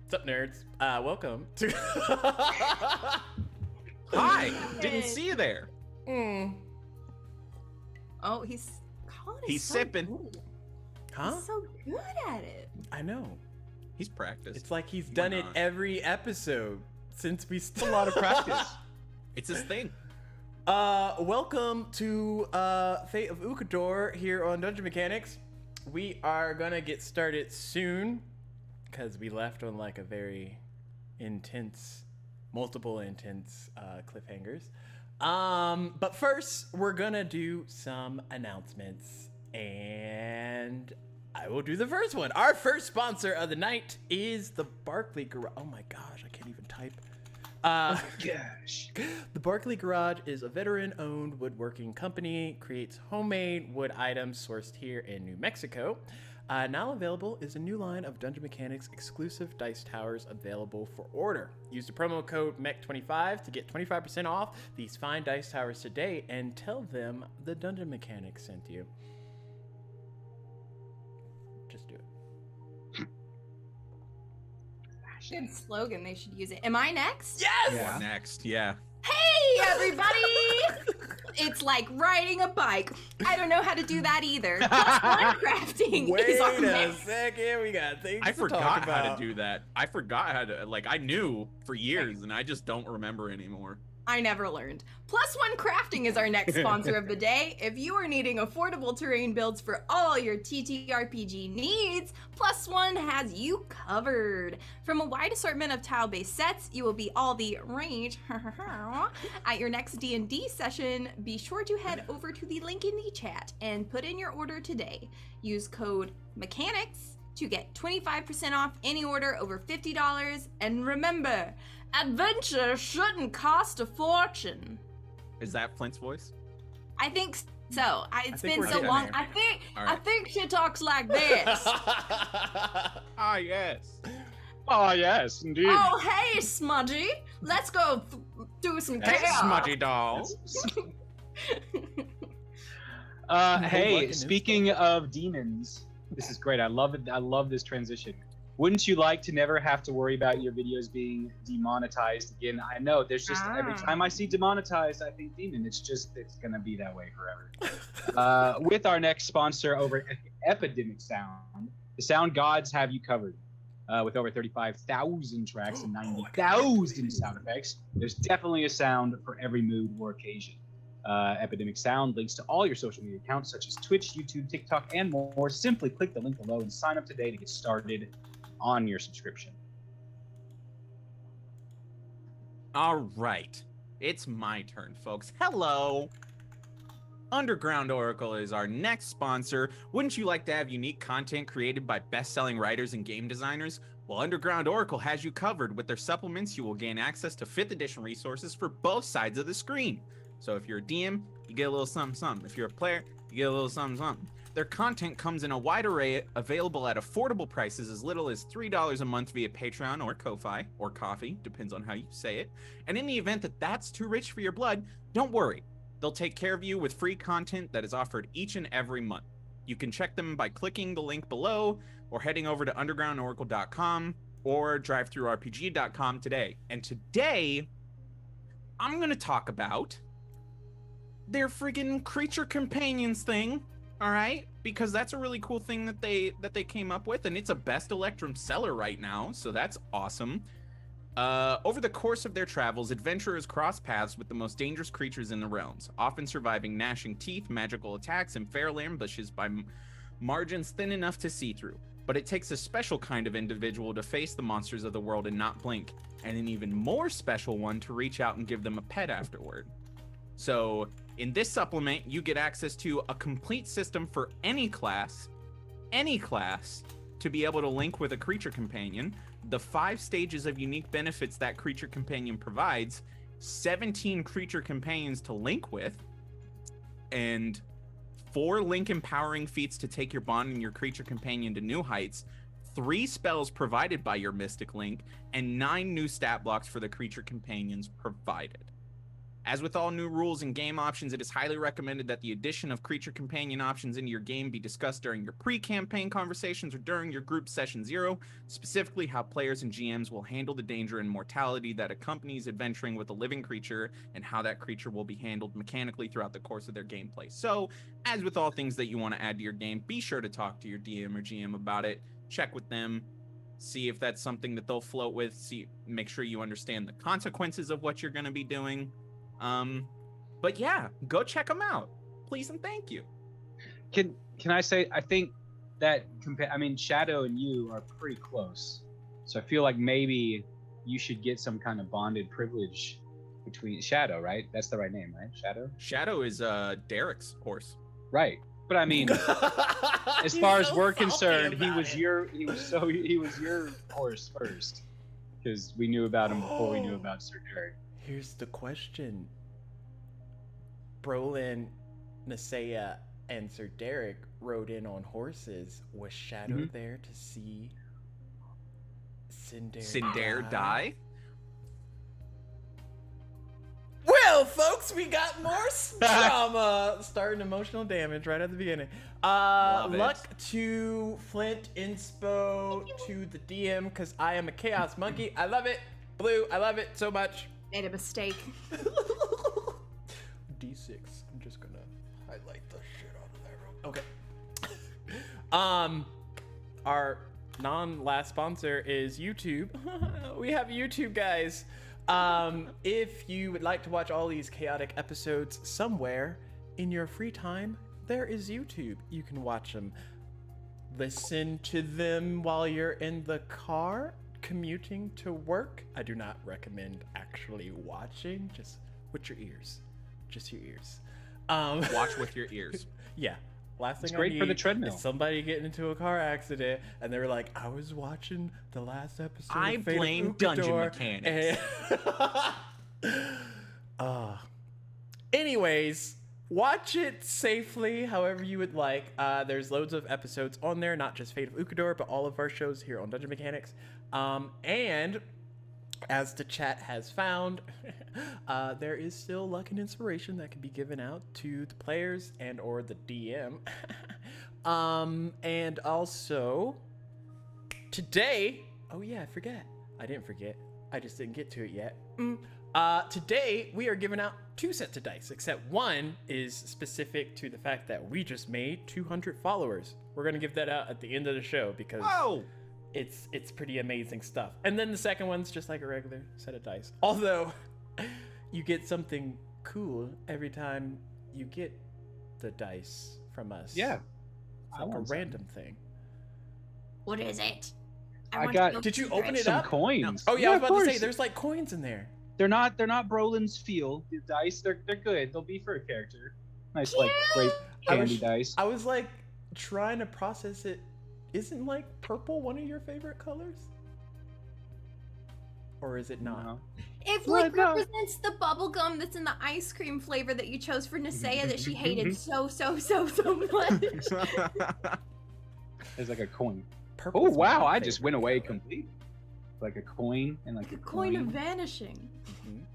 What's up, nerds? Welcome to. Hi! Didn't see you there. Oh, he's He's so sipping. good. Huh? He's so good at it. I know. He's practiced. It's like he's done it not. every episode since we a lot of practice. It's his thing. Welcome to Fate of Ukodor here on Dungeon Mechanics. We are gonna get started soon because we left on like a very multiple intense cliffhangers. But first, we're gonna do some announcements, and I will do the first one. Our first sponsor of the night is the Barkley Garage. Oh my gosh, I can't even type. Gosh. The Barkley Garage is a veteran-owned woodworking company, creates homemade wood items sourced here in New Mexico. Now available is a new line of Dungeon Mechanics exclusive dice towers available for order. Use the promo code MEC25 to get 25% off these fine dice towers today and tell them the Dungeon Mechanics sent you. Just do it. Good slogan. They should use it. Am I next? Yes! Yeah. Next, yeah. Hey, everybody! It's like riding a bike. I don't know how to do that either. Plus one crafting Wait is our a next. second, we got things I to talk forgot about. how to do that. I forgot how to, I knew for years and I just don't remember anymore. I never learned. Plus One Crafting is our next sponsor of the day. If you are needing affordable terrain builds for all your TTRPG needs, Plus One has you covered. From a wide assortment of tile-based sets, you will be all the range at your next D&D session. Be sure to head over to the link in the chat and put in your order today. Use code MECHANICS to get 25% off any order over $50. And remember, adventure shouldn't cost a fortune. Is that Flint's voice? I think so. It's think been we're so getting long. there. All I right. think she talks like this. Ah, yes. Oh, yes, indeed. Oh, hey, Smudgy. Let's go do some Hey, chaos. smudgy doll. Hey, speaking of demons, this is great. I love it. I love this transition. Wouldn't you like to never have to worry about your videos being demonetized again? I know there's just every time I see demonetized, I think demon. It's gonna be that way forever. With our next sponsor over at Epidemic Sound, the sound gods have you covered. With over 35,000 tracks and 90,000 sound effects, there's definitely a sound for every mood or occasion. Epidemic Sound links to all your social media accounts such as Twitch, YouTube, TikTok, and more. Simply click the link below and sign up today to get started on your subscription. All right. It's my turn, folks. Hello. Underground Oracle is our next sponsor. Wouldn't you like to have unique content created by best-selling writers and game designers? Well, Underground Oracle has you covered. With their supplements, you will gain access to 5th edition resources for both sides of the screen. So if you're a DM, you get a little something, something. If you're a player, you get a little something, something. Their content comes in a wide array, available at affordable prices as little as $3 a month via Patreon or Ko-Fi, or Coffee, depends on how you say it. And in the event that that's too rich for your blood, don't worry. They'll take care of you with free content that is offered each and every month. You can check them by clicking the link below or heading over to undergroundoracle.com or drivethrurpg.com today. And today, I'm going to talk about their friggin' creature companions thing, all right? Because that's a really cool thing that they came up with, and it's a best Electrum seller right now, so that's awesome. Over the course of their travels, adventurers cross paths with the most dangerous creatures in the realms, often surviving gnashing teeth, magical attacks, and feral ambushes by margins thin enough to see through. But it takes a special kind of individual to face the monsters of the world and not blink, and an even more special one to reach out and give them a pet afterward. So, in this supplement, you get access to a complete system for any class, to be able to link with a creature companion, the 5 stages of unique benefits that creature companion provides, 17 creature companions to link with, and 4 link empowering feats to take your bond and your creature companion to new heights, 3 spells provided by your mystic link, and 9 new stat blocks for the creature companions provided. As with all new rules and game options, it is highly recommended that the addition of creature companion options into your game be discussed during your pre-campaign conversations or during your group session 0, specifically how players and GMs will handle the danger and mortality that accompanies adventuring with a living creature and how that creature will be handled mechanically throughout the course of their gameplay. So, as with all things that you want to add to your game, be sure to talk to your DM or GM about it, check with them, see if that's something that they'll float with, make sure you understand the consequences of what you're going to be doing. But yeah, go check them out, please and thank you. Can I say, I think that Shadow and you are pretty close, so I feel like maybe you should get some kind of bonded privilege between Shadow, right? That's the right name, right? Shadow is Derek's horse, right? But I mean, as far as we're concerned, he was it. your horse first, because we knew about him before we knew about Sir Derek. Here's the question. Brolin, Nisea, and Sir Derek rode in on horses. Was Shadow there to see Cinder die? Well, folks, we got more drama. Starting emotional damage right at the beginning. Luck to Flint, inspo to the DM, because I am a chaos monkey. I love it. Blue, I love it so much. Made a mistake. D6. I'm just gonna highlight the shit out of that. Okay. Our non-last sponsor is YouTube. We have YouTube, guys. If you would like to watch all these chaotic episodes somewhere in your free time, there is YouTube. You can watch them. Listen to them while you're in the car commuting to work. I do not recommend actually watching, just with your ears. Just your ears. Watch with your ears. Yeah. Last thing It's great I need for the treadmill. is somebody getting into a car accident and they were like, I was watching the last episode I of Fate blame of Dungeon Ukodor, Mechanics. and- anyways, watch it safely however you would like. There's loads of episodes on there, not just Fate of Ukodor, but all of our shows here on Dungeon Mechanics. And as the chat has found, there is still luck and inspiration that can be given out to the players and or the DM. And also today, oh yeah, I forget. I didn't forget. I just didn't get to it yet. Today we are giving out 2 sets of dice, except one is specific to the fact that we just made 200 followers. We're gonna give that out at the end of the show because it's pretty amazing stuff. And then the second one's just like a regular set of dice. Although you get something cool every time you get the dice from us. Yeah. It's like a random thing. What is it? Did you open it some up? coins. Oh yeah, I was about to say course. there's like coins in there. They're not Brolin's feel. The dice, they're good. They'll be for a character. Nice, like great candy dice. I was like trying to process it. Isn't like purple one of your favorite colors? Or is it not? No. It Well, like no. represents the bubble gum that's in the ice cream flavor that you chose for Nisea that she hated so much. There's like a coin. Purple's Oh wow! my I just favorite went away color. completely. Like a coin and like a Coin of vanishing.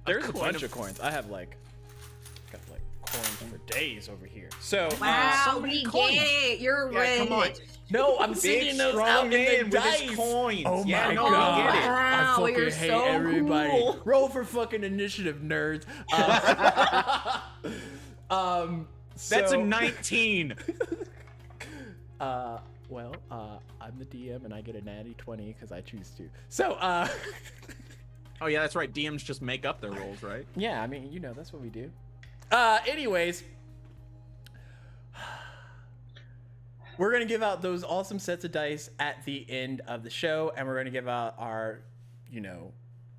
There's a coin bunch of- of coins. I have like got like coins for days over here. So Wow, so many we coins. get it. You're Yeah, rich. come on. no, I'm Big seeing those strong out in man the with his dice. coins. Oh Yeah, my no, we god! get it. Wow, I fucking you're hate so everybody. cool. Roll for fucking initiative, nerds. That's a so- 19. Well, I'm the DM and I get a natty 20 because I choose to. So, Oh yeah, that's right. DMs just make up their rolls, right? yeah, I mean, you know, that's what we do. Anyways, we're gonna give out those awesome sets of dice at the end of the show, and we're gonna give out our,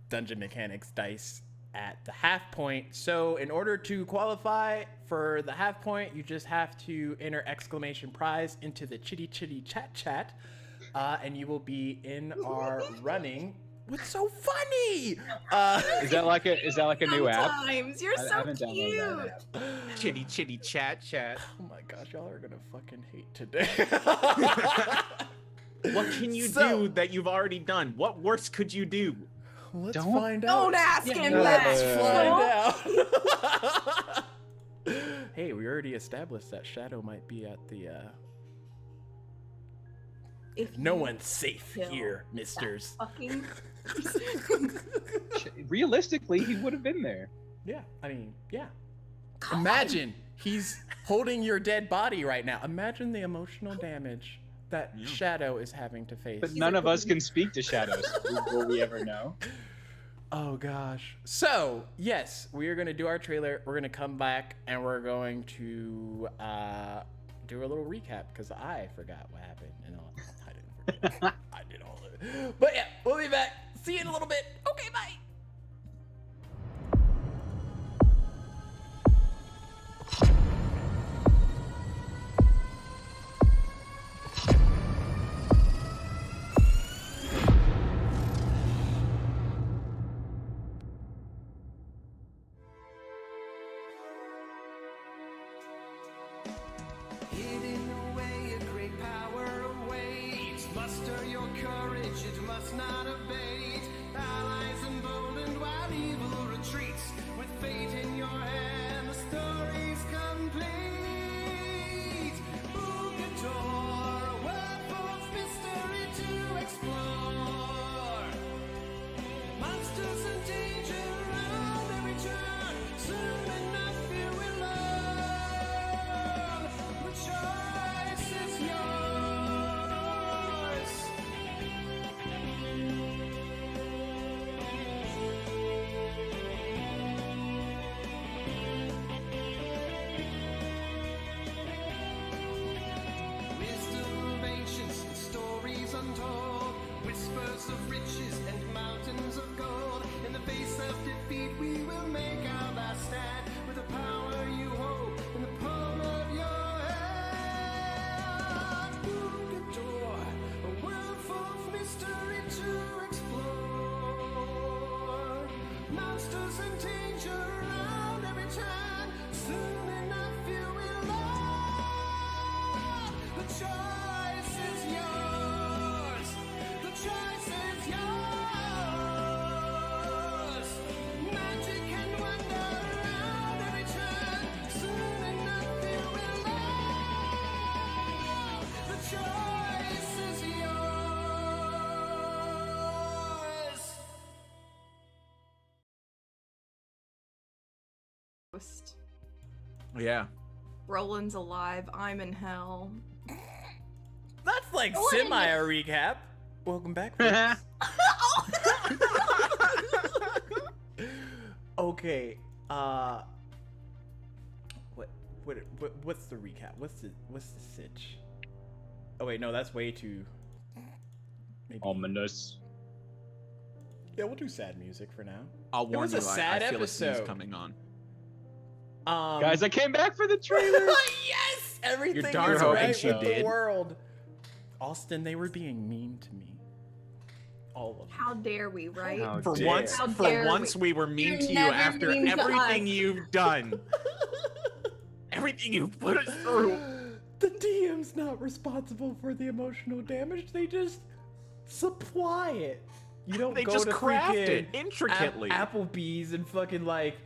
Dungeon Mechanics dice at the half point. So in order to qualify for the half point, you just have to enter ~prize into the chitty chitty chat, and you will be in our running. What's so funny? Is that like a new app? Sometimes. You're I so haven't downloaded cute. that app. Chitty chitty chat. Oh my gosh, y'all are gonna fucking hate today. What can you So- do that you've already done? What worse could you do? Oh Let's Don't- find out. Don't ask him no, that. Let's find out. Hey, we already established that Shadow might be at the. If No you one's safe kill here, that misters. Fucking. Realistically, he would have been there. Yeah, I mean, yeah. Imagine he's holding your dead body right now. Imagine the emotional damage that Yeah. Shadow is having to face. But none of us can speak to shadows. Will we ever know? Oh gosh. So, yes, we are going to do our trailer. We're going to come back and we're going to do a little recap because I forgot what happened. And I didn't forget. I did all of it. But yeah, we'll be back. See you in a little bit. Okay, bye. Hidden away, a great power awaits. Muster your courage, it must not abate. Allies emboldened while evil retreats. With fate in your hand, the story's complete. Ukodor, a world full of mystery to explore. Monsters and danger around every turn. Soon enough you will learn. The choice is yours. Wisdom of ancients and stories untold. Whispers of riches and mountains of gold. In the face of defeat, we will make our last stand. With the power you hold in the palm of your hand. Ukodor, a world full of mystery to explore. Monsters and danger around every turn. Soon enough you will learn. The choice is yours. The choice is yours. Magic and wonder around every turn. Soon enough you will learn. The choice is yours. Ghost. Yeah. Roland's alive. I'm in hell. That's like What? semi a recap. Welcome back, folks. Okay. What's the recap? What's the sitch? Oh wait, no, that's way too. Maybe. Ominous. Yeah, we'll do sad music for now. I'll warn was you, a sad I feel a snooze episode. coming on. Guys, I came back for the trailer. yes, everything darn is hoping right so. with the did. world. Austin, they were being mean to me. All of them. How dare we, right? How For dare. once, How for dare once, we. we were mean You're to you never after mean to everything us. you've done. Everything you've put us through. The DM's not responsible for the emotional damage. They just supply it. You don't They go just to craft freaking it intricately. Applebee's and fucking like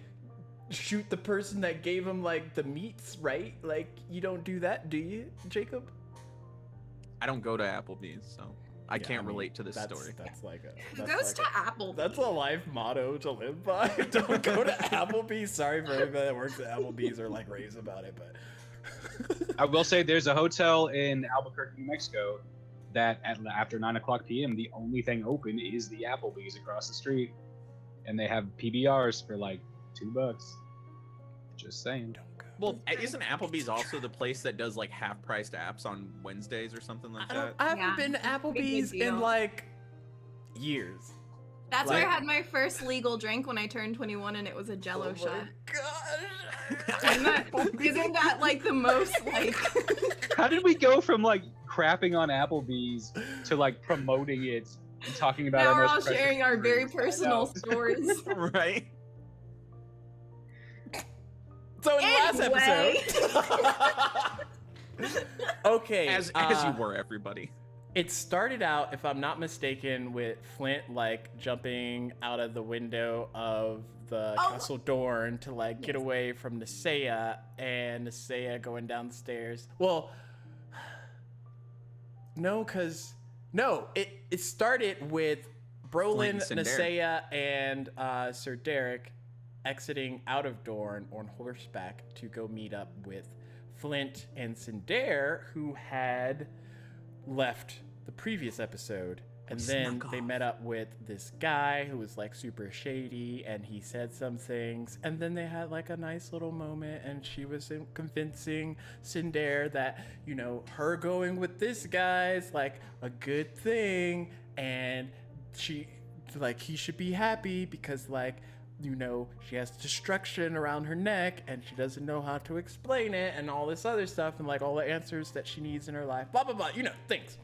shoot the person that gave him like the meats, right? Like you don't do that, do you, Jacob? I don't go to Applebee's, so I Yeah, can't mean, relate to this that's- story. That's like a. Who that's goes like to Apple? That's a life motto to live by. Don't go to Applebee's. Sorry for everybody that works at Applebee's or like raves about it, but. I will say there's a hotel in Albuquerque, New Mexico, that after 9:00 p.m. the only thing open is the Applebee's across the street, and they have PBRs for like $2. Just saying. Don't go. Well, isn't Applebee's also the place that does like half-priced apps on Wednesdays or something like that? I haven't Yeah, been to it's a pretty Applebee's good in deal. like years. That's where I like- had my first legal drink when I turned 21, and it was a Jello shot. God. Isn't that like the most like? How did we go from like crapping on Applebee's to like promoting it and talking about Now our we're most all precious sharing our very memories? I personal know. stories. Right? So in the last Anyway. episode. Okay. As you were, everybody. it started out, if I'm not mistaken, with Flint like jumping out of the window of the Castle Dorn to like get away from Nisea, and Nisea going down the stairs. Well, no, it started with Brolin, Nisea, and Sir Derek exiting out of Dorne on horseback to go meet up with Flint and Cinder, who had left the previous episode. And then they met up with this guy who was like super shady, and he said some things, and then they had like a nice little moment, and she was convincing Cinder that, you know, her going with this guy is like a good thing, and she like he should be happy because, like, you know, she has destruction around her neck and she doesn't know how to explain it and all this other stuff, and like all the answers that she needs in her life, blah blah blah, you know, things.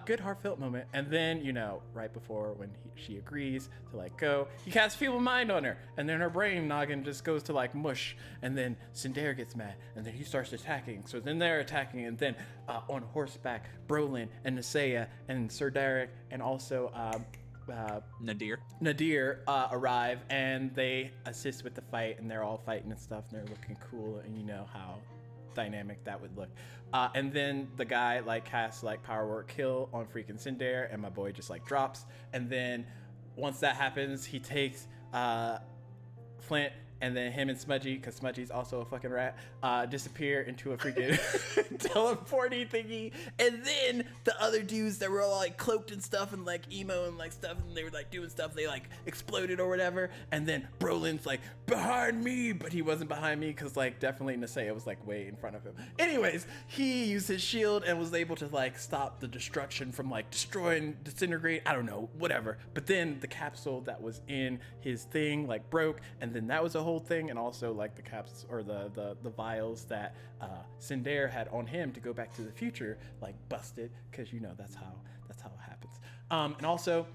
Good heartfelt moment. And then, you know, right before when she agrees to like go, he casts feeble mind on her, and then her brain noggin just goes to like mush, and then Cinder gets mad, and then he starts attacking. So then they're attacking, and then on horseback, Brolin and Nisea and Sir Derek and also Nadir arrive, and they assist with the fight, and they're all fighting and stuff, and they're looking cool, and you know how dynamic that would look. And then the guy like casts like power word kill on freaking Cinder, and my boy just like drops. And then once that happens, he takes Flint, and then him and Smudgy, because Smudgy's also a fucking rat, disappear into a freaking teleporting thingy. And then the other dudes that were all like cloaked and stuff and like emo and like stuff, and they were like doing stuff, they like exploded or whatever. And then Brolin's like, behind me, but he wasn't behind me because like definitely Nisea was like way in front of him. Anyways, he used his shield and was able to like stop the destruction from like destroying, disintegrate, I don't know, whatever. But then the capsule that was in his thing like broke, and then that was a whole thing. And also like the caps or the vials that Cinder had on him to go back to the future like busted, because you know that's how it happens. And also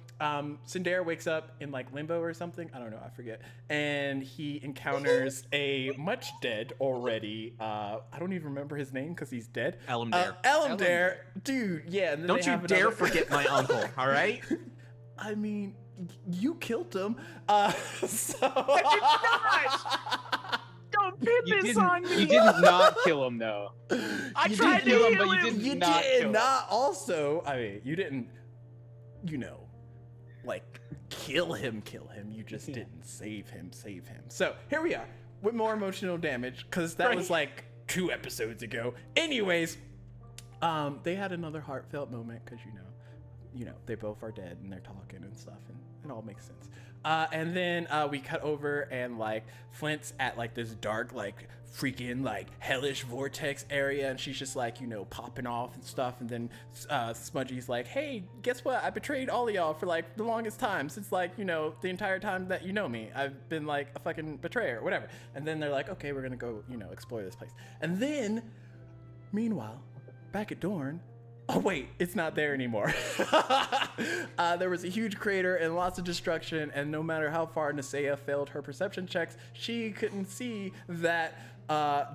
Cinder wakes up in like limbo or something, I don't know, I forget, and he encounters a much dead already, I don't even remember his name because he's dead, Elamdare, dude. Yeah, and then don't you dare forget my uncle, all right? I mean, you killed him. So don't pin this on me. You did not kill him, though. I tried to kill him, but you did not did kill not him. Also, I mean, you didn't, you know, like kill him. You just didn't save him. So here we are with more emotional damage, because that was like 2 episodes ago. Anyways, they had another heartfelt moment because you know, they both are dead and they're talking and stuff, and it all makes sense. And then we cut over, and like Flint's at like this dark, like freaking like hellish vortex area, and she's just like, you know, popping off and stuff. And then Smudgy's like, hey, guess what? I betrayed all of y'all for like the longest time, since like, you know, the entire time that you know me. I've been like a fucking betrayer, whatever. And then they're like, okay, we're gonna go, you know, explore this place. And then, meanwhile, back at Dorne, oh wait, it's not there anymore. There was a huge crater and lots of destruction, and no matter how far Nisea failed her perception checks, she couldn't see that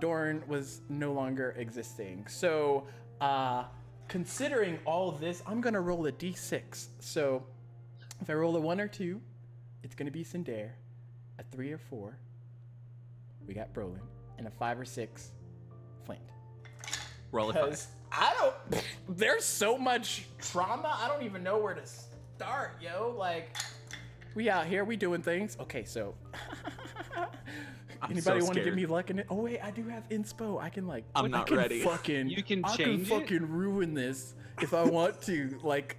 Dorne was no longer existing. So considering all of this, I'm gonna roll a d6. So if I roll a 1 or 2, it's gonna be Cinder. A 3 or 4, we got Brolin, and a 5 or 6, Flint. Roll a 5. There's so much trauma, I don't even know where to start, yo. Like, we out here, we doing things. Okay, so anybody want to give me luck in it? Oh wait, I do have inspo. I can like, I'm not ready. You can I change can fucking ruin this if I want to. Like,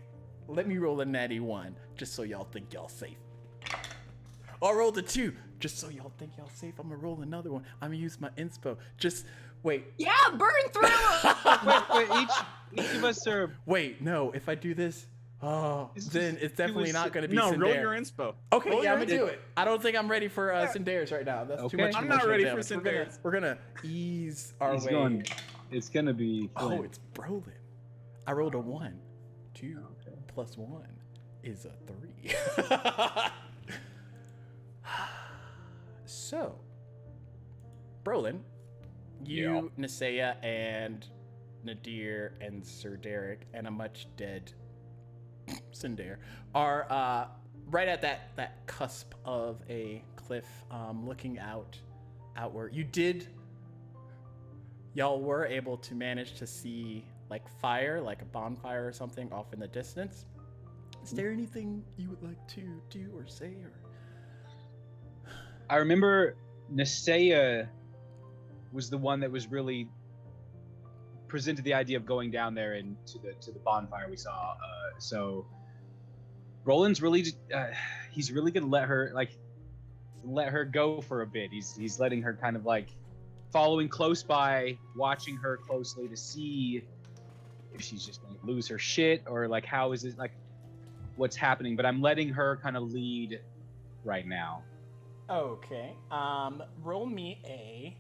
let me roll a natty 1 just so y'all think y'all safe. I'll roll the 2 just so y'all think y'all safe. I'm gonna roll another one. I'm gonna use my inspo. Just wait. Yeah, burn through them. wait, each of us are. Wait, no. If I do this, then it's definitely not going to be No, Cinder. roll your inspo. Okay, roll yeah, I'm your gonna do it. I don't think I'm ready for Cinder's right now. That's too much. I'm not emotional ready damage. for Cinder's. We're gonna ease our way. It's gonna be. Flint. Oh, it's Brolin. I rolled a 1. 2 plus 1 is a 3. So, Brolin, you, Nisea, and Nadir and Sir Derek, and a much dead Sindar are right at that cusp of a cliff, looking outward. Y'all were able to manage to see like fire, like a bonfire or something off in the distance. Is there anything you would like to do or say? Or I remember Nisea was the one that was really presented the idea of going down there and to the bonfire we saw. So Roland's really he's really gonna let her go for a bit. He's letting her kind of like following close by, watching her closely to see if she's just gonna lose her shit or like how is it like what's happening. But I'm letting her kind of lead right now. okay, roll me a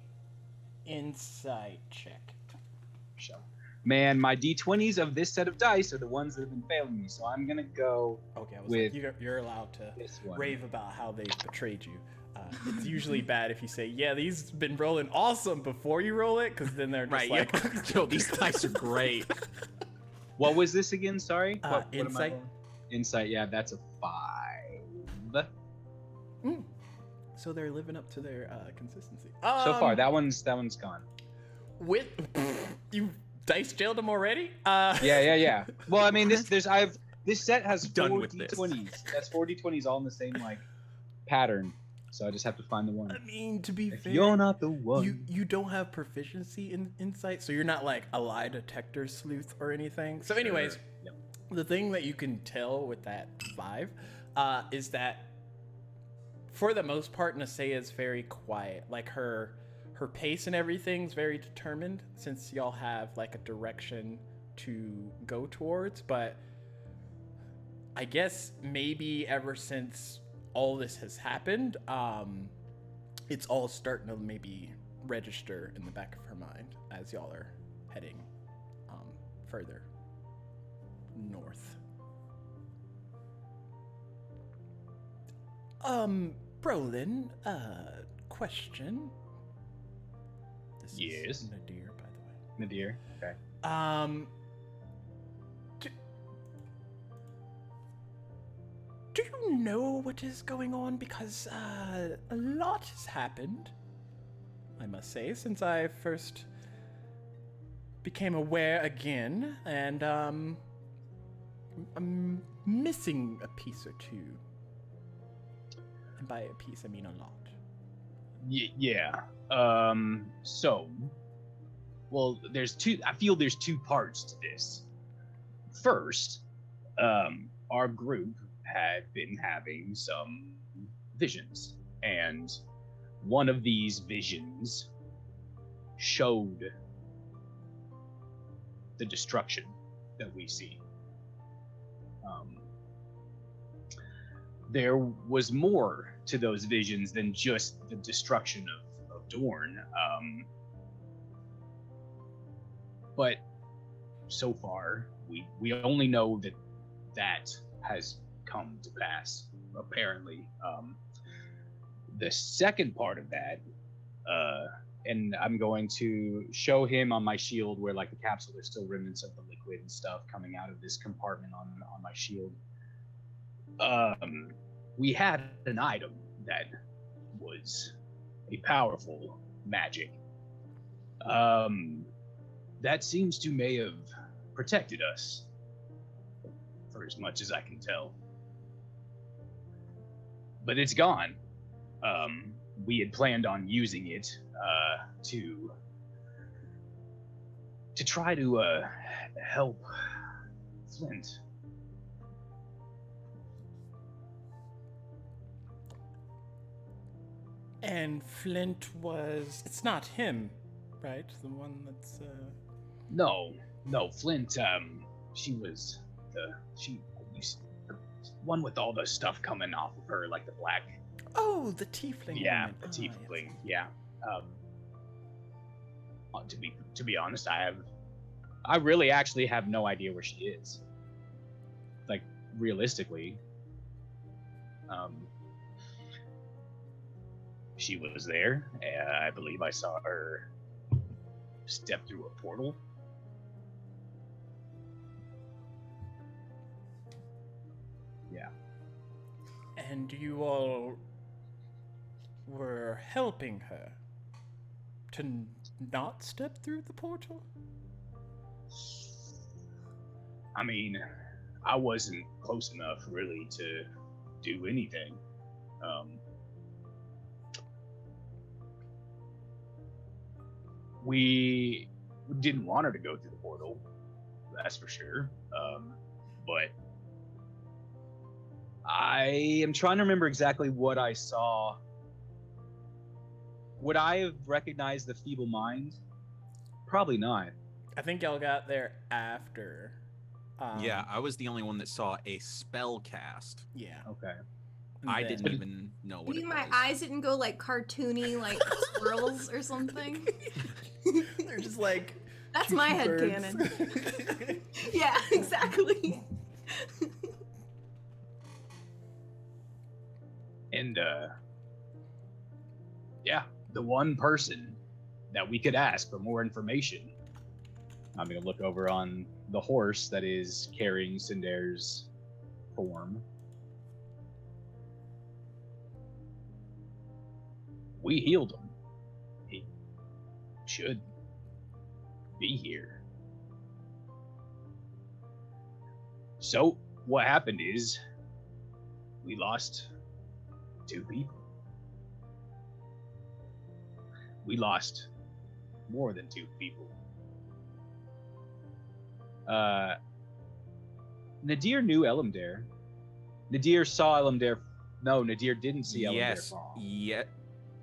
insight check. So, man, my d20s of this set of dice are the ones that have been failing me, so I'm gonna go. Okay, I was with like, you're allowed to this one. rave about how they've betrayed you. It's usually bad if you say, yeah, these been rolling awesome before you roll it, because then they're just Right, like, yo, these dice are great. What was this again? Sorry. What am I insight. rolling? Insight. Yeah, that's a 5. So they're living up to their consistency. So far, that one's gone. With you dice jailed them already? Yeah. Well, I mean, this set has Done 4 with this. d20s. That's 4 d20s all in the same like pattern. So I just have to find the one. I mean, to be If fair, you're not the one. you don't have proficiency in insight, so you're not like a lie detector sleuth or anything. So, anyways, Yep. the thing that you can tell with that 5 is that for the most part, Nisea is very quiet. Like her pace and everything's very determined, since y'all have like a direction to go towards. But I guess maybe ever since all this has happened, it's all starting to maybe register in the back of her mind as y'all are heading further north. Brolin, question. This Yes. is Nadir, by the way. Nadir. Okay. Do you know what is going on? Because a lot has happened, I must say, since I first became aware again, and I'm missing a piece or two. And by a piece, I mean a lot. Yeah. So, well, I feel there's two parts to this. First, our group had been having some visions, and one of these visions showed the destruction that we see. There was more to those visions than just the destruction of Dorne. But so far, we only know that has come to pass, apparently. The second part of that, and I'm going to show him on my shield where like the capsule, there's still remnants of the liquid and stuff coming out of this compartment on my shield. We had an item that was a powerful magic. That seems to may have protected us, for as much as I can tell. But it's gone. We had planned on using it to try to help Flint. And Flint was... It's not him, right? The one that's... No, Flint, she was the one with all the stuff coming off of her, like the black. Oh, the tiefling. Yeah, woman. the Ah, tiefling. yes. Yeah. To be honest, I really actually have no idea where she is. Like realistically, she was there. I believe I saw her step through a portal. Yeah. And you all were helping her to not step through the portal? I mean, I wasn't close enough really to do anything. We didn't want her to go through the portal, that's for sure. But I am trying to remember exactly what I saw. Would I have recognized the feeble mind? Probably not. I think y'all got there after. Yeah, I was the only one that saw a spell cast. Yeah. Okay. And I then- didn't even know what Maybe it my was. eyes didn't go like cartoony, like squirrels or something. They're just like. That's my birds. headcanon. Yeah, exactly. and yeah, the one person that we could ask for more information. I'm gonna look over on the horse that is carrying Cinder's form. We healed him. He should be here. So what happened is we lost 2 people. We lost more than 2 people. Nadir knew Elamdare. Nadir saw Elamdare. No, Nadir didn't see Elamdare Yes, fall. yet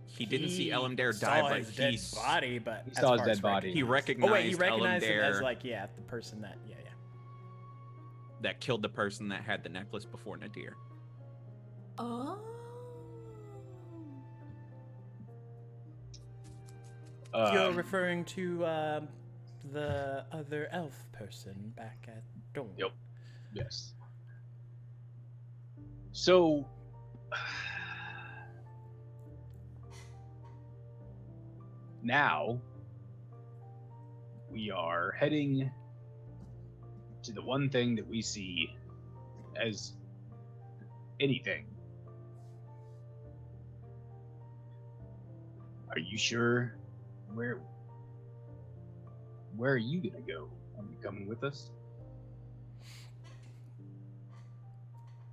he didn't see Elamdare saw die, but his dead he body, but he as saw his far dead as body. he recognized- recognized. Oh wait, he recognized him as Elamdare like the person that yeah. that killed the person that had the necklace before Nadir. Oh. You're referring to the other elf person back at Dawn. Yep. Yes. So now we are heading to the one thing that we see as anything. Are you sure? Where are you gonna go? Are you coming with us?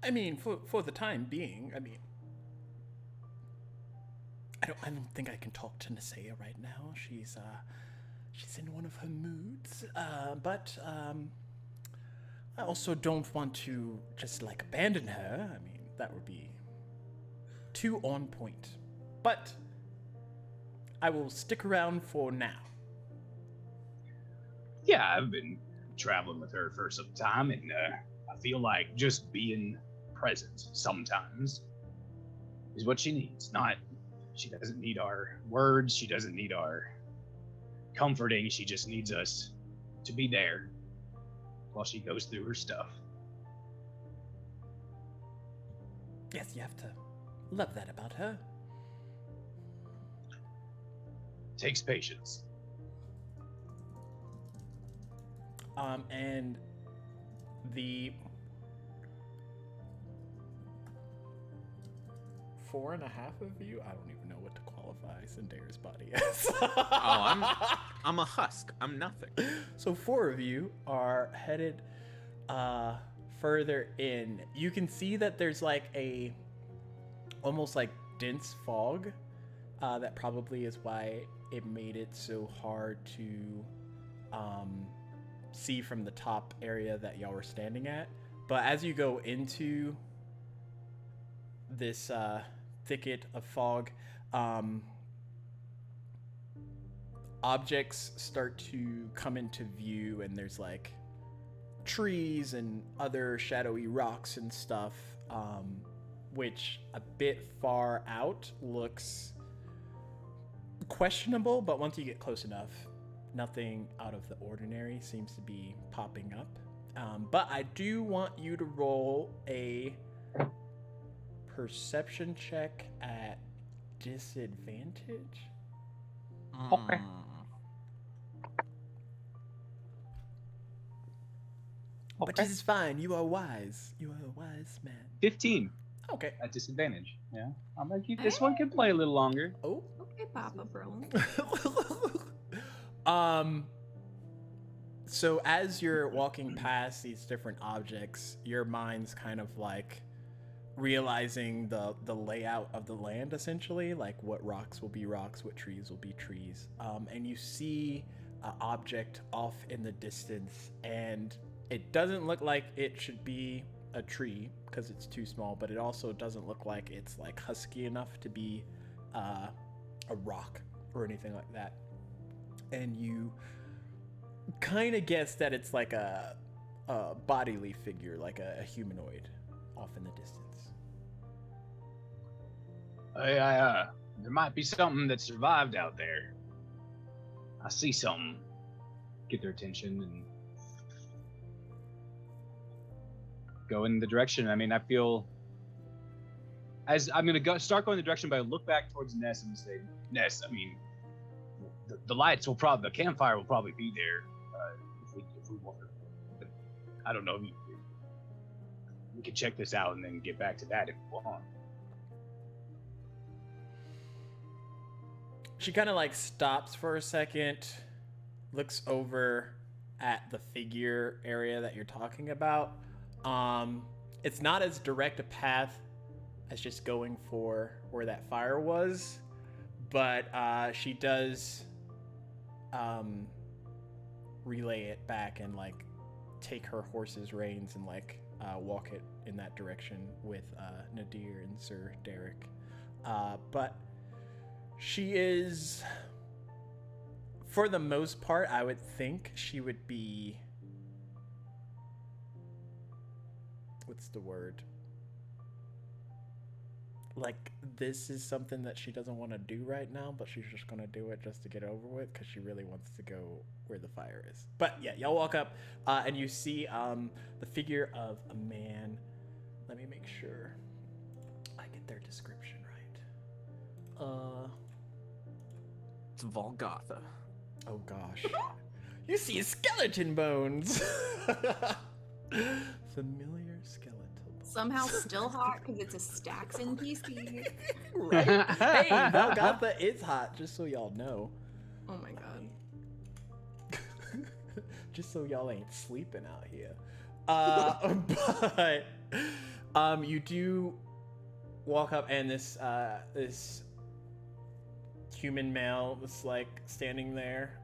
I mean, for the time being, I mean, I don't think I can talk to Nisea right now. She's in one of her moods. But I also don't want to just like abandon her. I mean, that would be too on point. But I will stick around for now. Yeah, I've been traveling with her for some time, and I feel like just being present sometimes is what she needs. She doesn't need our words, she doesn't need our comforting, she just needs us to be there while she goes through her stuff. Yes, you have to love that about her. Takes patience. And the 4.5 of you, I don't even know what to qualify Cindere's body as. I'm a husk. I'm nothing. So 4 of you are headed further in. You can see that there's like a almost like dense fog. That probably is why it made it so hard to see from the top area that y'all were standing at. But as you go into this thicket of fog, objects start to come into view, and there's like trees and other shadowy rocks and stuff, which a bit far out looks questionable, but once you get close enough, nothing out of the ordinary seems to be popping up. But I do want you to roll a perception check at disadvantage. Okay. But Okay. this is fine. You are wise. You are a wise man. 15 Okay. at disadvantage. Yeah. I'm gonna keep this one can play a little longer. Oh. Okay, Papa Bro. So as you're walking past these different objects, your mind's kind of like realizing the layout of the land, essentially, like what rocks will be rocks, what trees will be trees. And you see an object off in the distance, and it doesn't look like it should be a tree because it's too small, but it also doesn't look like it's like husky enough to be a rock or anything like that. And you kind of guess that it's like a bodily figure, like a humanoid off in the distance. There might be something that survived out there. I see something. Get their attention and go in the direction. I mean, I feel as I'm gonna start going the direction, but I look back towards Ness and say, Ness, I mean, the lights will probably, the campfire will probably be there if we want. But I don't know. We can check this out and then get back to that if we want. She kind of like stops for a second, looks over at the figure area that you're talking about. It's not as direct a path as just going for where that fire was, but she does relay it back and like take her horse's reins and like walk it in that direction with Nadir and Sir Derek. But she is, for the most part, I would think she would be, what's the word? Like, this is something that she doesn't want to do right now, but she's just going to do it just to get over with because she really wants to go where the fire is. But yeah, y'all walk up and you see the figure of a man. Let me make sure I get their description right. It's Volgotha. Oh gosh. You see skeleton bones. Familiar skeletal bones. Somehow still hot because it's a stacks NPC. Right? Hey, Velgotha is hot, just so y'all know. Oh my god. Just so y'all ain't sleeping out here. But you do walk up and this human male was like standing there.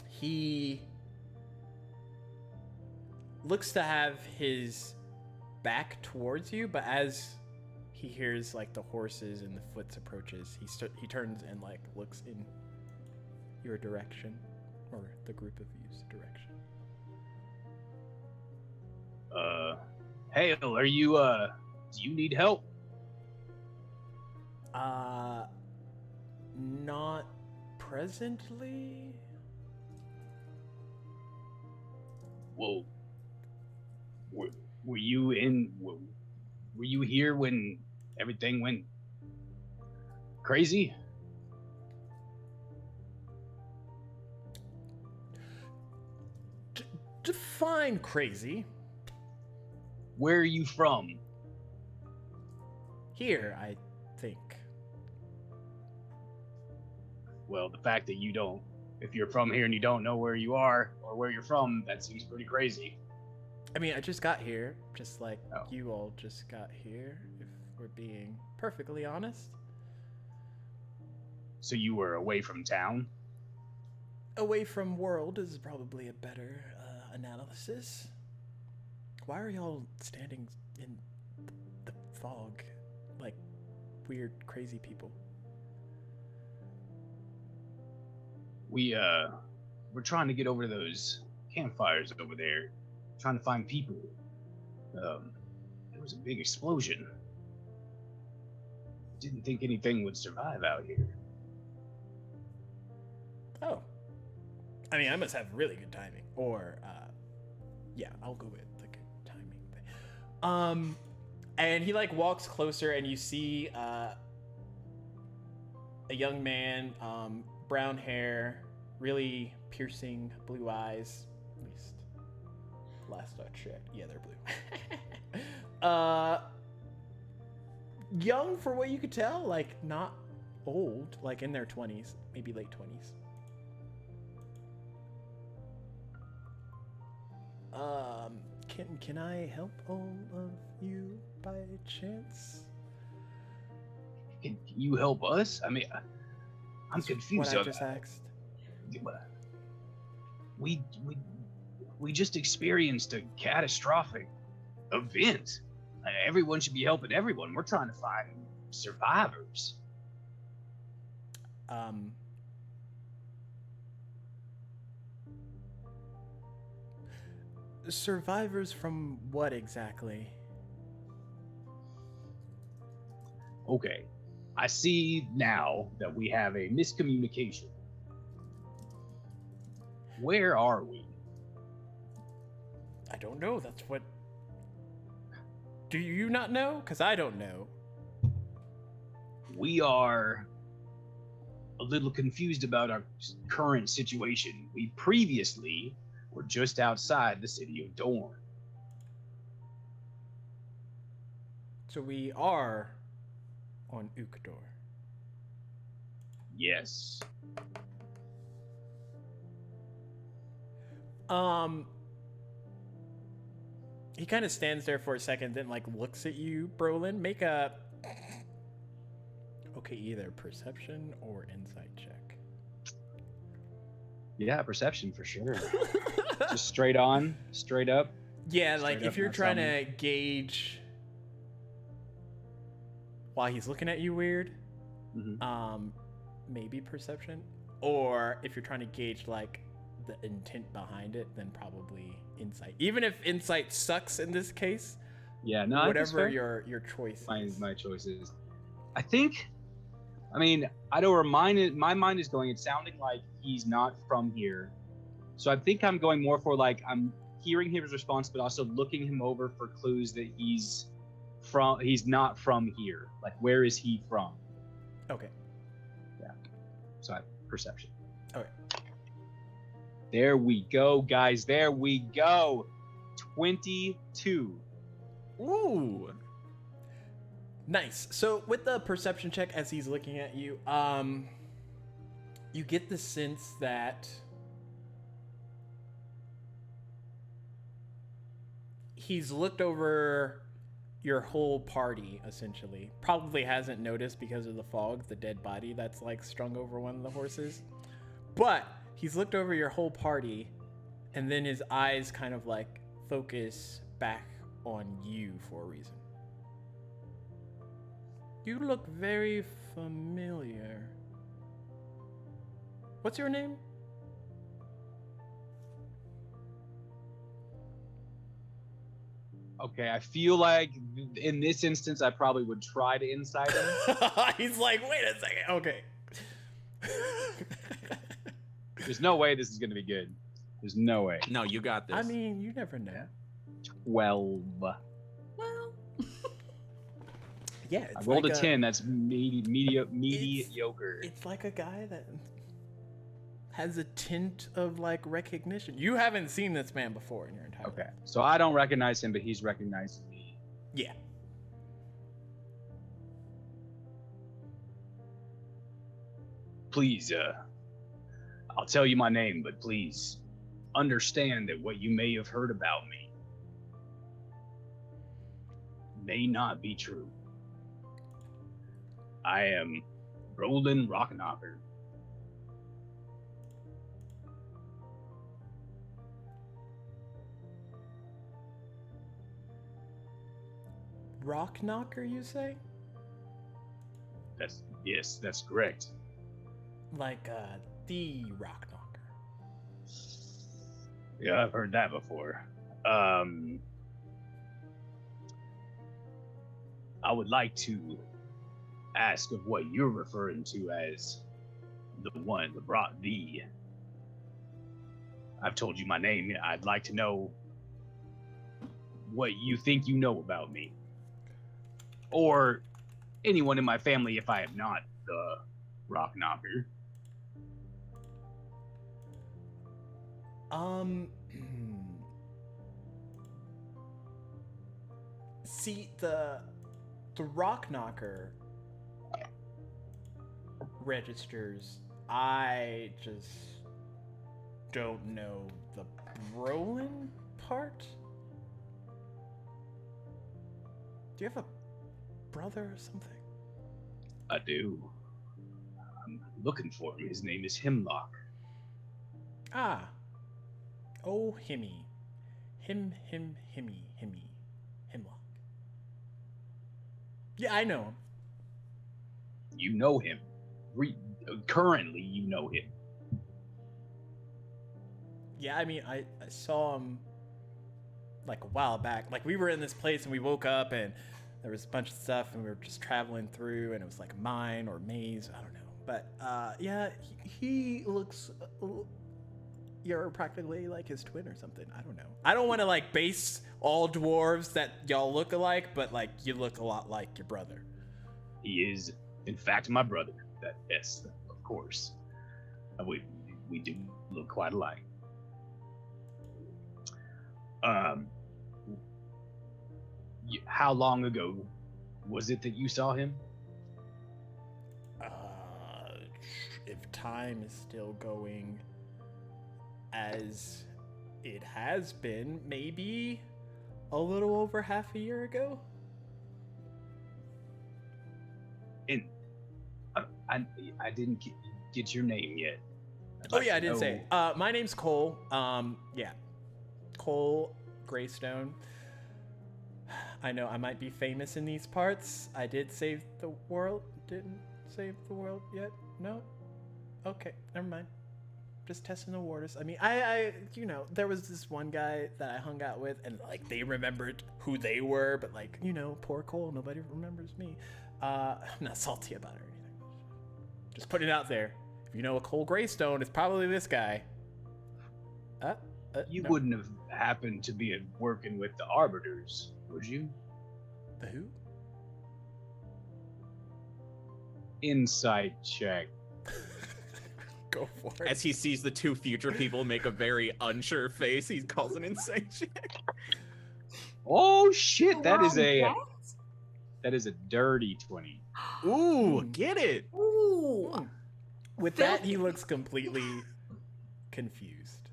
He looks to have his back towards you, but as he hears like the horses and the foot's approaches, he turns and like looks in your direction, or the group of you's direction. Hale, are you do you need help? Not presently. Well, were you here when everything went crazy? Define crazy. Where are you from? Here, I think. Well, the fact that you don't, if you're from here and you don't know where you are or where you're from, that seems pretty crazy. I mean, I just got here, just like Oh. you all just got here, if we're being perfectly honest. So you were away from town? Away from world is probably a better analysis. Why are y'all standing in the fog like weird, crazy people? We're trying to get over those campfires over there, trying to find people. There was a big explosion. Didn't think anything would survive out here. Oh. I mean, I must have really good timing. Or, yeah, I'll go with the good timing thing. And he, like, walks closer, and you see a young man, brown hair, really piercing blue eyes, at least last I checked. Yeah, they're blue. Young for what you could tell, like not old, like in their 20s, maybe late 20s. Can I help all of you by chance? Can you help us? I mean, I'm confused. What I just asked. We just experienced a catastrophic event. Everyone should be helping everyone. We're trying to find survivors. Survivors from what exactly? Okay, I see now that we have a miscommunication. Where are we? I don't know. That's what... Do you not know? Because I don't know. We are a little confused about our current situation. We previously were just outside the city of Dorn. So we are on Ukodor. Yes. He kind of stands there for a second, then like looks at you, Brolin. Make a... Okay, either perception or insight check. Yeah, perception for sure. Just straight on, straight up. Yeah, Straight like up, if you're not trying something. to gauge why he's looking at you weird, maybe perception. Or if you're trying to gauge like the intent behind it, then probably insight. Even if insight sucks in this case, Yeah, no, whatever your choice is. my choices. I think, I mean, I know where my mind is going. It's sounding like he's not from here. So I think I'm going more for like, I'm hearing his response, but also looking him over for clues that he's not from here. Like, where is he from? Okay. Yeah. So I perception. Okay. There we go, guys. There we go. 22. Ooh. Nice. So with the perception check as he's looking at you, you get the sense that he's looked over your whole party, essentially. Probably hasn't noticed because of the fog, the dead body that's like strung over one of the horses. But he's looked over your whole party, and then his eyes kind of like focus back on you for a reason. You look very familiar. What's your name? Okay, I feel like in this instance, I probably would try to insight him. He's like, wait a second. Okay. There's no way this is going to be good. There's no way. No, you got this. I mean, you never know. 12. Well, Yeah, I it's rolled like a 10. That's mediocre. It's like a guy that has a tint of like recognition. You haven't seen this man before in your entire Okay, life. so I don't recognize him, but he's recognizing me. Yeah. Please, I'll tell you my name, but please understand that what you may have heard about me may not be true. I am Roland Rockknocker. Rock knocker, you say? Yes, that's correct. Like the rock knocker. Yeah, I've heard that before. I would like to ask of what you're referring to as the one that brought the. I've told you my name. I'd like to know what you think you know about me. Or anyone in my family if I am not the rock knocker. See, the Rock Knocker registers. I just don't know the Brolin part. Do you have a brother or something? I do. I'm looking for him. His name is Hemlock. Ah. Oh, Himmy. Himmy. Hemlock. Yeah, I know him. You know him. Currently, you know him. Yeah, I mean, I saw him like a while back. Like, we were in this place and we woke up and there was a bunch of stuff and we were just traveling through and it was like a mine or maze. I don't know. But, yeah, he looks... You're practically like his twin or something. I don't know. I don't want to like base all dwarves that y'all look alike, but like you look a lot like your brother. He is, in fact, my brother. Yes, of course. We do look quite alike. How long ago was it that you saw him? If time is still going as it has been, maybe a little over half a year ago. And I didn't get your name yet. Oh yeah, I didn't say. My name's Cole. Yeah, Cole Greystone. I know I might be famous in these parts. I did save the world. Didn't save the world yet? No? Okay, never mind. Just testing the waters. I mean, I you know, there was this one guy that I hung out with and like they remembered who they were, but like, you know, poor Cole, nobody remembers me. I'm not salty about it or anything. Just putting it out there. If you know a Cole Greystone, it's probably this guy. You no. wouldn't have happened to be working with the Arbiters, would you? The who? Insight check. Go for it. As he sees the two future people make a very unsure face, he calls an insane check. Oh shit! That is a dirty 20. Ooh, get it. Ooh. With that, he looks completely confused.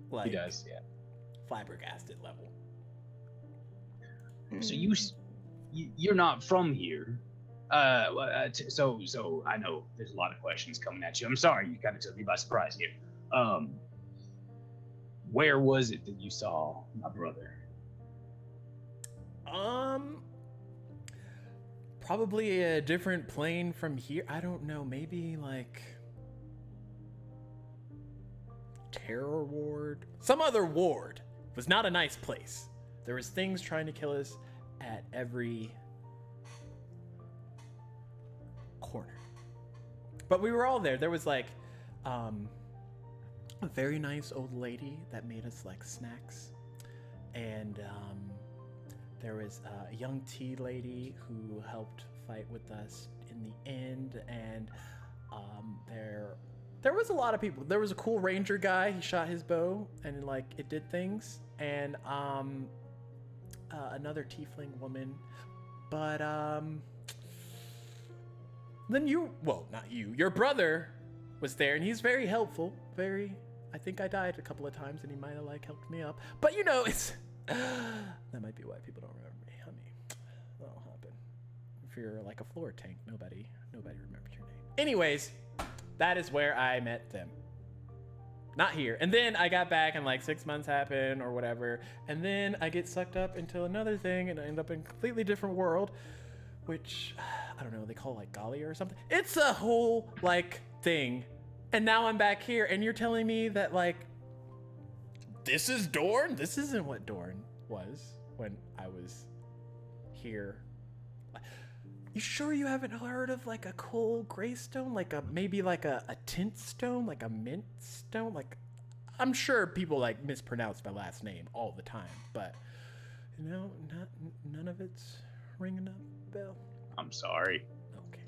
Like, He does, yeah. flabbergasted level. So you're not from here. So I know there's a lot of questions coming at you. I'm sorry, you kind of took me by surprise here. Where was it that you saw my brother? Probably a different plane from here. I don't know. Maybe like Terror Ward. Some other ward. It was not a nice place. There was things trying to kill us at every corner. But we were all there. There was like a very nice old lady that made us like snacks. And there was a young tea lady who helped fight with us in the end. And there was a lot of people. There was a cool ranger guy. He shot his bow and like it did things. And another tiefling woman. But then not you. Your brother was there, and he's very helpful. I think I died a couple of times, and he might have like helped me up. But you know, it's that might be why people don't remember me, honey. That'll happen. If you're like a floor tank, nobody remembers your name. Anyways, that is where I met them. Not here. And then I got back and like 6 months happened or whatever. And then I get sucked up into another thing and I end up in a completely different world, which I don't know, they call like Galia or something. It's a whole like thing. And now I'm back here and you're telling me that like, this is Dorne? This isn't what Dorne was when I was here. You sure you haven't heard of like a Cole Greystone? Like maybe like a tint stone, like a mint stone? Like, I'm sure people like mispronounce my last name all the time, but you know, none of it's ringing a bell. I'm sorry, Okay.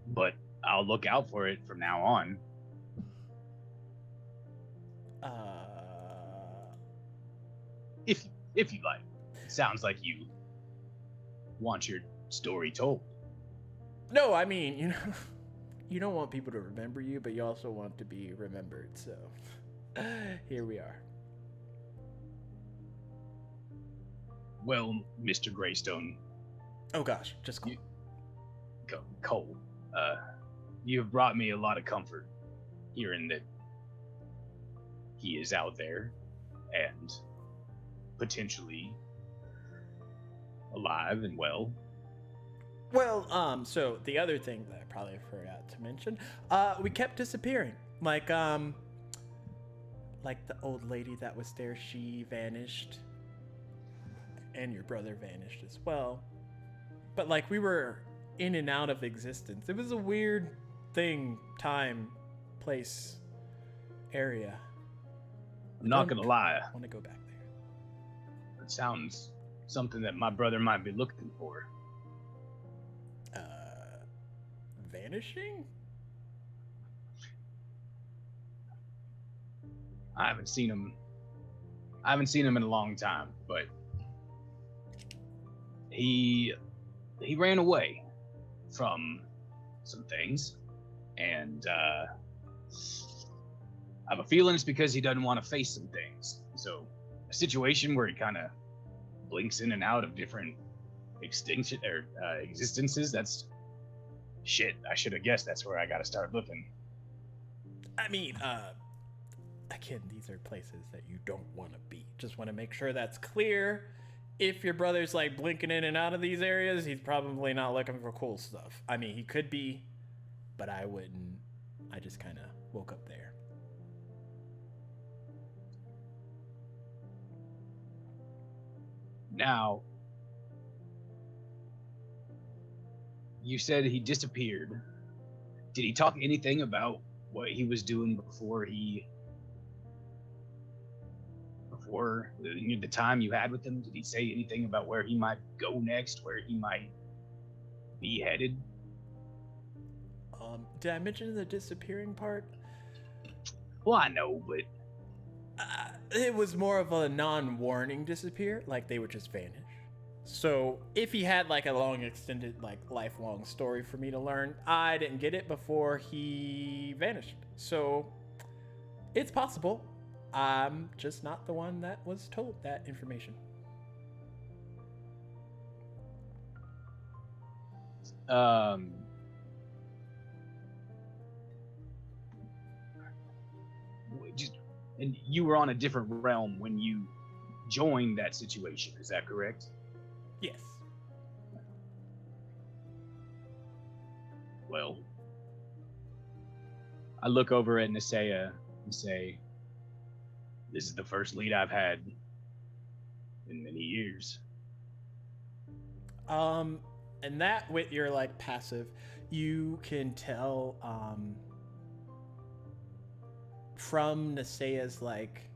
but I'll look out for it from now on. Uh, If you like. It sounds like you want your story told. No, I mean, you don't want people to remember you, but you also want to be remembered. So here we are. Well, Mr. Greystone. Oh gosh, just Cole. Cole, you have brought me a lot of comfort hearing that he is out there and potentially alive and well. Well, so the other thing that I probably forgot to mention, we kept disappearing. Like the old lady that was there, she vanished. And your brother vanished as well. But like we were in and out of existence. It was a weird thing, time, place, area. I'm not gonna lie. I want to go back there. It sounds something that my brother might be looking for. Vanishing? I haven't seen him in a long time, but he ran away from some things, and I have a feeling it's because he doesn't want to face some things. So a situation where he kind of blinks in and out of different extinction or existences, that's shit. I should have guessed that's where I got to start looking. I mean, again, these are places that you don't want to be. Just want to make sure that's clear. If your brother's like blinking in and out of these areas, he's probably not looking for cool stuff. I mean, he could be, but I wouldn't. I just kind of woke up there. Now, you said he disappeared. Did he talk anything about what he was doing before the time you had with him? Did he say anything about where he might go next, where he might be headed? Did I mention the disappearing part? Well, I know, but it was more of a non-warning disappear, like they would just vanish. So if he had like a long extended, like lifelong story for me to learn, I didn't get it before he vanished. So it's possible. I'm just not the one that was told that information. And you were on a different realm when you joined that situation, is that correct? Yes. Well, I look over at Nisea and say, this is the first lead I've had in many years. And that with your like passive, you can tell from Nisea's like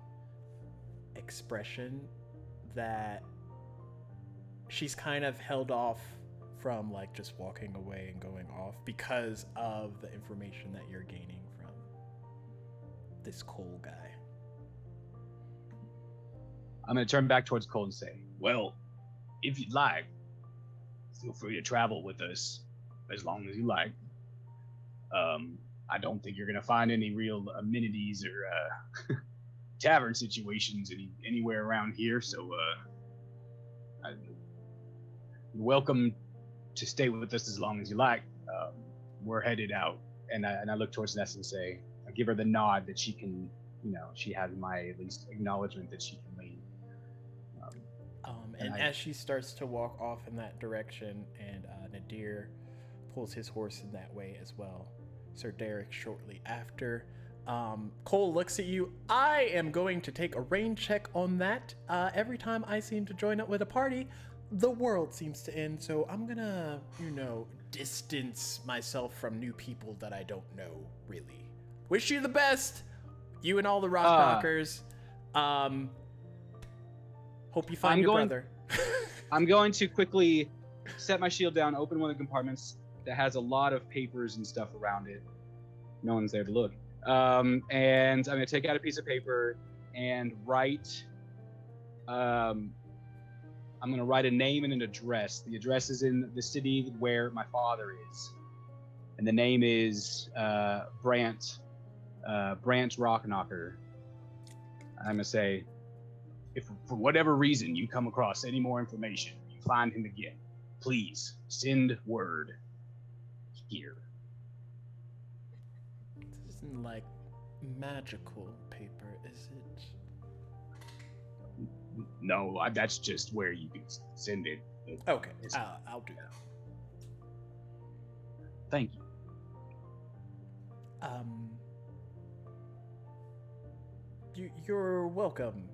expression that she's kind of held off from like just walking away and going off because of the information that you're gaining from this Cole guy. I'm going to turn back towards Cole and say, well, if you'd like, feel free to travel with us as long as you like. I don't think you're going to find any real amenities or tavern situations anywhere around here, so you're welcome to stay with us as long as you like. We're headed out, and I look towards Ness and say, I give her the nod that she can, she has my at least acknowledgement that she can leave. And as she starts to walk off in that direction, and Nadir pulls his horse in that way as well, Sir Derek shortly after, Cole looks at you. I am going to take a rain check on that. Every time I seem to join up with a party, the world seems to end, so I'm gonna, distance myself from new people that I don't know, really. Wish you the best, you and all the rock knockers. Hope you find your brother. I'm going to quickly set my shield down, open one of the compartments that has a lot of papers and stuff around it. No one's there to look. And I'm going to take out a piece of paper and write I'm gonna write a name and an address. The address is in the city where my father is, and the name is Brant Rockknocker. I'm gonna say, if for whatever reason you come across any more information, you find him again, please send word here. This isn't like magical paper, is it? No, that's just where you can send it. Okay, I'll do that. Thank you. You're welcome.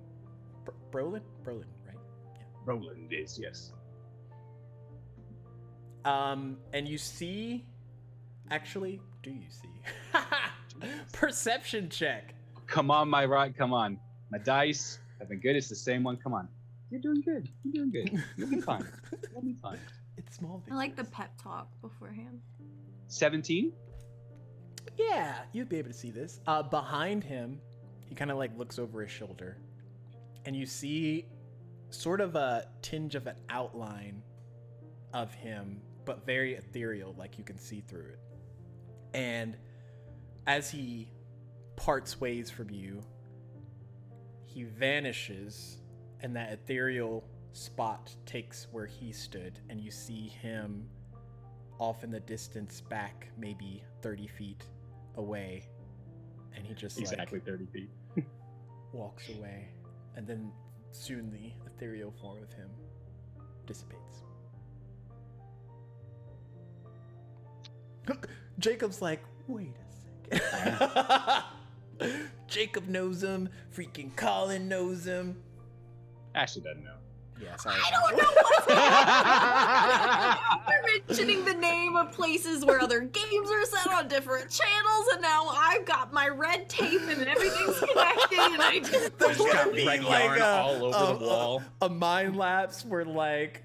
Brolin, right? Yeah. Roland is, yes. And you see, actually, do you see? Perception check. Come on, my right. Come on, my dice have been good. It's the same one. Come on, you're doing good. You're doing good. You'll be fine. You'll be fine. It's small. I like the victories. pep talk beforehand. 17. Yeah, you'd be able to see this. Behind him, he kind of like looks over his shoulder, and you see sort of a tinge of an outline of him, but very ethereal, like you can see through it. And as he parts ways from you, he vanishes, and that ethereal spot takes where he stood, and you see him off in the distance back maybe 30 feet away, and he just Exactly 30 feet. walks away, and then soon the ethereal form of him dissipates. Jacob's like, wait a second. Jacob knows him, freaking Colin knows him. Ashley doesn't know. Yeah, sorry. I don't know what's happening. We're mentioning the name of places where other games are set on different channels, and now I've got my red tape and everything's connected, and I just There's Got gonna be red like yarn all over the wall. a mind lapse where like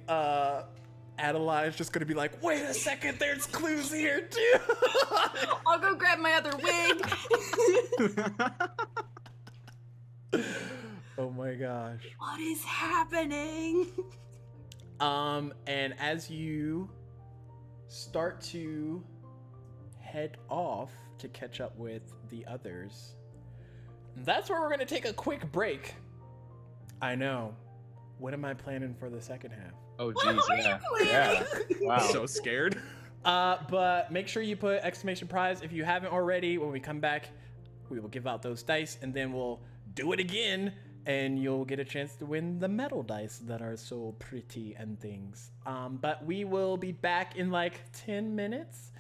Adeline's just gonna be like, wait a second, there's clues here too. I'll go grab my other wig. Oh my gosh. What is happening? And as you start to head off to catch up with the others, that's where we're gonna take a quick break. I know. What am I planning for the second half? Oh, What geez, are yeah. you Yeah. planning? Wow. So scared. But make sure you put exclamation prize if you haven't already. When we come back, we will give out those dice, and then we'll do it again, and you'll get a chance to win the metal dice that are so pretty and things. But we will be back in like 10 minutes.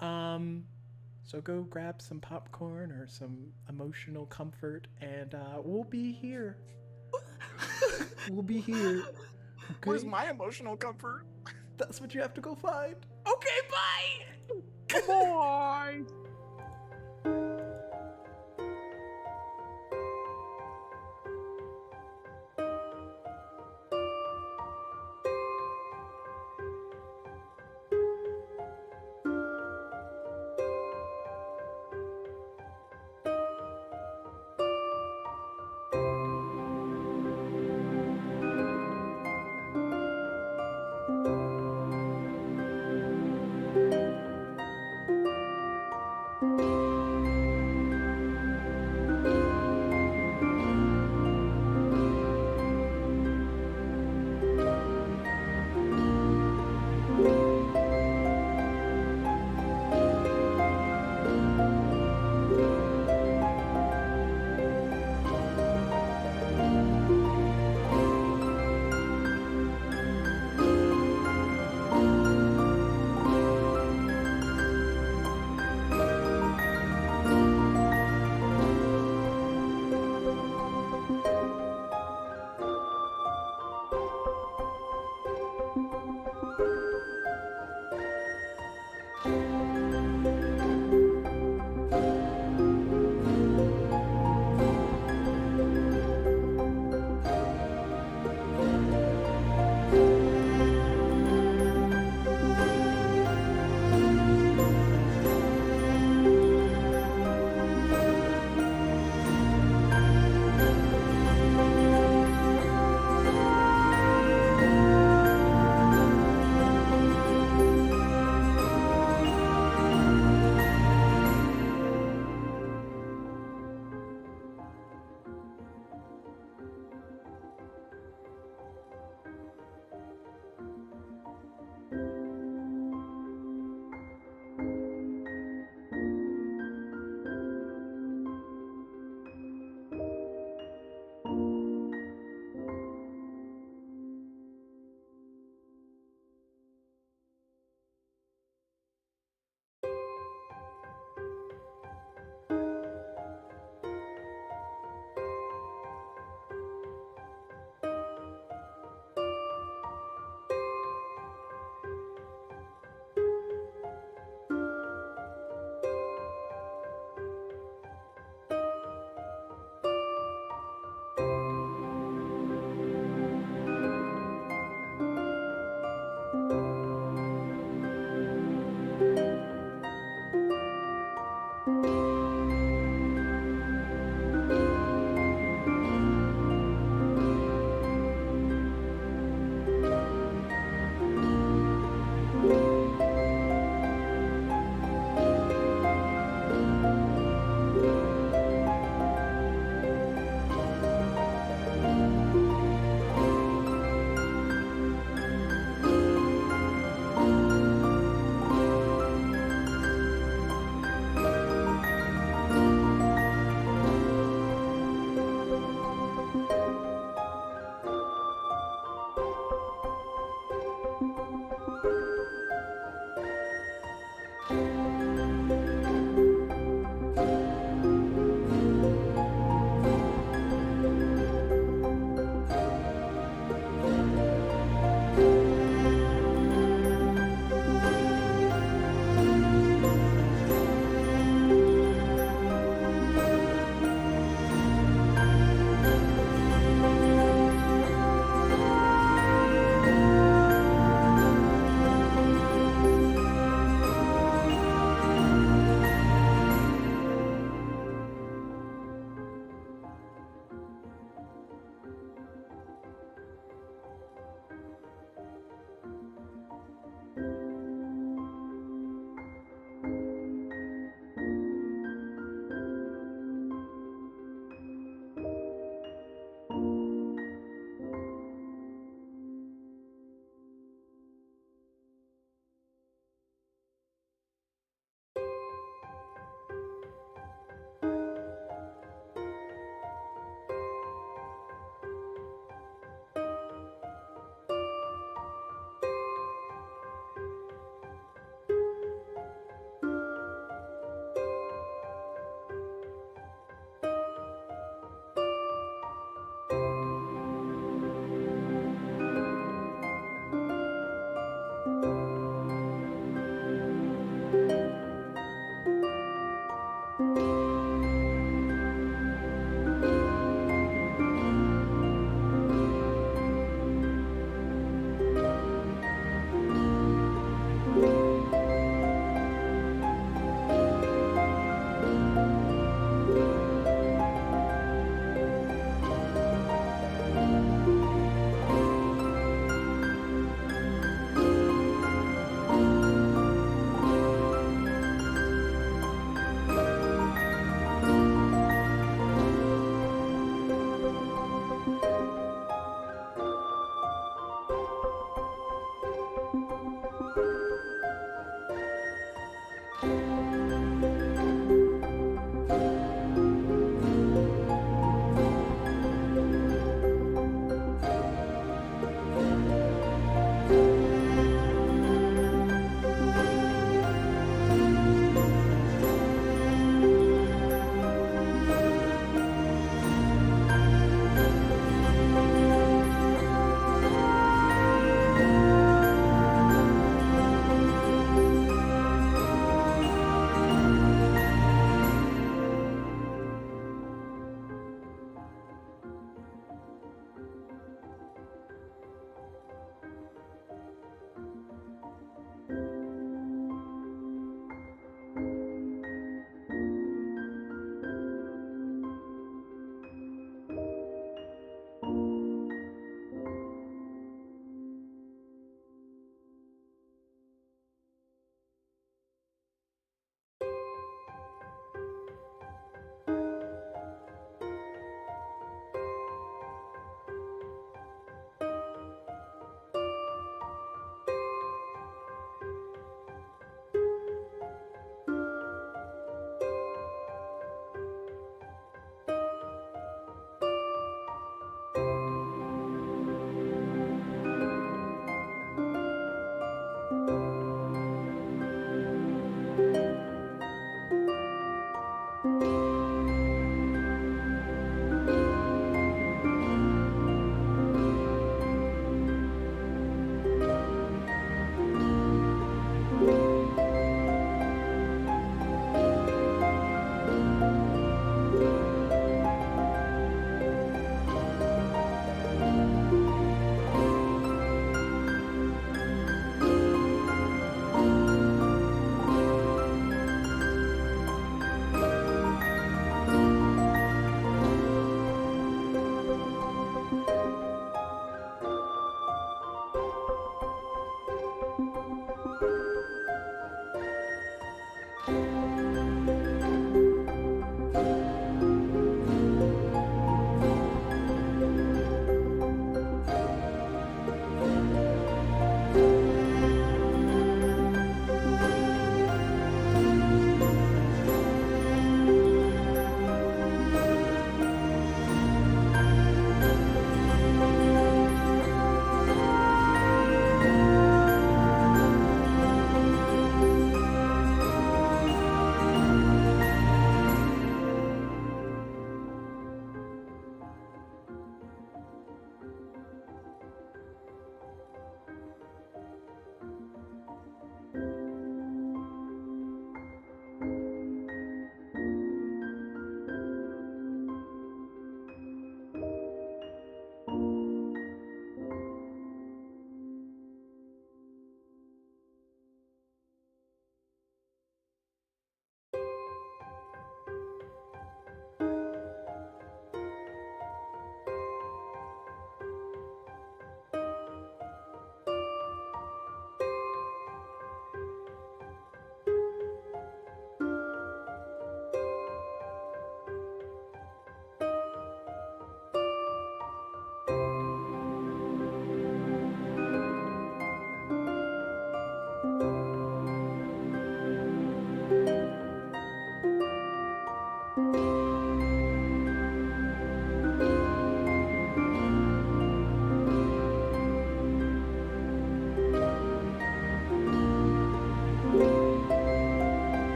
So go grab some popcorn or some emotional comfort, and we'll be here. We'll be here. Okay? Where's my emotional comfort? That's what you have to go find. Okay, bye! Bye.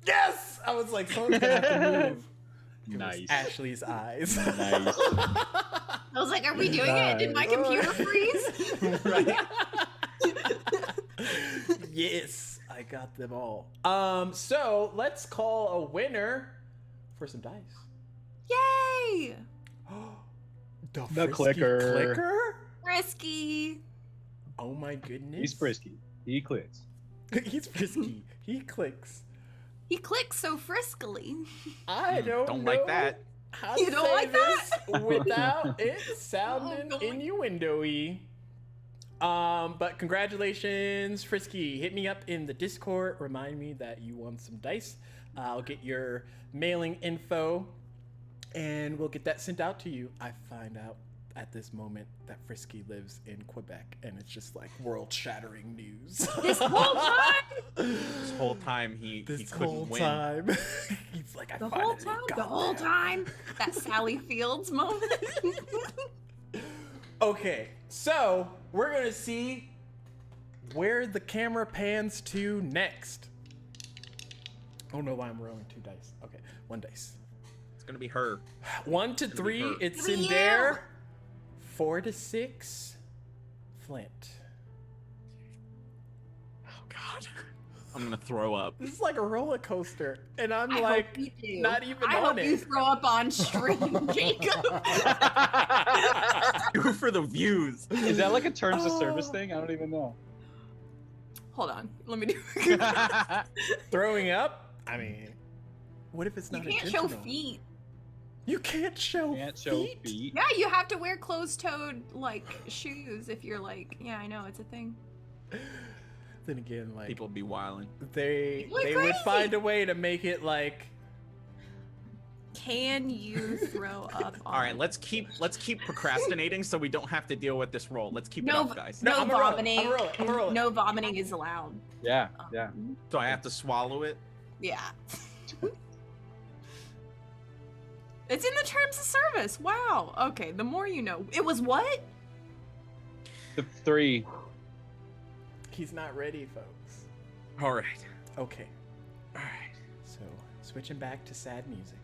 Yes! I was like, someone's gonna have to move. It was Nice. Ashley's eyes. Nice. I was like, are we doing it? Did my computer freeze? Right. Yes, I got them all. So let's call a winner for some dice. Yay! The The frisky clicker. Risky. Oh my goodness. He's frisky. He clicks. He's frisky. He clicks. He clicks so friskily. I don't Don't know like that. how You to don't say like this that? without it sounding Oh, God. innuendo-y. But congratulations, Frisky. Hit me up in the Discord. Remind me that you won some dice. I'll get your mailing info, and we'll get that sent out to you. I find out at this moment that Frisky lives in Quebec, and it's just like world-shattering news. This whole time? This whole time he This couldn't whole win. time. He's like, I The finally whole time? got The whole there. time? That Sally Fields moment? Okay, so we're gonna see where the camera pans to next. Oh no, why I'm rolling 2 dice. Okay, 1 dice. It's gonna be her. 1 to It's gonna be 3, her. it's It's in you. there. 4 to 6, Flint. Oh God. I'm gonna throw up. This is like a roller coaster, and I'm I like hope you do. not even I on hope it. you throw up on stream, Jacob. Do for the views. Is that like a terms of service Oh. thing? I don't even know. Hold on. Let me do it. Throwing up. I mean, what if it's You not can't show intentional? feet. You can't show Can't show feet. feet. Yeah, you have to wear closed-toed, like, shoes if you're like, yeah, I know, it's a thing. Then again, like People be wilding. they People are they would crazy. find a way to make it like Can you throw up on All right, let's keep procrastinating so we don't have to deal with this roll. Let's keep it No, up, guys. No, no I'm gonna roll it. vomiting. I'm gonna roll it. I'm gonna roll it. No vomiting is allowed. Yeah, yeah. Do I have to swallow it? Yeah. It's in the terms of service. Wow. Okay, the more you know. It was what? The 3. he's not ready, folks. All right. Okay, All right. so switching back to sad music.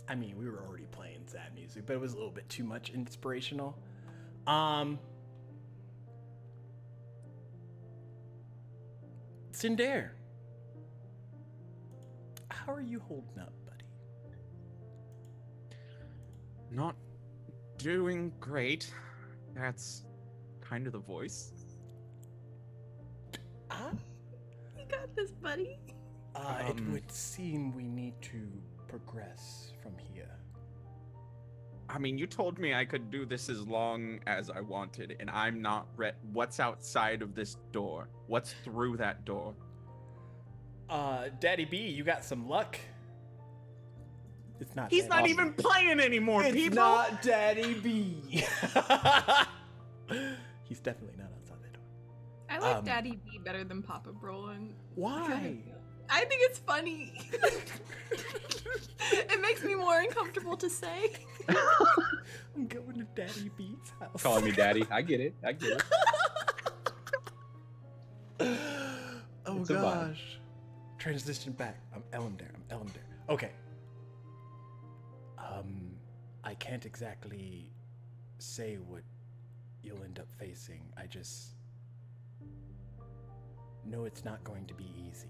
I mean, we were already playing sad music, but it was a little bit too much inspirational. Cinder, how are you holding up, buddy? Not doing great. That's kind of the voice. You got this, buddy. It would seem we need to progress from here. I mean, you told me I could do this as long as I wanted, and I'm not what's outside of this door? What's through that door? Daddy B, you got some luck. It's not. He's Daddy not B. even playing anymore, It's people. not Daddy B. He's definitely not outside the door. I like Um, Daddy B better than Papa Brolin. Why? I think it's funny. It makes me more uncomfortable to say. I'm going to Daddy B's house. Calling me daddy. I get it. Oh It's a vibe. gosh. Transition back. I'm Elendar. Okay. I can't exactly say what you'll end up facing. I just know it's not going to be easy.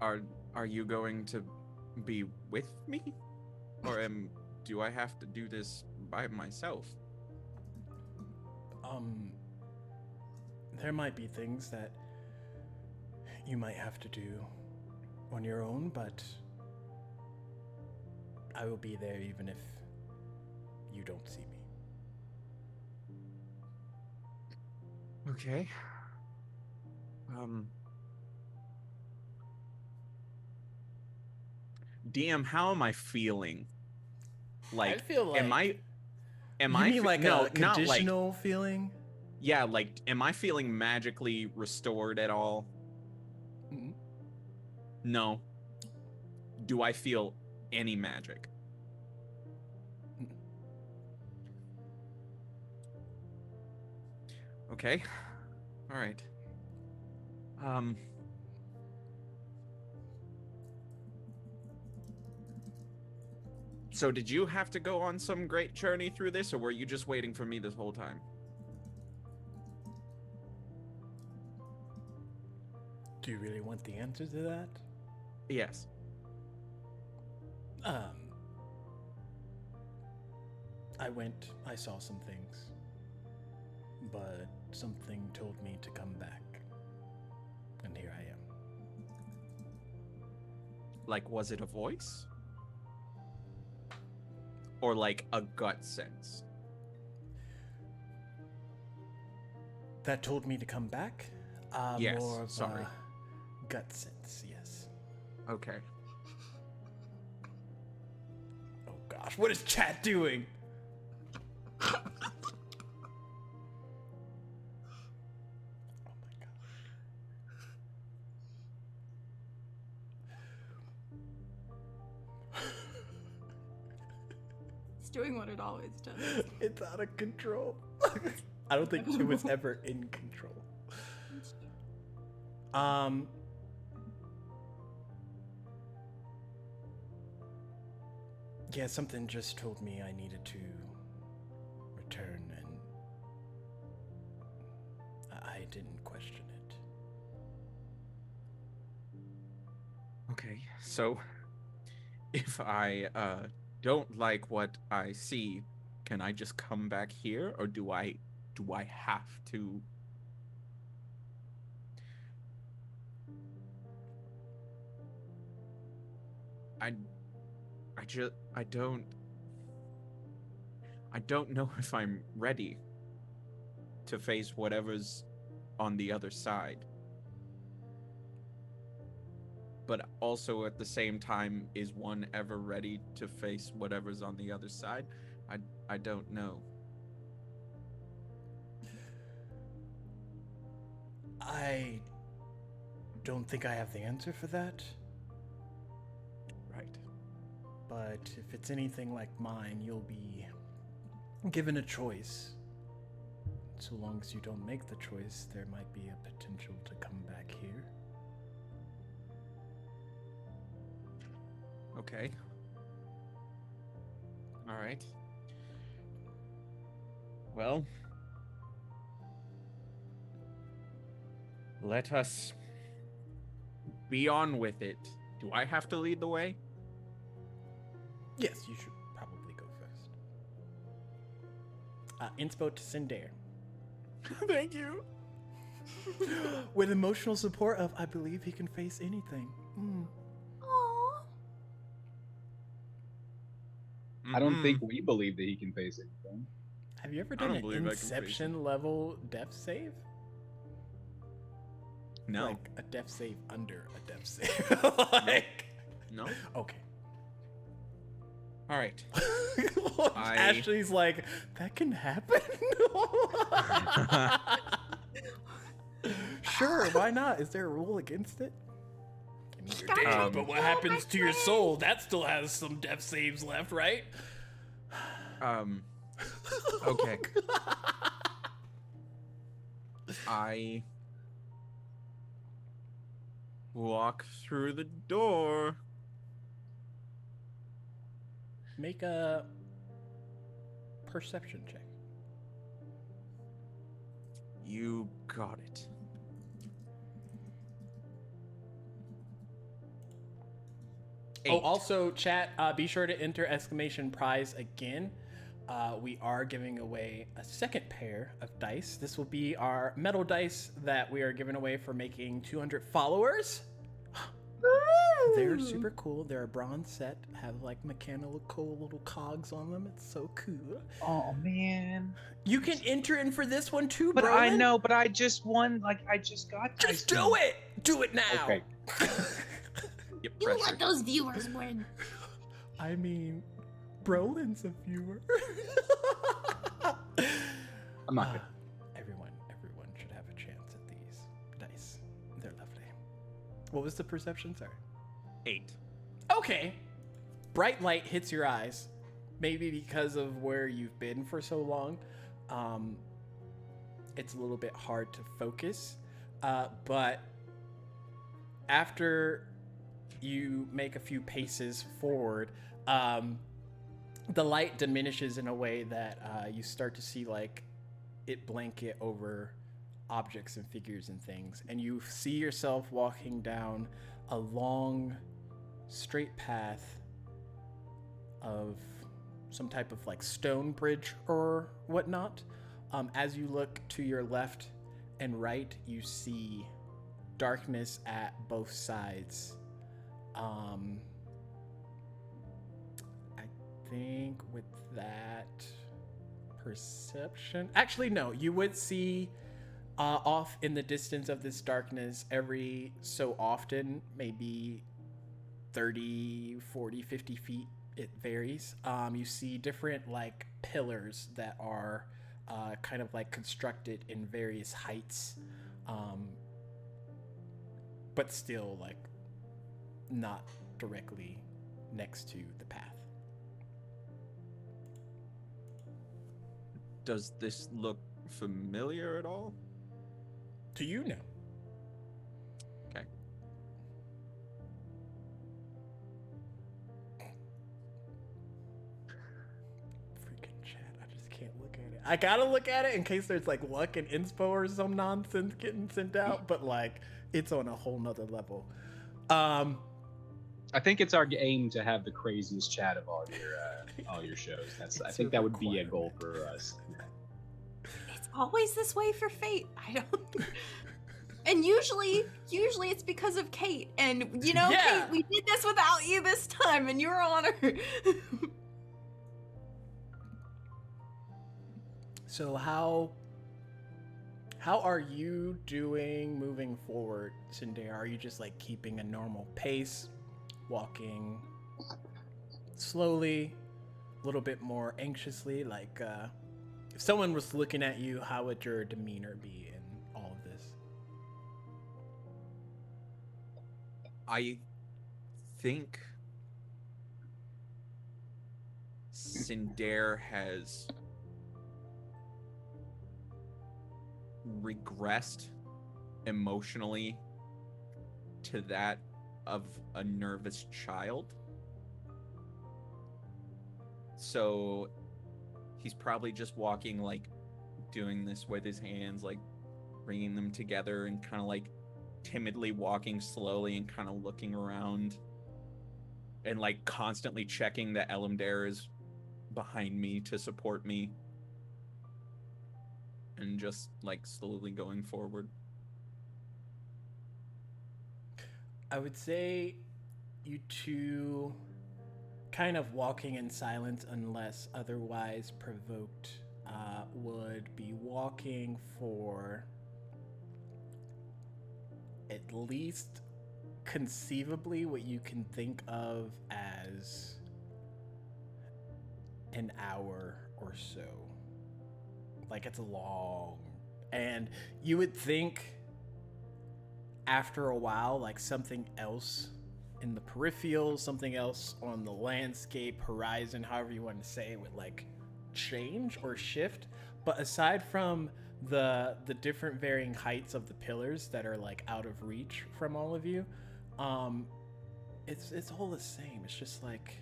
Are you going to be with me? Or do I have to do this by myself? There might be things that you might have to do on your own, but I will be there even if you don't see me. Okay. DM, how am I feeling? Like, I feel like am I you mean like no, a not like conditional feeling? yeah, like am I feeling magically restored at all? Mm. No. Do I feel any magic? Mm. Okay. All right. So did you have to go on some great journey through this, or were you just waiting for me this whole time? Do you really want the answer to that? Yes. I saw some things, but something told me to come back, and here I am. Like, was it a voice? Or like a gut sense? That told me to come back? Yes, More of sorry. a gut sense, yes. Okay. Oh gosh, what is chat doing? Oh my gosh. It's doing what it always does. It's out of control. I don't think it was ever in control. Yeah, something just told me I needed to return, and I didn't question it. Okay, so if I don't like what I see, can I just come back here, or do I have to? I don't know if I'm ready to face whatever's on the other side. But also at the same time, is one ever ready to face whatever's on the other side? I don't know. I don't think I have the answer for that, Right. but if it's anything like mine, you'll be given a choice. So long as you don't make the choice, there might be a potential to come back here. Okay. All right. Well, let us be on with it. Do I have to lead the way? Yes, you should probably go first. Inspo to Sindare. Thank you. With emotional support of, I believe he can face anything. Aww. I don't think we believe that he can face anything. Have you ever I done don't an believe I can face Inception level death save? No. Like a death save under a death save. Like, No. okay. All right. Ashley's like, that can happen? Sure, why not? Is there a rule against it? I mean, you're Got dead, you. but what Oh, happens my to your friend. soul? That still has some death saves left, right? Okay. I walk through the door. Make a perception check. You got it. Oh, 8. also, chat, be sure to enter exclamation prize again. We are giving away a second pair of dice. This will be our metal dice that we are giving away for making 200 followers. They're super cool. They're a bronze set, have like mechanical little cogs on them. It's so cool. Oh man. You can enter in for this one too, But bro. I know, but I just won. Like I just got. Just do it. Do it now. Okay. Yep, You pressure. let those viewers win. I mean, Brolin's a viewer. I'm not good. Everyone should have a chance at these dice. They're lovely. What was the perception? Sorry. 8. Okay. Bright light hits your eyes. Maybe because of where you've been for so long. It's a little bit hard to focus. But after you make a few paces forward, the light diminishes in a way that you start to see like it blanket over objects and figures and things, and you see yourself walking down a long straight path of some type of like stone bridge or whatnot. As you look to your left and right, you see darkness at both sides. I think with that perception, actually no, you would see off in the distance of this darkness every so often, maybe 30, 40, 50 feet, it varies. You see different like pillars that are kind of like constructed in various heights, but still like not directly next to the path. Does this look familiar at all? To you, no. Okay. Freaking chat, I just can't look at it. I gotta look at it in case there's like luck and inspo or some nonsense getting sent out, but like it's on a whole nother level. I think it's our aim to have the craziest chat of all your shows. I think that would be a goal for us. It's always this way for Fate. I don't. And usually it's because of Kate. And you know, Yeah. Kate, we did this without you this time, and you're on her. So how are you doing moving forward, Sindar? Are you just like keeping a normal pace, walking slowly, a little bit more anxiously? Like, if someone was looking at you, how would your demeanor be in all of this? I think Sindar has regressed emotionally to that of a nervous child. So he's probably just walking, like doing this with his hands, like bringing them together and kind of like timidly walking slowly and kind of looking around and like constantly checking that Elamdare is behind me to support me and just like slowly going forward. I would say you two kind of walking in silence unless otherwise provoked would be walking for at least conceivably what you can think of as an hour or so. Like it's long, and you would think after a while, like something else in the peripheral, something else on the landscape, horizon, however you want to say, would like change or shift. But aside from the different varying heights of the pillars that are like out of reach from all of you, it's all the same. It's just like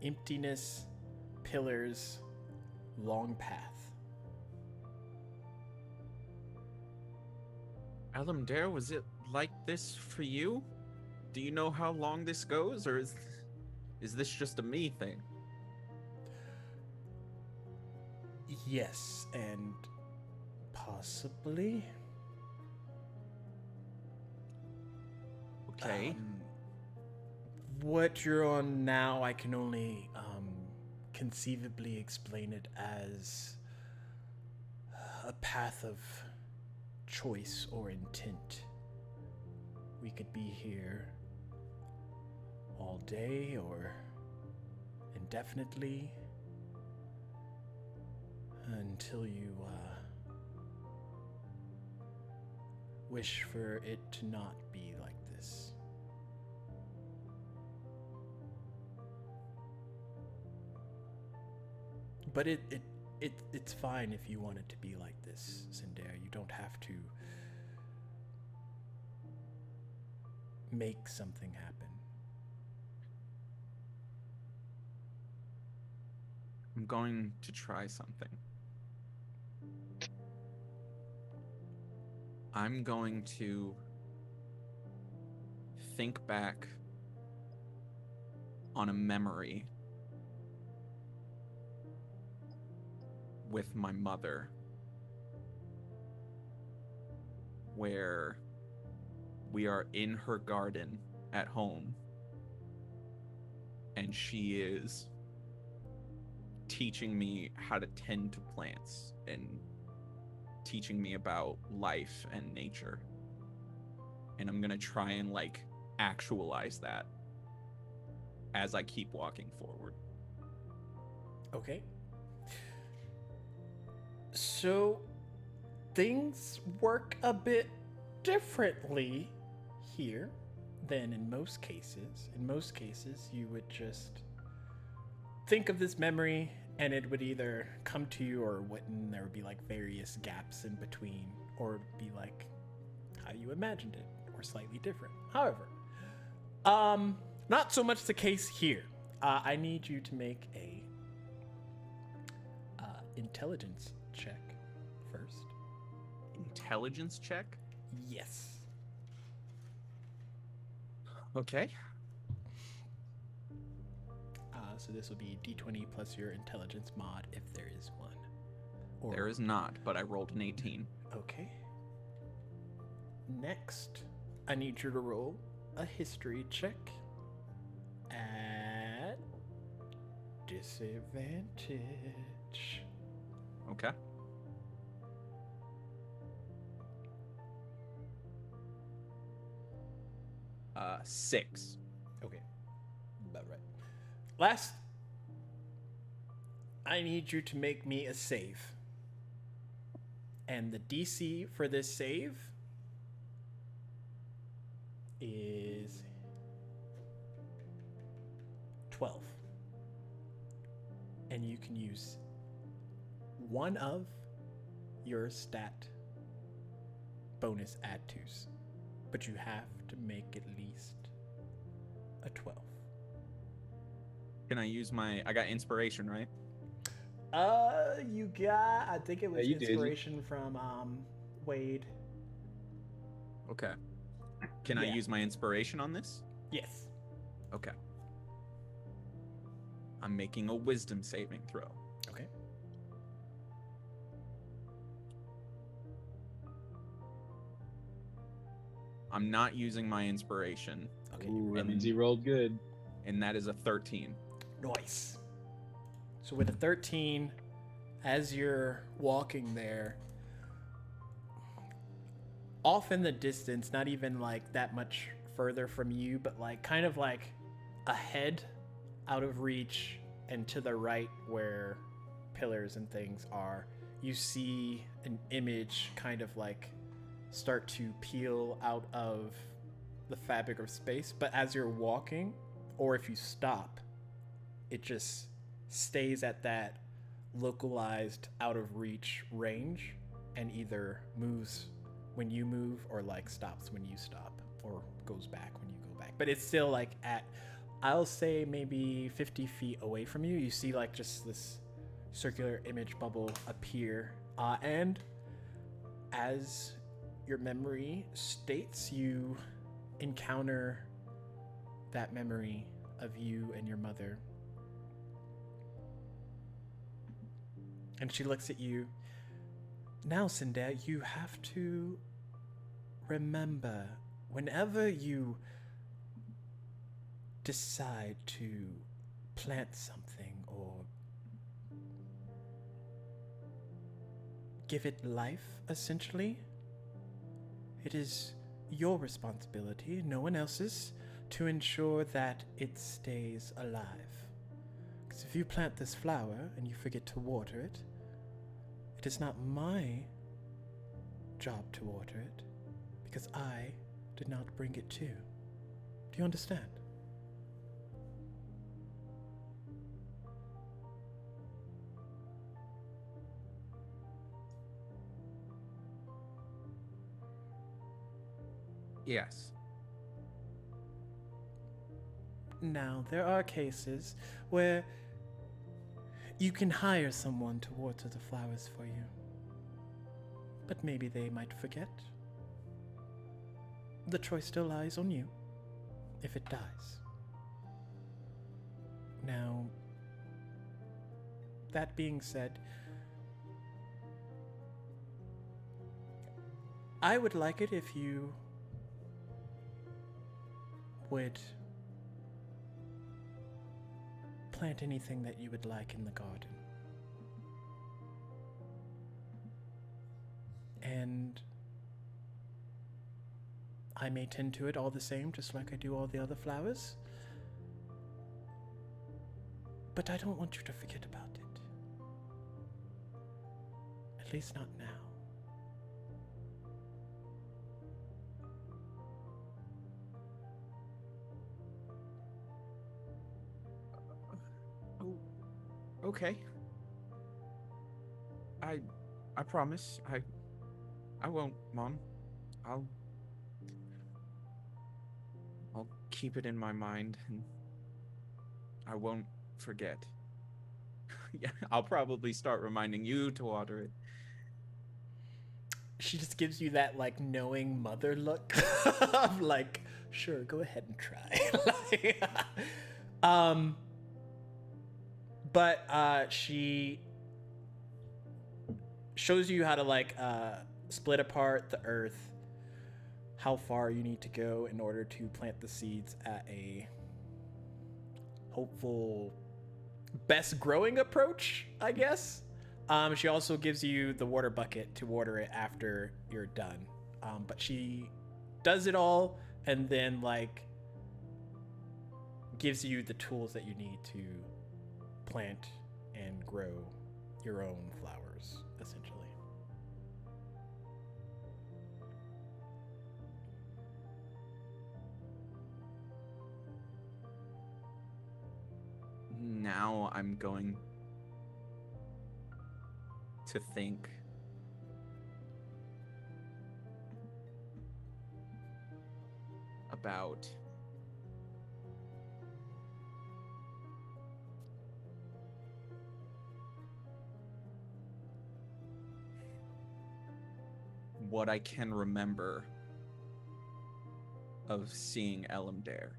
emptiness, pillars, long path. Alamdare, was it like this for you? Do you know how long this goes, or is this just a me thing? Yes, and possibly. Okay. What you're on now, I can only conceivably explain it as a path of choice or intent. We could be here all day or indefinitely until you wish for it to not be like this. But it's fine if you want it to be like this, Cinder. You don't have to make something happen. I'm going to try something. I'm going to think back on a memory with my mother where we are in her garden at home and she is teaching me how to tend to plants and teaching me about life and nature. And I'm gonna try and like actualize that as I keep walking forward. Okay. So things work a bit differently here than in most cases. In most cases, you would just think of this memory and it would either come to you or wouldn't. There would be like various gaps in between, or it would be like how you imagined it, or slightly different. However, not so much the case here. I need you to make a intelligence check first. Intelligence check? Yes. Okay. So this will be D20 plus your intelligence mod if there is one. Or, There is not, but I rolled an 18. Okay. Next, I need you to roll a history check at disadvantage. Okay. Uh, 6. Okay. About right. Last, I need you to make me a save. And the DC for this save is 12. And you can use one of your stat bonus add tos, but you have to make at least a 12. Can I use my... I got inspiration, right? You got, I think it was Yeah, you did. inspiration from Wade. Okay. Can I Yeah. use my inspiration on this? Yes. Okay. I'm making a wisdom saving throw. Okay. I'm not using my inspiration, Okay. Ooh, that And- means he rolled good. and that is a 13. Nice. So with a 13, as you're walking there, off in the distance, not even like that much further from you, but like kind of like ahead, out of reach, and to the right where pillars and things are, you see an image kind of like start to peel out of the fabric of space, but as you're walking, or if you stop, it just stays at that localized out of reach range and either moves when you move or like stops when you stop or goes back when you go back. But it's still like at, I'll say maybe 50 feet away from you. You see like just this circular image bubble appear, and as your memory states, you encounter that memory of you and your mother. And she looks at you. Now, Cinder, you have to remember, whenever you decide to plant something or give it life, essentially, it is your responsibility, no one else's, to ensure that it stays alive. Because if you plant this flower and you forget to water it, it is not my job to water it, because I did not bring it to you. Do you understand? Yes. Now, there are cases where you can hire someone to water the flowers for you. But maybe they might forget. The choice still lies on you, if it dies. Now, that being said, I would like it if you would plant anything that you would like in the garden. And I may tend to it all the same, just like I do all the other flowers. But I don't want you to forget about it. At least not now. Okay. I promise. I won't, Mom. I'll keep it in my mind and I won't forget. Yeah, I'll probably start reminding you to water it. She just gives you that like knowing mother look of like, sure, go ahead and try. But she shows you how to like split apart the earth, how far you need to go in order to plant the seeds at a hopeful best growing approach, I guess. She also gives you the water bucket to water it after you're done. But she does it all and then like gives you the tools that you need to plant and grow your own flowers, essentially. Now I'm going to think about what I can remember of seeing Elamdare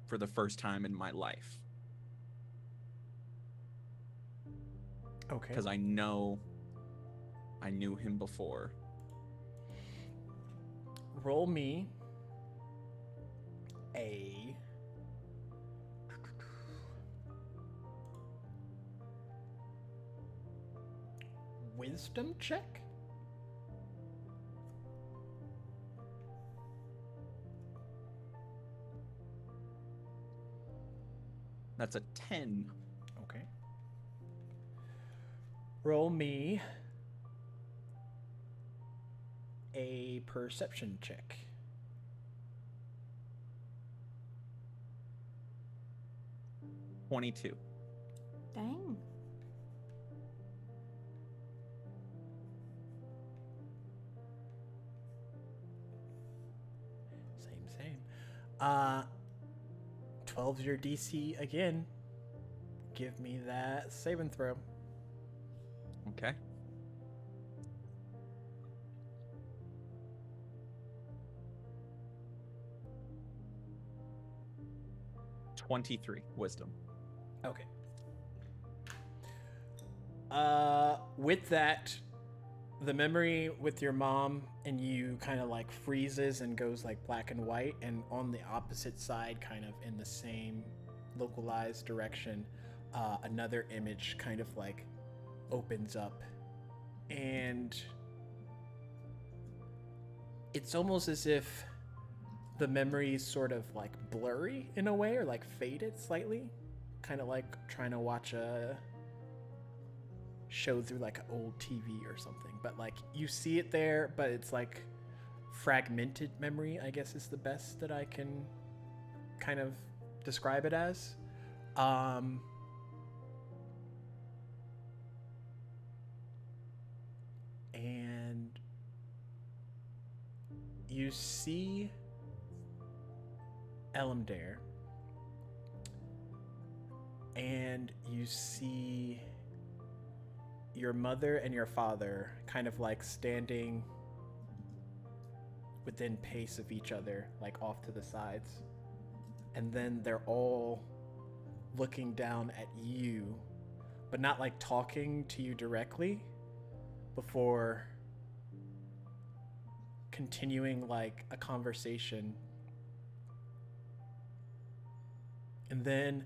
for the first time in my life. Okay. Because I know I knew him before. Roll me a wisdom check. That's a 10. Okay. Roll me a a perception check. $22. Dang. Same. 12's your DC again. Give me that save and throw. Okay. $23 wisdom. Okay. With that, the memory with your mom and you kind of like freezes and goes like black and white, and on the opposite side, kind of in the same localized direction, another image kind of like opens up, and it's almost as if the memory's sort of like blurry in a way, or like faded slightly, kind of like trying to watch a show through like an old TV or something. But like you see it there, but it's like fragmented memory, I guess is the best that I can kind of describe it as. And you see Elamdare, and you see your mother and your father kind of like standing within pace of each other, like off to the sides. And then they're all looking down at you, but not like talking to you directly, before continuing like a conversation. And then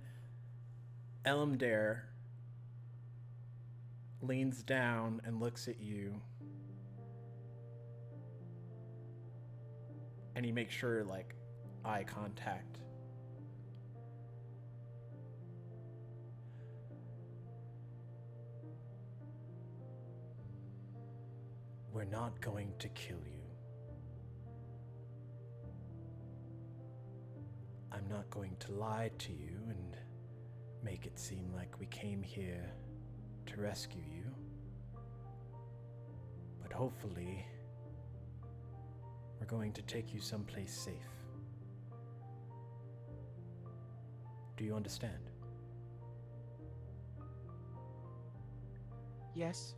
Elamdare leans down and looks at you, and he makes sure like eye contact. We're not going to kill you. I'm not going to lie to you and make it seem like we came here to rescue you. But hopefully, we're going to take you someplace safe. Do you understand? Yes.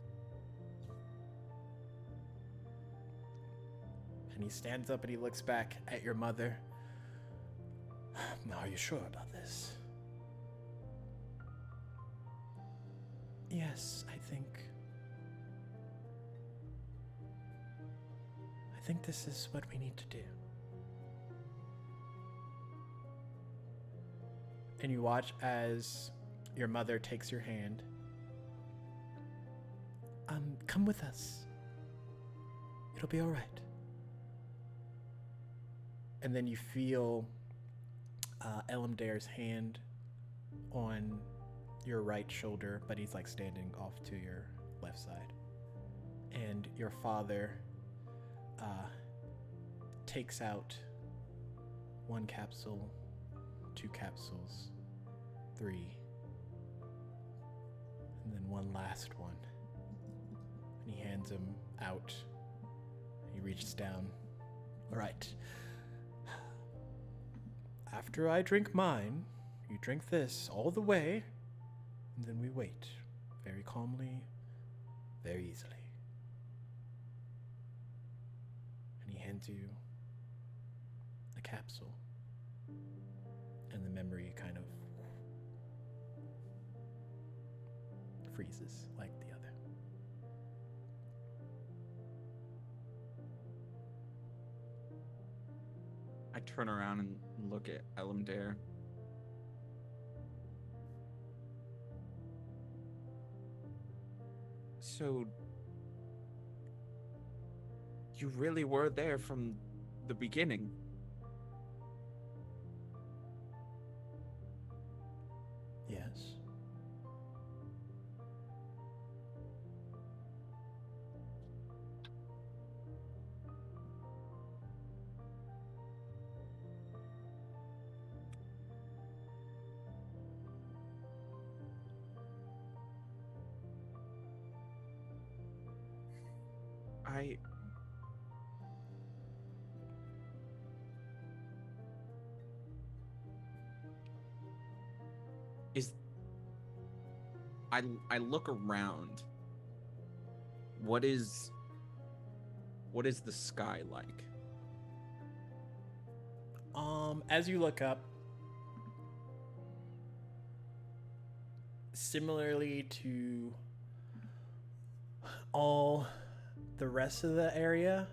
And he stands up and he looks back at your mother. Are you sure about this? Yes, I think this is what we need to do. And you watch as your mother takes your hand. Come with us. It'll be all right. And then you feel Elamdare's hand on your right shoulder, but he's like standing off to your left side. And your father takes out 1 capsule, 2 capsules, 3, and then one last one. And he hands him out. He reaches down. All right. After I drink mine, you drink this all the way, and then we wait very calmly, very easily. And he hands you a capsule, and the memory kind of freezes like the other. I turn around and look at Elamdare. So, you really were there from the beginning? Yes. I is I look around. What is the sky like? As you look up, similarly to all the rest of the area,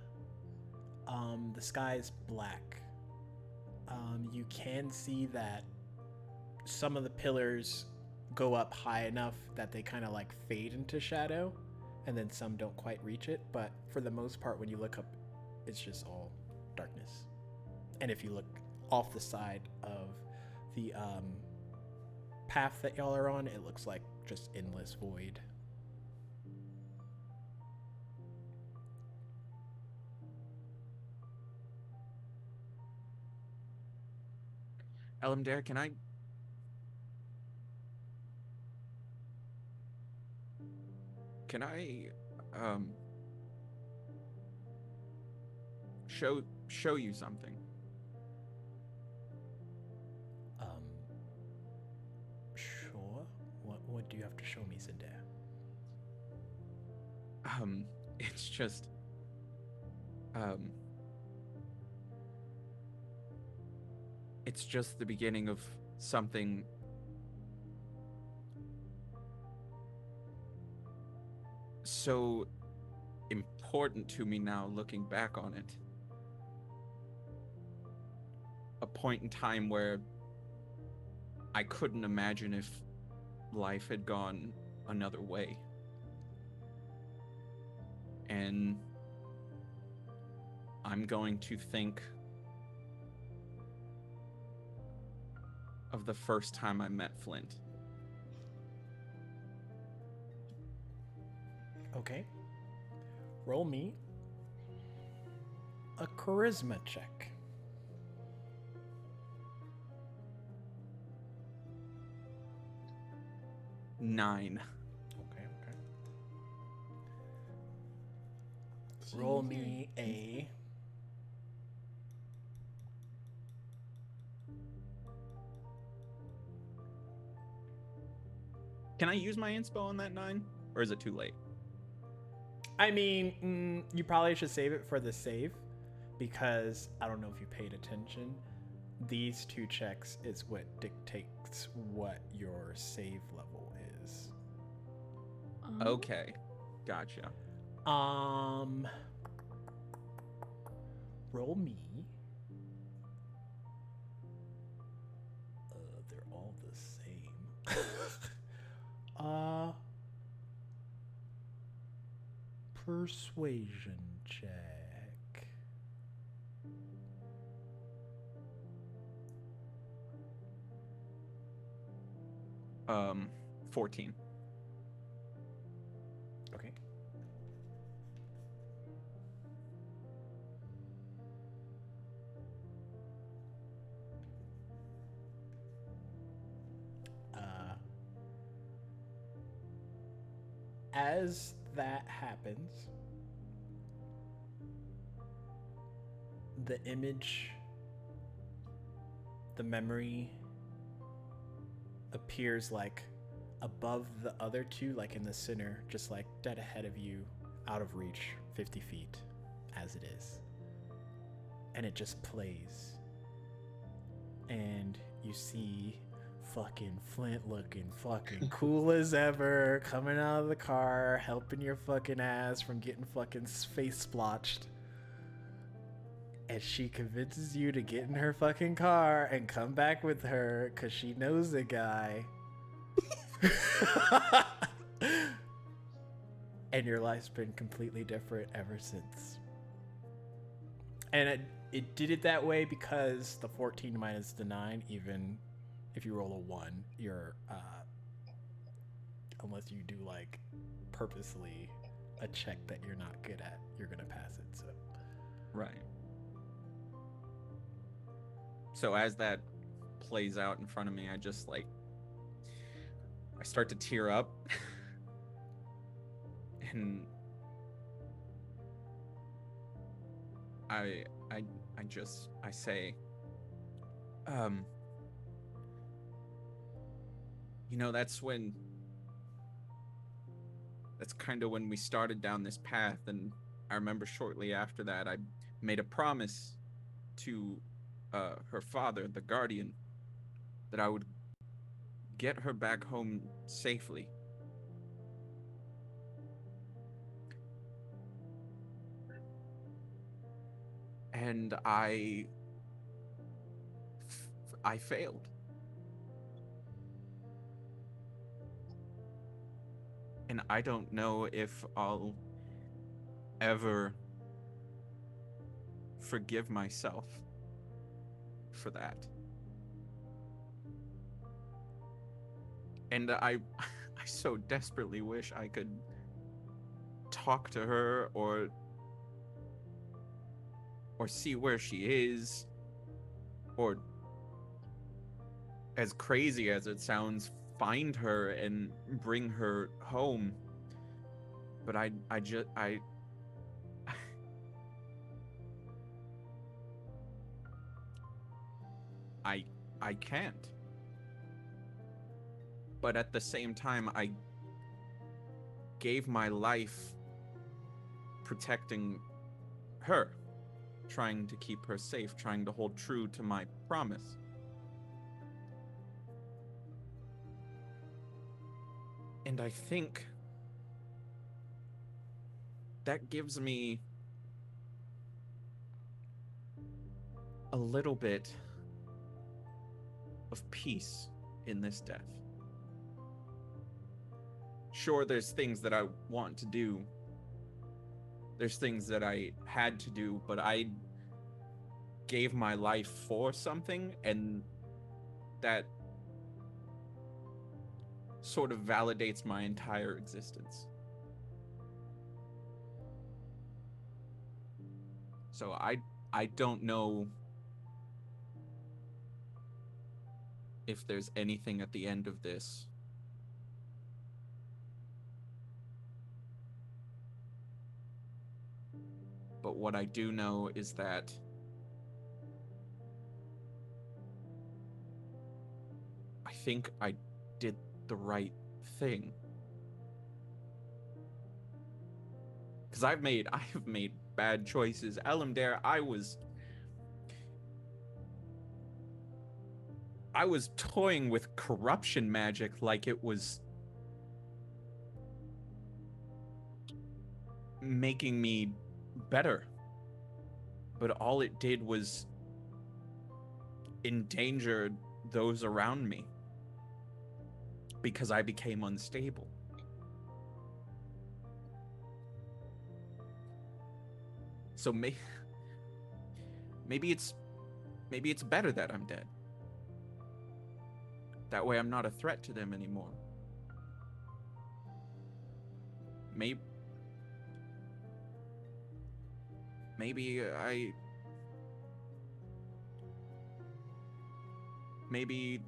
the sky is black. You can see that some of the pillars go up high enough that they kind of like fade into shadow, and then some don't quite reach it. But for the most part, when you look up, it's just all darkness. And if you look off the side of the path that y'all are on, it looks like just endless void. Elamdare, can I show you something? Sure. What do you have to show me, Zendaya? It's just it's just the beginning of something so important to me now, looking back on it. A point in time where I couldn't imagine if life had gone another way. And I'm going to think of the first time I met Flint. Okay. Roll me a charisma check. Nine. Okay. Roll me a Can I use my inspo on that 9? Or is it too late? I mean, you probably should save it for the save, because I don't know if you paid attention. These 2 checks is what dictates what your save level is. Okay. Gotcha. Roll me. They're all the same. Persuasion check. Um, 14. Okay. As that happens, the image, the memory appears like above the other 2, like in the center, just like dead ahead of you, out of reach, 50 feet, as it is. And it just plays. And you see fucking Flint looking fucking cool as ever, coming out of the car, helping your fucking ass from getting fucking face splotched. And she convinces you to get in her fucking car and come back with her because she knows the guy. And your life's been completely different ever since. And it did it that way because the 14 minus the 9, even if you roll a 1, you're unless you do like purposely a check that you're not good at, you're gonna pass it. So Right. So as that plays out in front of me, I just like, I start to tear up. And I I say, you know, that's kind of when we started down this path, and I remember shortly after that I made a promise to her father, the guardian, that I would get her back home safely. And I failed. And I don't know if I'll ever forgive myself for that. And I I so desperately wish I could talk to her or see where she is, or, as crazy as it sounds, find her and bring her home. But I just I can't. But at the same time, I gave my life protecting her, trying to keep her safe, trying to hold true to my promise. And I think that gives me a little bit of peace in this death. Sure, there's things that I want to do. There's things that I had to do, but I gave my life for something, and that sort of validates my entire existence. So I don't know if there's anything at the end of this. But what I do know is that I think I did the right thing. Because I have made bad choices. Elamdare, I was toying with corruption magic like it was making me better. But all it did was endanger those around me, because I became unstable. So maybe it's better that I'm dead. That way I'm not a threat to them anymore. Maybe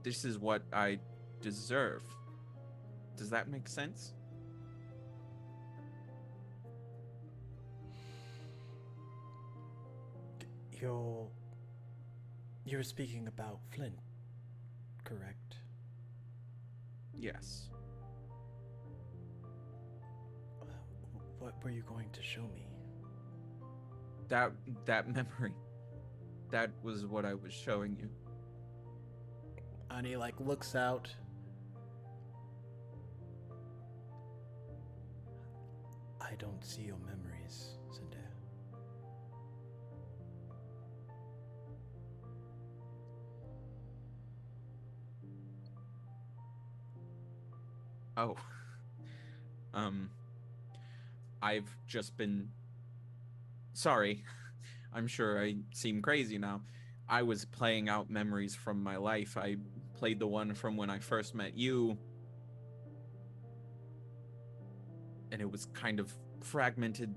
this is what I deserve. Does that make sense? You're speaking about Flint, correct? Yes. What were you going to show me? That memory. That was what I was showing you. And he looks out. I don't see your memories, Zendaya. Oh. I've just been... Sorry. I'm sure I seem crazy now. I was playing out memories from my life. I played the one from when I first met you, and it was kind of fragmented.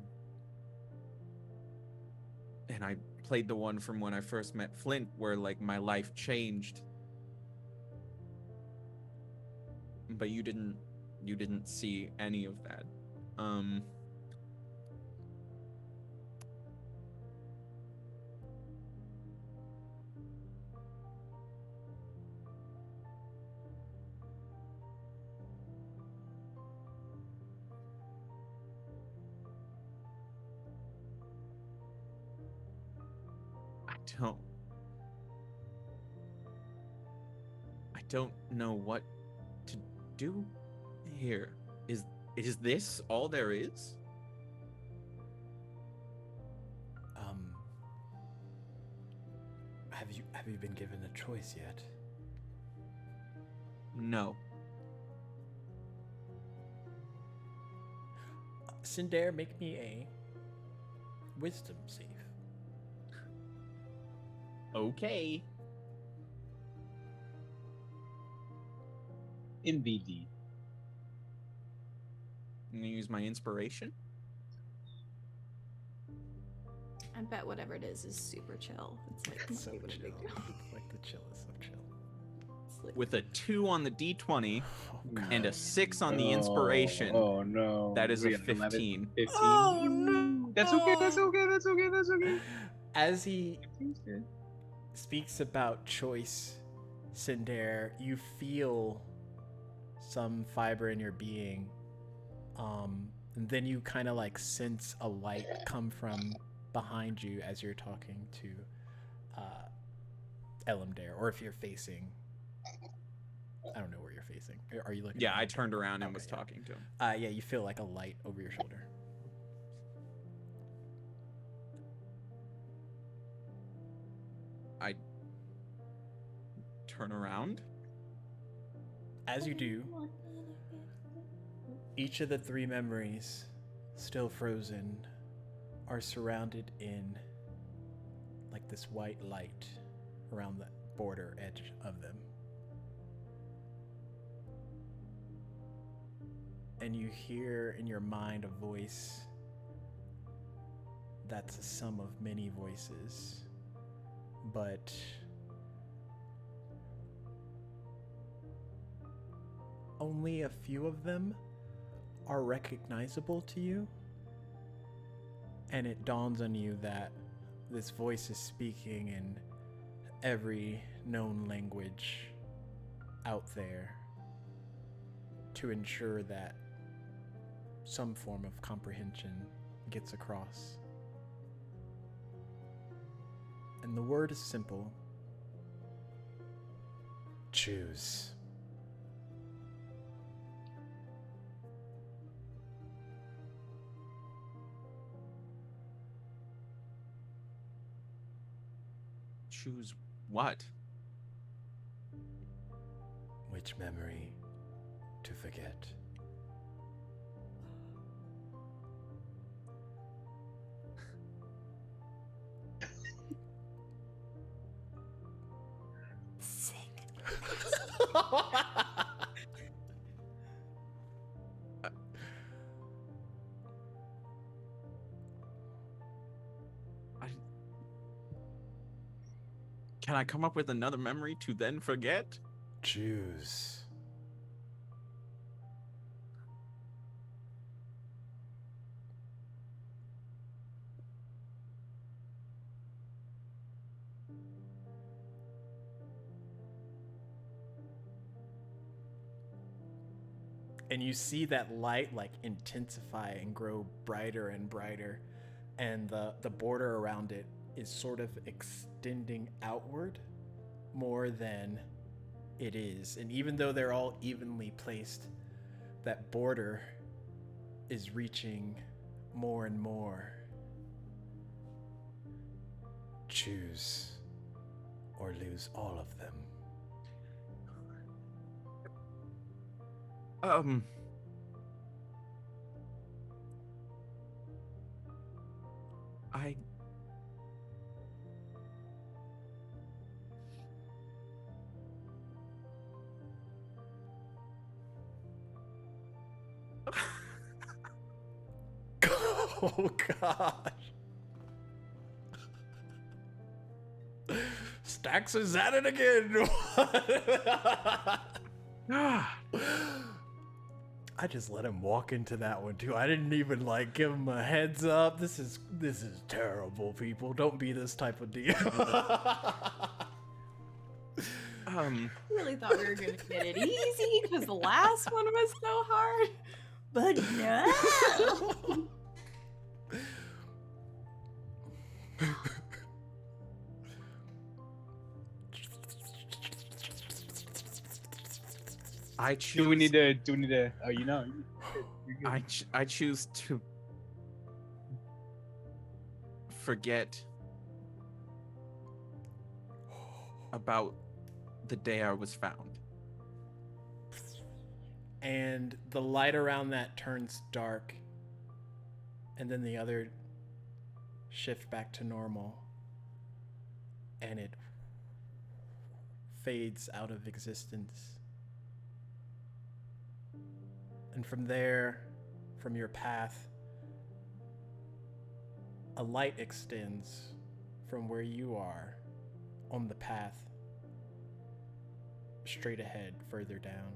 And I played the one from when I first met Flint, where my life changed. But you didn't see any of that. don't know what to do here. Is this all there is? Have you been given a choice yet? No. Cinder, make me a wisdom save. Okay. In BD. I'm gonna use my inspiration. I bet whatever it is super chill. It's like It's so not even a chill. big deal. It's like the chillest of chill. It's like, With a 2 on the D20 Oh, and a God. 6 on the inspiration. Oh no. That is We a got 11, 15. 15. Oh, no. That's okay. That's okay. That's okay. That's okay. As he 15's good. speaks about choice, Cinder, you feel some fiber in your being. And then you kind of like sense a light come from behind you as you're talking to Elamdare, or if you're facing, I don't know where you're facing. Are you looking? Yeah, at I Elamdare? turned around and Okay, was yeah. talking to him. Yeah, you feel like a light over your shoulder. I turn around. As you do, each of the 3 memories, still frozen, are surrounded in like this white light around the border edge of them. And you hear in your mind a voice that's a sum of many voices, but only a few of them are recognizable to you. And it dawns on you that this voice is speaking in every known language out there to ensure that some form of comprehension gets across. And the word is simple: choose. Choose what? Which memory to forget? sick. Can I come up with another memory to then forget? Choose. And you see that light like intensify and grow brighter and brighter, and the border around it is sort of extending outward more than it is. And even though they're all evenly placed, that border is reaching more and more. Choose or lose all of them. I Oh gosh. Stax is at it again. I just let him walk into that one too. I didn't even like give him a heads up. This is terrible, people. Don't be this type of deal. Really thought we were gonna get it easy because the last one was so hard, but no. I choose. Do we need to? Oh, you know. You're good. I choose to forget about the day I was found. And the light around that turns dark, and then the other shift back to normal, and it fades out of existence. And from there, from your path, a light extends from where you are on the path straight ahead, further down,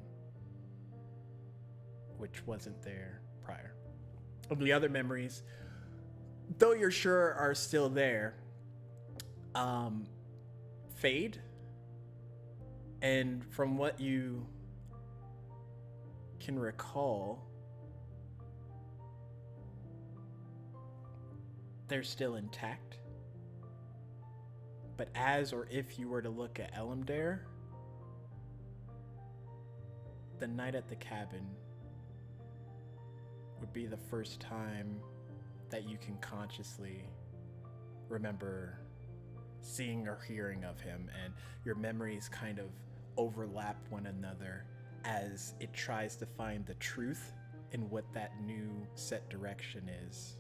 which wasn't there prior. Of the other memories, though you're sure are still there, fade. And from what you can recall, they're still intact. But as or if you were to look at Elamdare, the night at the cabin would be the first time that you can consciously remember seeing or hearing of him, and your memories kind of overlap one another as it tries to find the truth in what that new set direction is.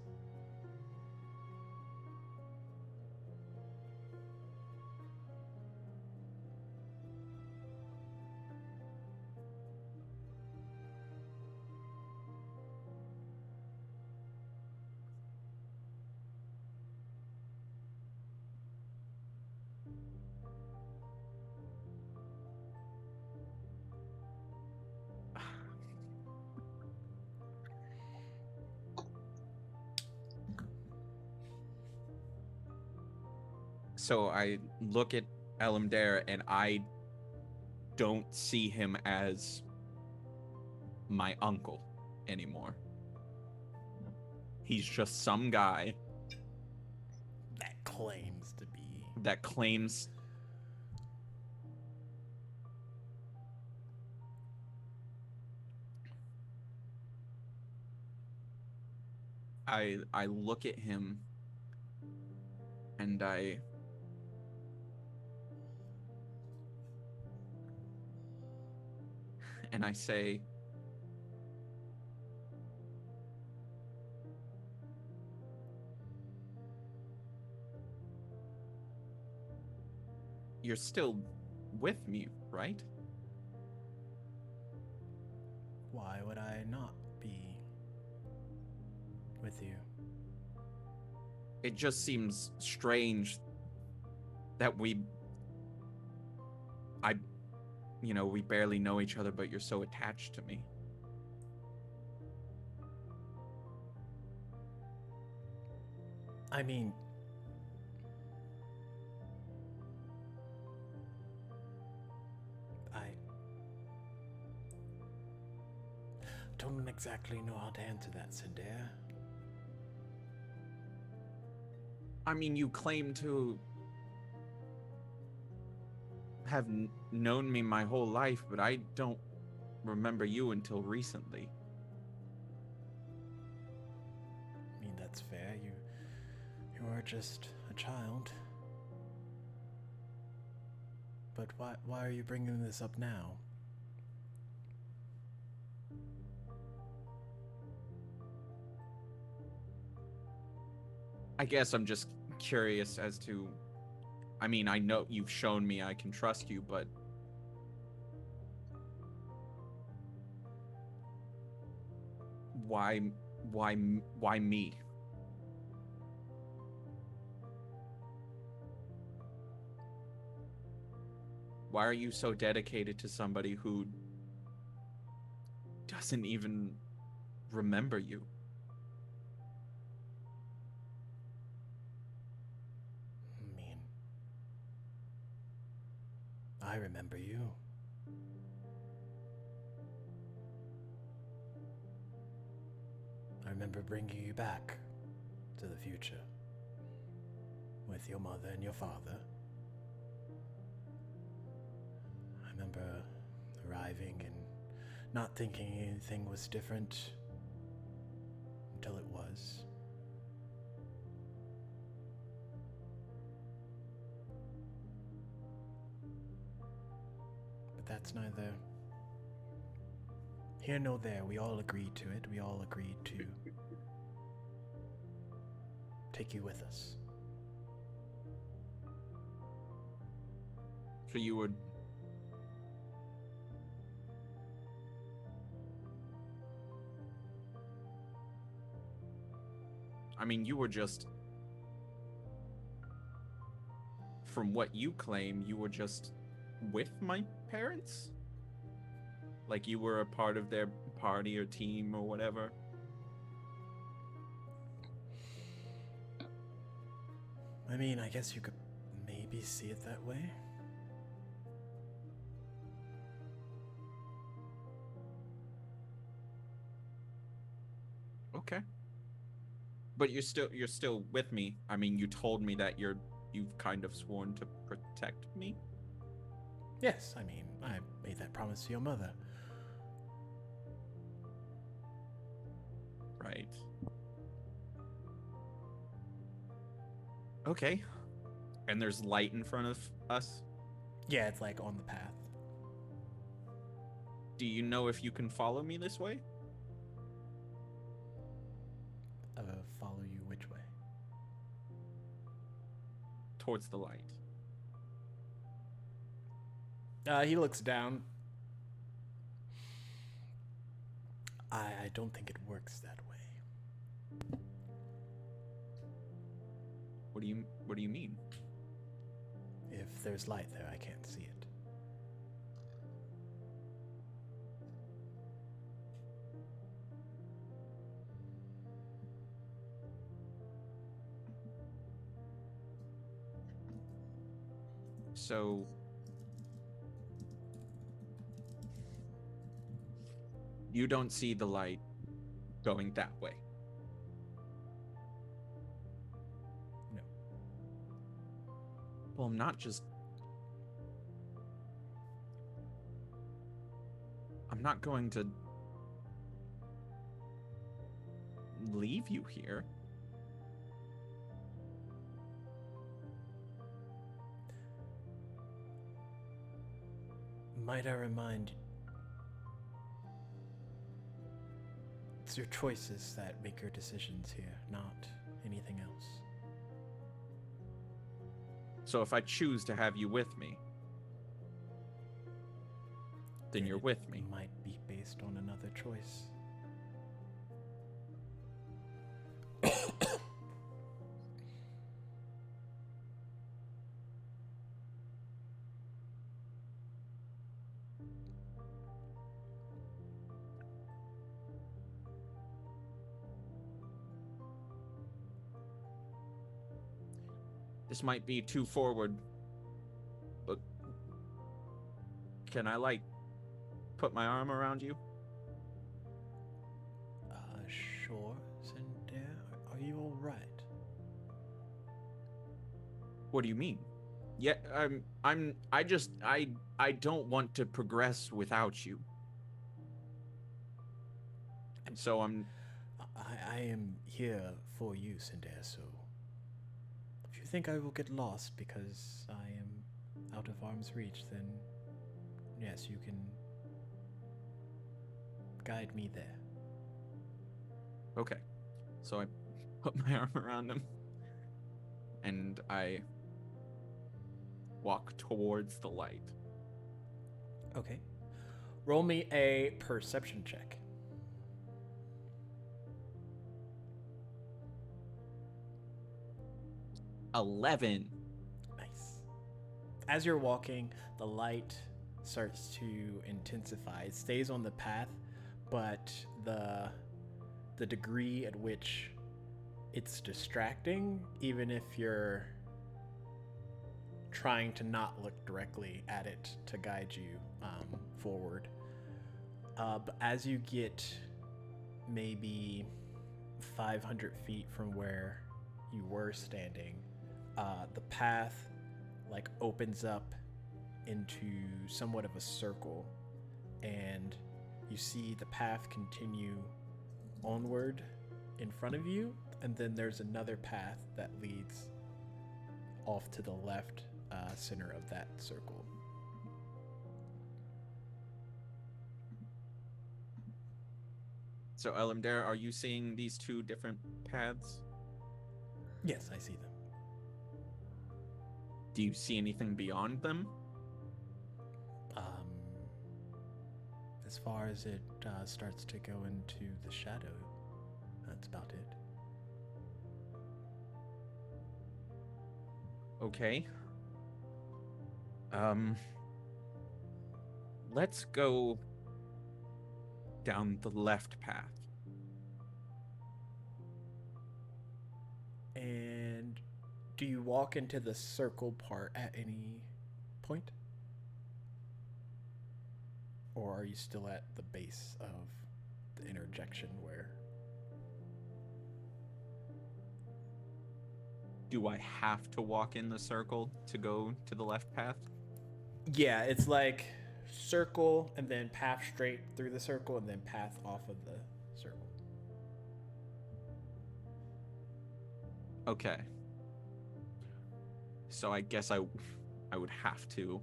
So I look at Elamdare and I don't see him as my uncle anymore. He's just some guy That claims to be. that claims I look at him and I say, "You're still with me, right?" Why would I not be with you? It just seems strange that we barely know each other, but you're so attached to me. I mean, I don't exactly know how to answer that, Sindare. I mean, you claim to have known me my whole life, but I don't remember you until recently. I mean, that's fair. You are just a child. But why are you bringing this up now? I guess I'm just curious as to, I mean, I know you've shown me I can trust you, but why me? Why are you so dedicated to somebody who doesn't even remember you? I mean, I remember you. I remember bringing you back to the future with your mother and your father. I remember arriving and not thinking anything was different until it was. But that's neither here nor there. We all agreed to it. We all agreed to take you with us. So you would... I mean, you were just... From what you claim, you were just with my parents? Like you were a part of their party or team or whatever? I mean, I guess you could maybe see it that way. Okay. But you're still with me. I mean, you told me that you've kind of sworn to protect me. Yes, I mean, I made that promise to your mother. Right. Okay. And there's light in front of us? Yeah, it's like on the path. Do you know if you can follow me this way? Follow you which way? Towards the light. He looks down. I don't think it works that way. What do you mean? If there's light there, I can't see it. So you don't see the light going that way. No. Well, I'm not just... I'm not going to leave you here. Might I remind you, it's your choices that make your decisions here, not anything else. So if I choose to have you with me, then you're with me. It might be based on another choice. This might be too forward, but can I, like, put my arm around you? Sure, Zendaya. Are you all right? What do you mean? Yeah, I don't want to progress without you. And so I am here for you, Zendaya, so if you think I will get lost because I am out of arm's reach, then yes, you can guide me there. okay. So I put my arm around him and I walk towards the light. Okay. Roll me a perception check. $11. Nice. As you're walking, the light starts to intensify. It stays on the path, but the degree at which it's distracting, even if you're trying to not look directly at it to guide you forward. But as you get maybe 500 feet from where you were standing, the path like opens up into somewhat of a circle, and you see the path continue onward in front of you, and then there's another path that leads off to the left center of that circle. So, Elimdare, are you seeing these two different paths? Yes, I see them. Do you see anything beyond them? As far as it starts to go into the shadow, that's about it. Okay. Let's go down the left path. And do you walk into the circle part at any point? Or are you still at the base of the interjection where... Do I have to walk in the circle to go to the left path? Yeah, it's like circle and then path straight through the circle and then path off of the circle. Okay. So I guess I would have to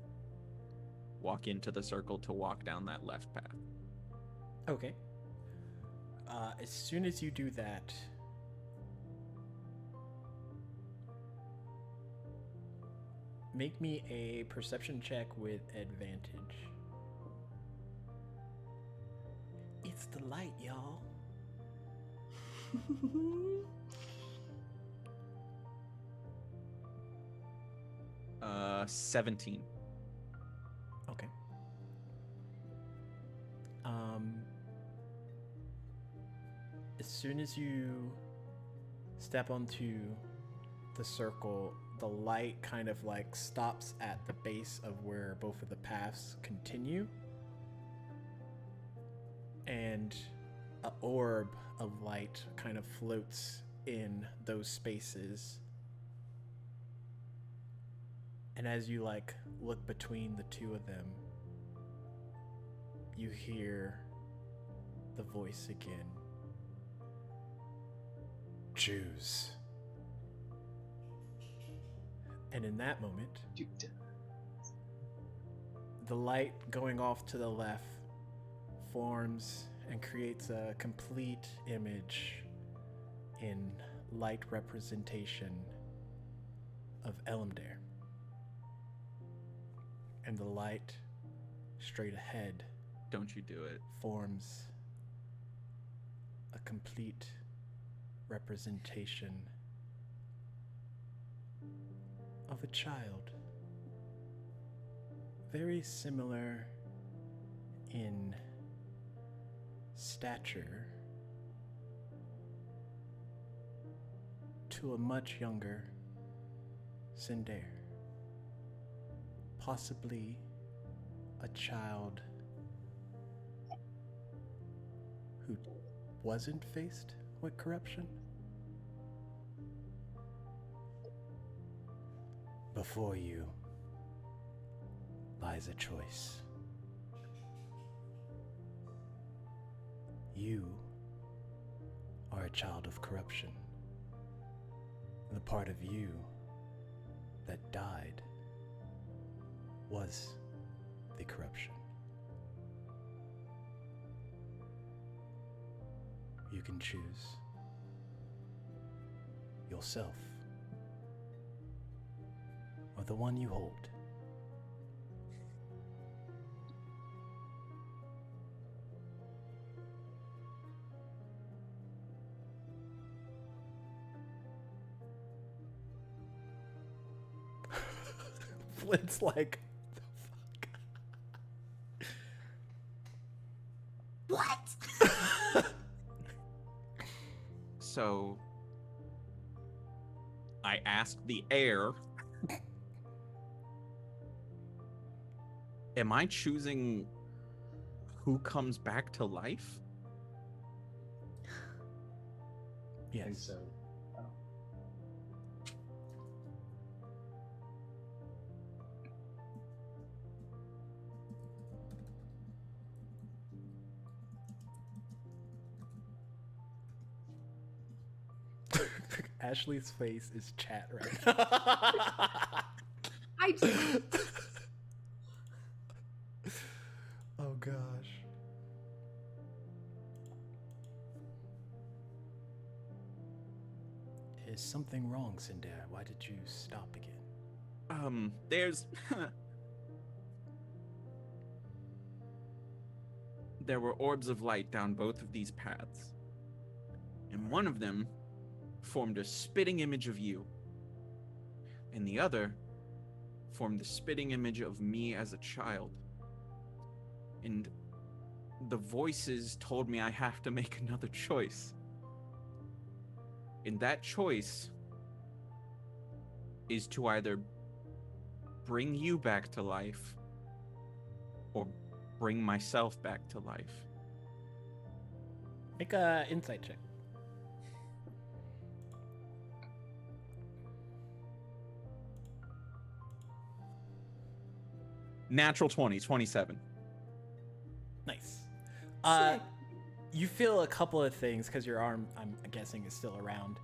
walk into the circle to walk down that left path. Okay. As soon as you do that, make me a perception check with advantage. It's the light, y'all. 17. Okay. As soon as you step onto the circle, the light kind of like stops at the base of where both of the paths continue, and an orb of light kind of floats in those spaces. And as you like look between the two of them, you hear the voice again. Choose. And in that moment, the light going off to the left forms and creates a complete image in light representation of Elimdare. And the light straight ahead, Don't you do it. forms a complete representation of a child. Very similar in stature to a much younger Sindare. Possibly a child who wasn't faced with corruption. Before you lies a choice. You are a child of corruption. The part of you that died was the corruption. You can choose yourself or the one you hold. Flint's like, What? So I asked the air, am I choosing who comes back to life? yes. And so, Ashley's face is chat right now. I just, Oh gosh. Is something wrong, Cinder? Why did you stop again? There's there were orbs of light down both of these paths, and one of them formed a spitting image of you, and the other formed the spitting image of me as a child. And the voices told me I have to make another choice. And that choice is to either bring you back to life or bring myself back to life. Make a insight check. Natural 20, 27. Nice. Sick. You feel a couple of things because your arm, I'm guessing, is still around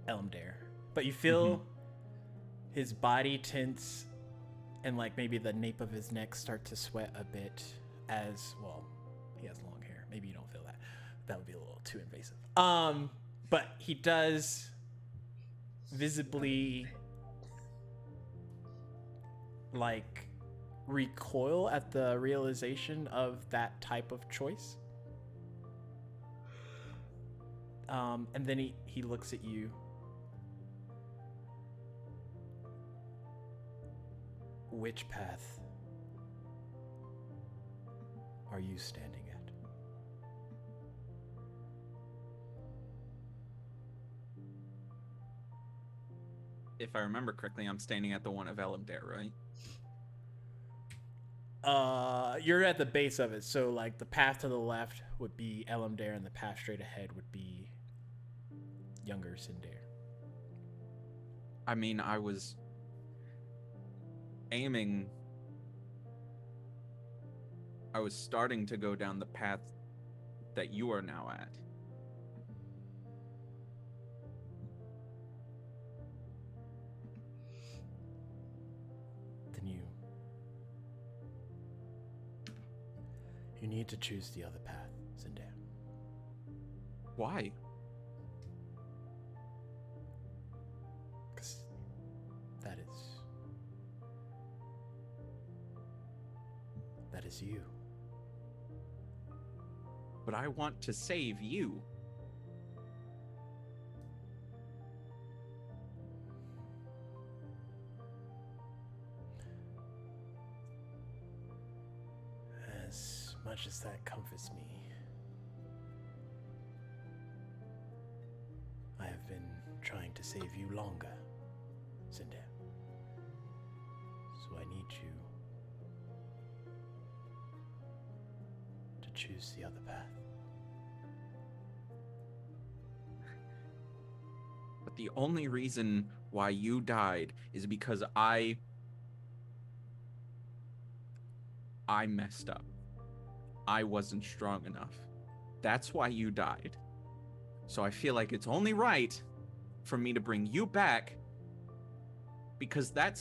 Elmdare. But you feel his body tense and like maybe the nape of his neck start to sweat a bit as, well, he has long hair. Maybe you don't feel that. That would be a little too invasive. But he does visibly like recoil at the realization of that type of choice. And then he looks at you. Which path are you standing at? If I remember correctly, I'm standing at the one of Elamdare, right? You're at the base of it, so like the path to the left would be Elamdare, and the path straight ahead would be younger Sindare. I mean, I was aiming. I was starting to go down the path that you are now at. Then you need to choose the other path, Sindare. Why? Because that is you. But I want to save you. As much as that comforts me, I have been trying to save you longer, Sindare. So I need you to choose the other path. But the only reason why you died is because I messed up. I wasn't strong enough. That's why you died. So I feel like it's only right for me to bring you back, because I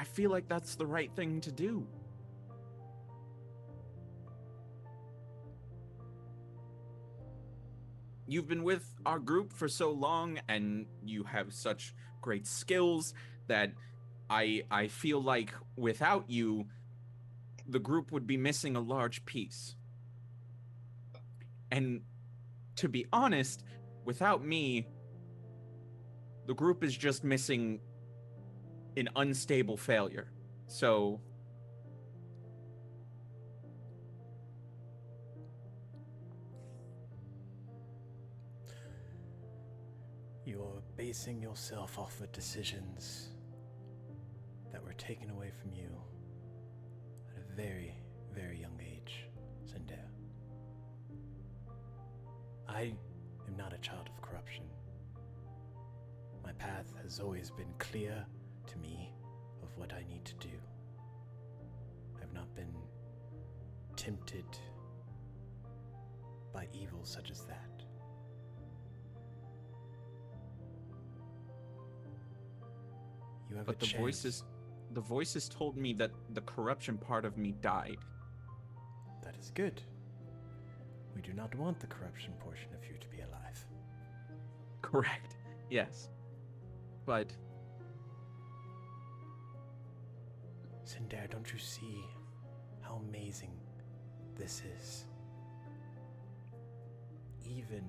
feel like that's the right thing to do. You've been with our group for so long, and you have such great skills that I feel like without you, the group would be missing a large piece. And to be honest, without me, the group is just missing an unstable failure. So You're basing yourself off of decisions that were taken away from you at a very, very young age, Sindare. I am not a child of corruption. My path has always been clear to me of what I need to do. I've have not been tempted by evil such as that. You have But a the chance. voices told me that the corruption part of me died. That is good. We do not want the corruption portion of you to be alive. Correct. Yes. But Cinder, don't you see how amazing this is? Even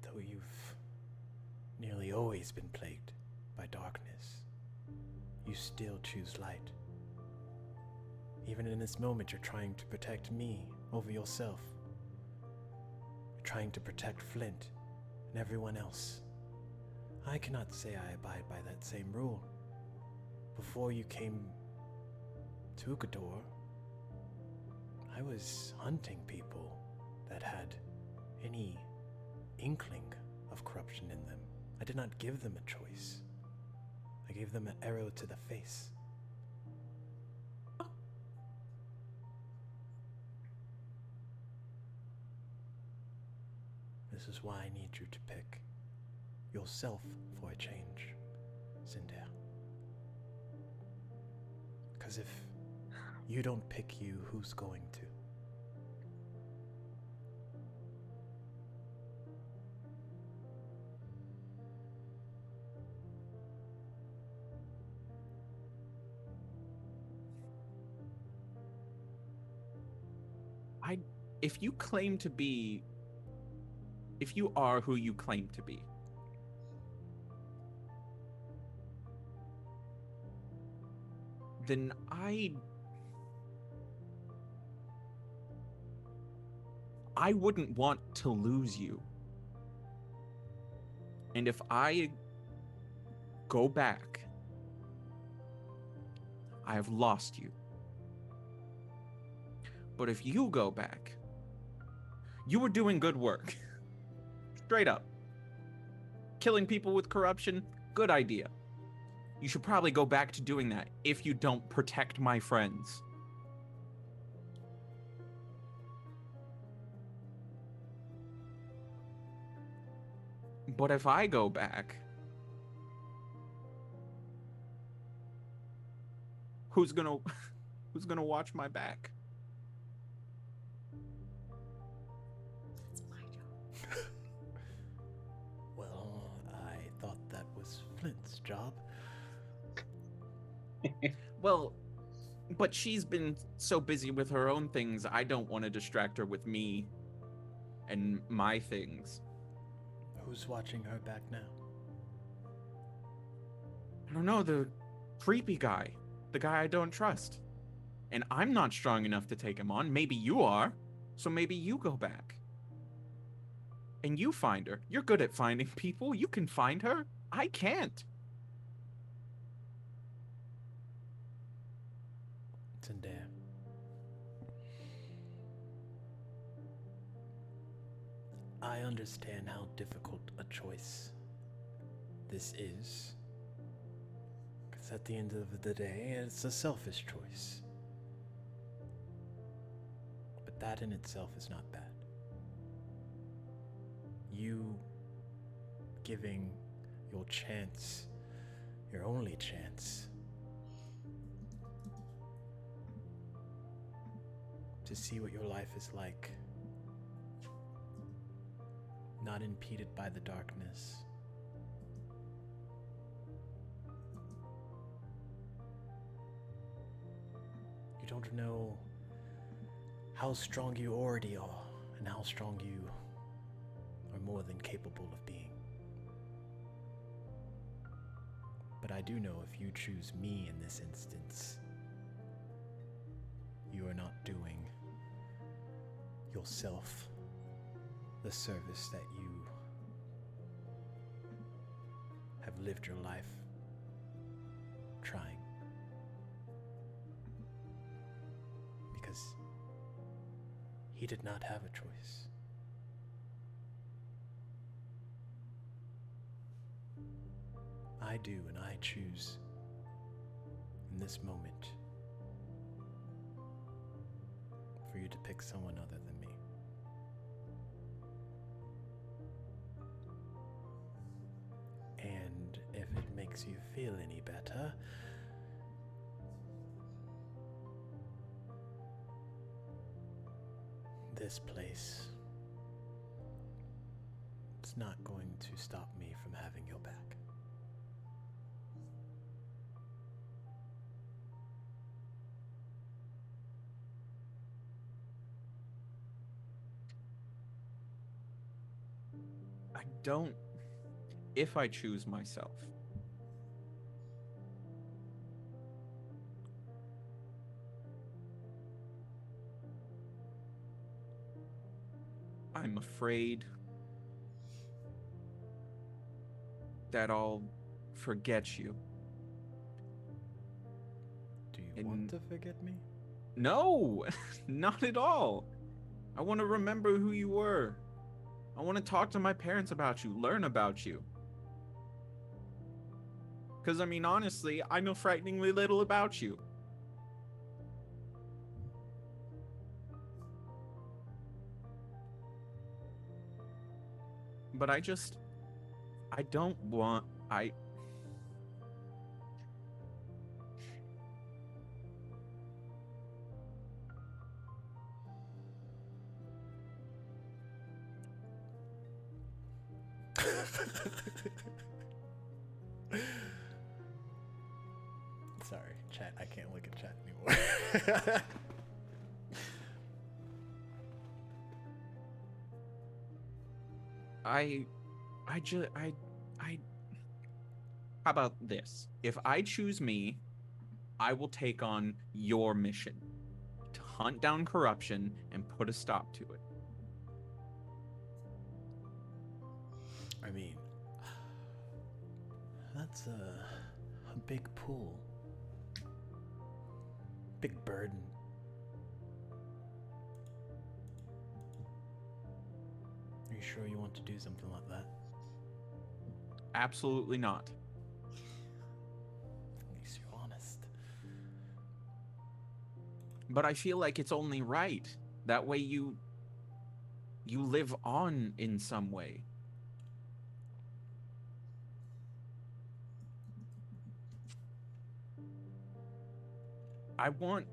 though you've nearly always been plagued by darkness, you still choose light. Even in this moment, you're trying to protect me over yourself. You're trying to protect Flint and everyone else. I cannot say I abide by that same rule. Before you came to Ukodor, I was hunting people that had any inkling of corruption in them. I did not give them a choice. I gave them an arrow to the face. This is why I need you to pick yourself for a change, Cinder. Because if you don't pick you, who's going to? if you are who you claim to be, then I wouldn't want to lose you. And if I go back, I have lost you. But if you go back, you were doing good work. Straight up. Killing people with corruption, good idea. You should probably go back to doing that if you don't protect my friends. But if I go back, who's gonna watch my back? It's my job. Well, I thought that was Flint's job. Well, but she's been so busy with her own things, I don't want to distract her with me and my things. Who's watching her back now? I don't know, the creepy guy. The guy I don't trust. And I'm not strong enough to take him on. Maybe you are. So maybe you go back. And you find her. You're good at finding people. You can find her. I can't. Cinder. I understand how difficult a choice this is. Because at the end of the day, it's a selfish choice. But that in itself is not bad. You giving your chance, your only chance, to see what your life is like, not impeded by the darkness. You don't know how strong you already are and how strong you are more than capable of being. But I do know if you choose me in this instance, you are not doing yourself the service that you have lived your life trying. Because he did not have a choice. I do, and I choose in this moment for you to pick someone other than me. And if it makes you feel any better, this place is not going to stop me from having your back. I don't. If I choose myself, I'm afraid that I'll forget you. Do you want to forget me? No, not at all. I want to remember who you were. I want to talk to my parents about you, learn about you. Because, I mean, honestly, I know frighteningly little about you. But I don't want, Sorry, chat. I can't look at chat anymore. how about this? If I choose me, I will take on your mission to hunt down corruption and put a stop to it. I mean, that's a big pull. Big burden. Are you sure you want to do something like that? Absolutely not. At least you're honest. But I feel like it's only right. That way you live on in some way. I want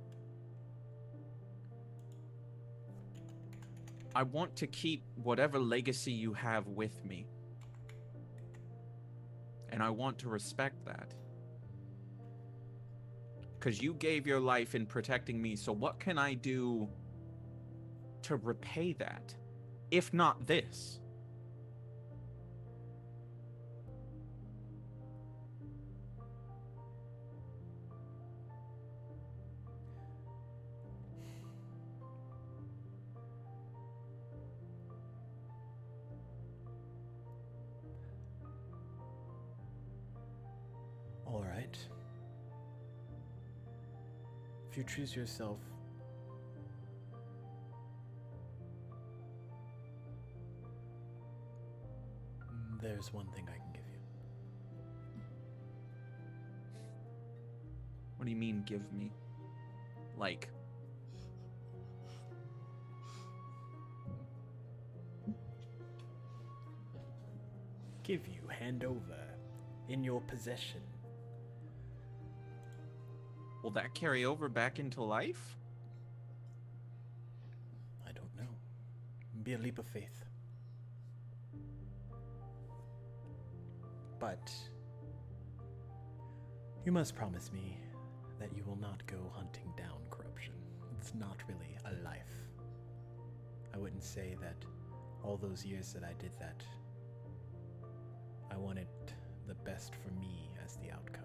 to keep whatever legacy you have with me. And I want to respect that. Because you gave your life in protecting me, so what can I do to repay that? If not this? All right. If you choose yourself, there's one thing I can give you. What do you mean, give me? Like... Give you, hand over, in your possession. Will that carry over back into life? I don't know. Be a leap of faith. But you must promise me that you will not go hunting down corruption. It's not really a life. I wouldn't say that all those years that I did that, I wanted the best for me as the outcome.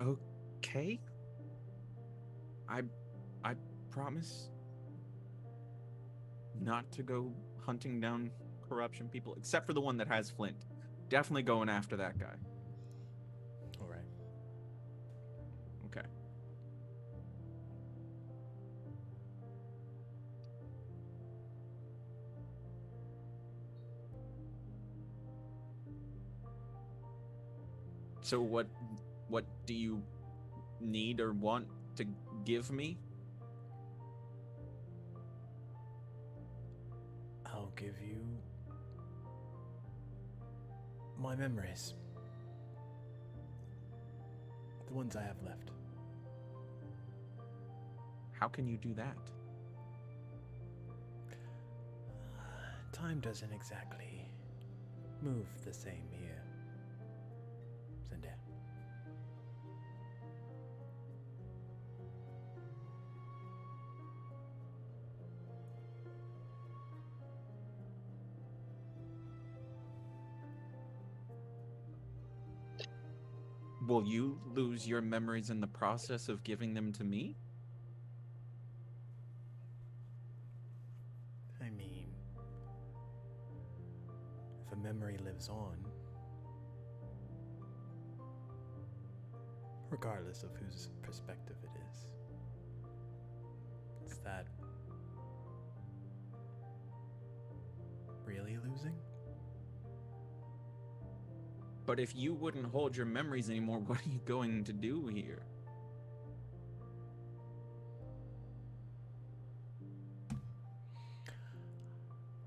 Okay. I promise not to go hunting down corruption people, except for the one that has Flint. Definitely going after that guy. All right. Okay. So what do you need or want to give me? I'll give you my memories. The ones I have left. How can you do that? Time doesn't exactly move the same here. Zendaya. Will you lose your memories in the process of giving them to me? I mean, if a memory lives on, regardless of whose perspective it is that really losing? But if you wouldn't hold your memories anymore, what are you going to do here?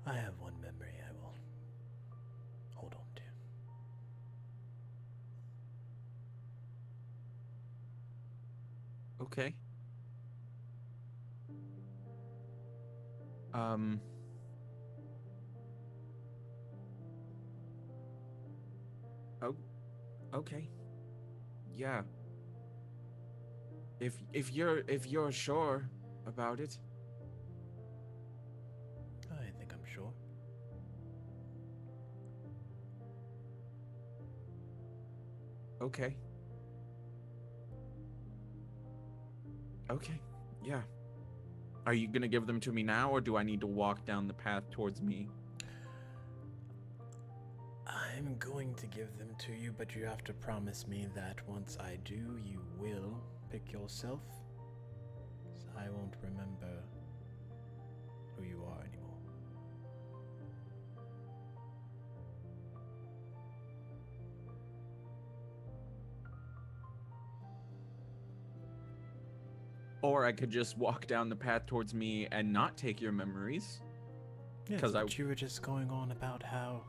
I have one memory I will hold on to. Okay. Oh, okay. Yeah. If you're sure about it. I think I'm sure. Okay. Okay. Yeah. Are you gonna give them to me now, or do I need to walk down the path towards me? I'm going to give them to you, but you have to promise me that once I do, you will pick yourself. So I won't remember who you are anymore. Or I could just walk down the path towards me and not take your memories. Yes, 'Cause but you were just going on about how...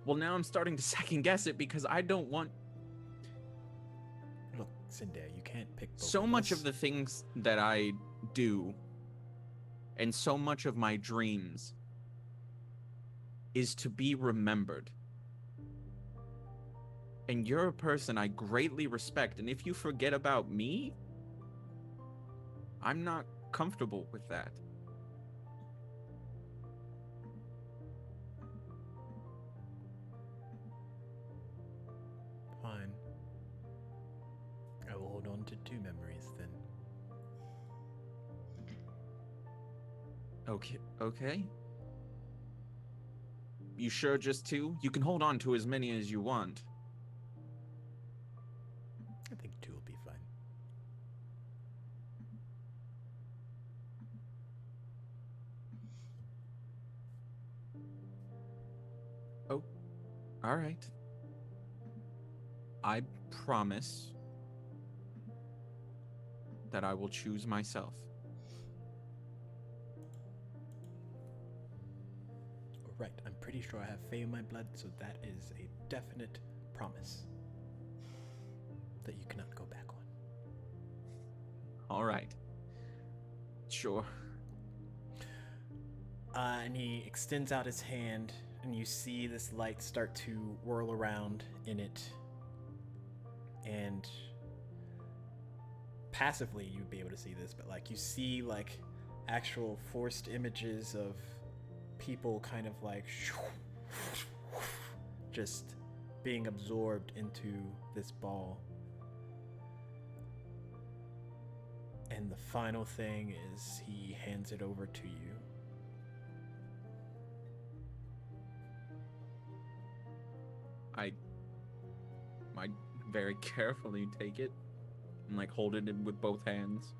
Well, now I'm starting to second guess it because I don't want... Look, Zendaya, you can't pick both So much us. of the things that I do and so much of my dreams is to be remembered. And you're a person I greatly respect, and if you forget about me, I'm not comfortable with that. Fine. I will hold on to 2 memories then. Okay. You sure just 2? You can hold on to as many as you want. I think 2 will be fine. Oh, all right. I promise that I will choose myself. Right, I'm pretty sure I have Fae in my blood, so that is a definite promise that you cannot go back on. All right. Sure. And he extends out his hand, and you see this light start to whirl around in it. And passively, you'd be able to see this, but like you see like actual forced images of people kind of like just being absorbed into this ball. And the final thing is he hands it over to you. I very carefully take it and like hold it in with both hands.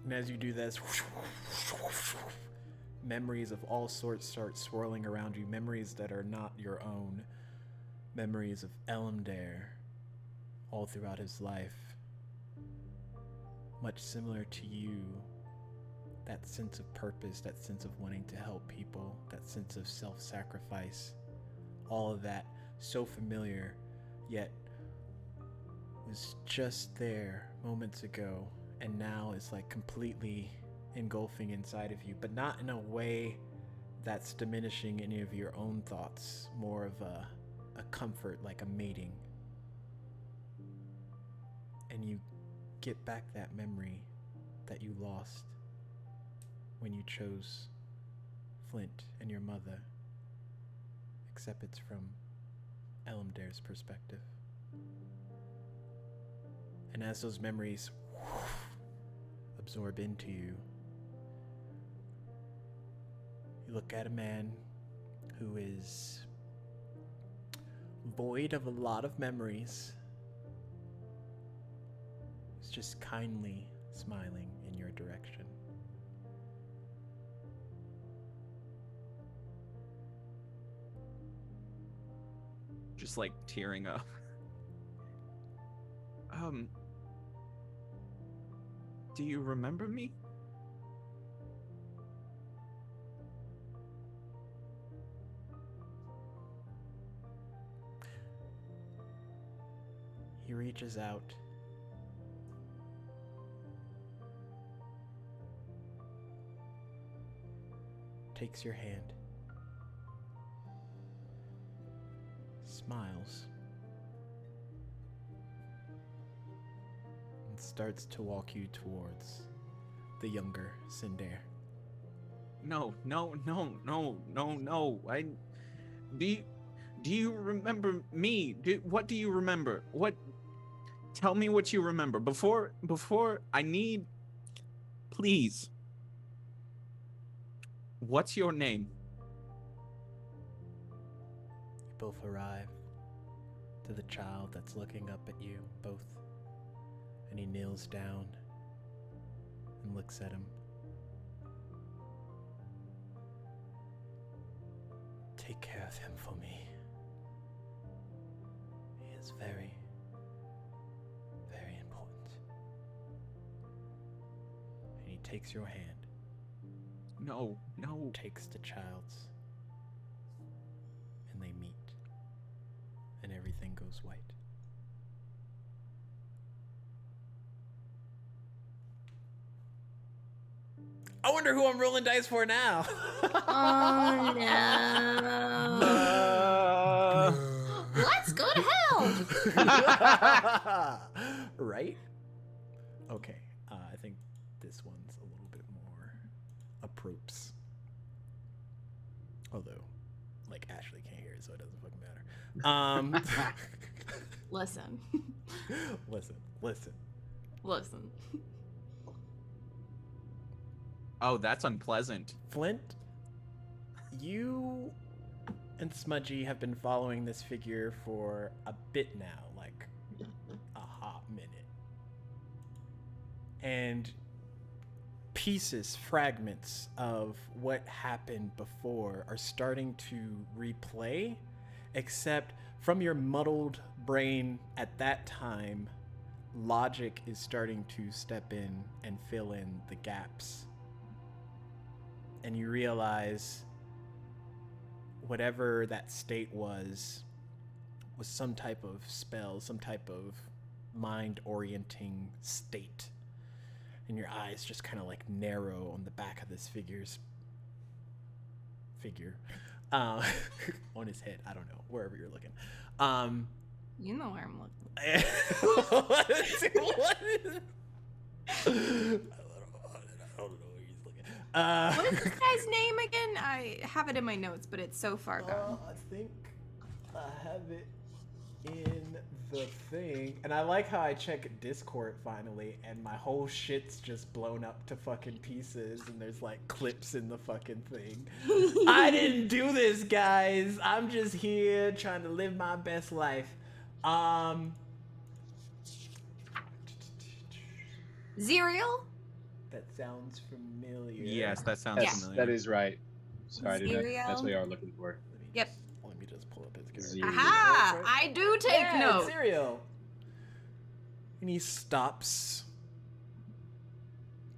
And as you do this, memories of all sorts start swirling around you. Memories that are not your own. Memories of Elmdare all throughout his life. Much similar to you. That sense of purpose, that sense of wanting to help people, that sense of self-sacrifice. All of that so familiar, yet was just there moments ago, and now is like completely engulfing inside of you, but not in a way that's diminishing any of your own thoughts, more of a comfort, like a mating. And you get back that memory that you lost when you chose Flint and your mother, except it's from Elmdare's perspective. And as those memories absorb into you, you look at a man who is void of a lot of memories. He's just kindly smiling in your direction. Just like tearing up. Do you remember me? He reaches out. Takes your hand. Smiles. And starts to walk you towards the younger Sindare. No. Do you remember me? What do you remember? Tell me what you remember. Before I need, please. What's your name? You both arrive to the child that's looking up at you, both. And he kneels down and looks at him. Take care of him for me. He is very, very important. And he takes your hand. No. Takes the child's. And they meet. And everything goes white. I wonder who I'm rolling dice for now. Oh no. Let's go to hell. Right? Okay. I think this one's a little bit more appropriate. Although, like, Ashley can't hear it, so it doesn't fucking matter. Listen. Listen. Oh, that's unpleasant. Flint, you and Smudgy have been following this figure for a bit now, like a hot minute. And pieces, fragments of what happened before are starting to replay, except from your muddled brain at that time, logic is starting to step in and fill in the gaps. And you realize whatever that state was some type of spell, some type of mind-orienting state. And your eyes just kind of like narrow on the back of this figure on his head. I don't know, wherever you're looking. You know where I'm looking. What is I don't know where he's looking. What is this guy's name again? I have it in my notes, but it's so far gone. I think I have it in the thing, and I like how I check Discord finally, and my whole shit's just blown up to fucking pieces, and there's like clips in the fucking thing. I didn't do this, guys. I'm just here trying to live my best life. Zerial? That sounds familiar. Yes, that sounds Yes, familiar. that is right. Sorry, I didn't. That's what Cereal. you are looking for. Yep. Let me just pull up his character. Zero. Aha! I do take Yeah, note. Cereal. And he stops.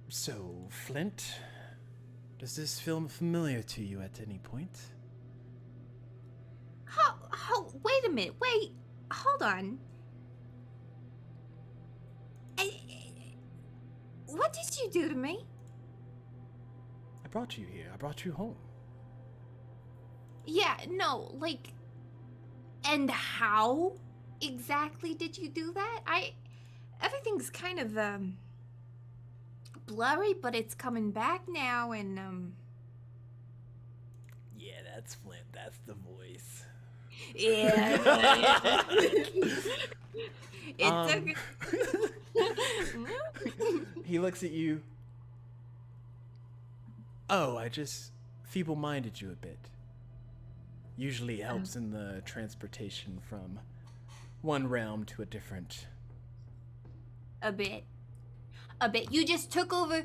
So, Flint, does this feel familiar to you at any point? Wait a minute. Wait. Hold on. What did you do to me? I brought you here. I brought you home. Yeah, no, like, and how exactly did you do that? Everything's kind of, blurry, but it's coming back now, and, Yeah, that's Flint. That's the voice. yeah. It's okay. He looks at you. Oh, I just feeble-minded you a bit. Usually helps in the transportation from one realm to a different. A bit. You just took over.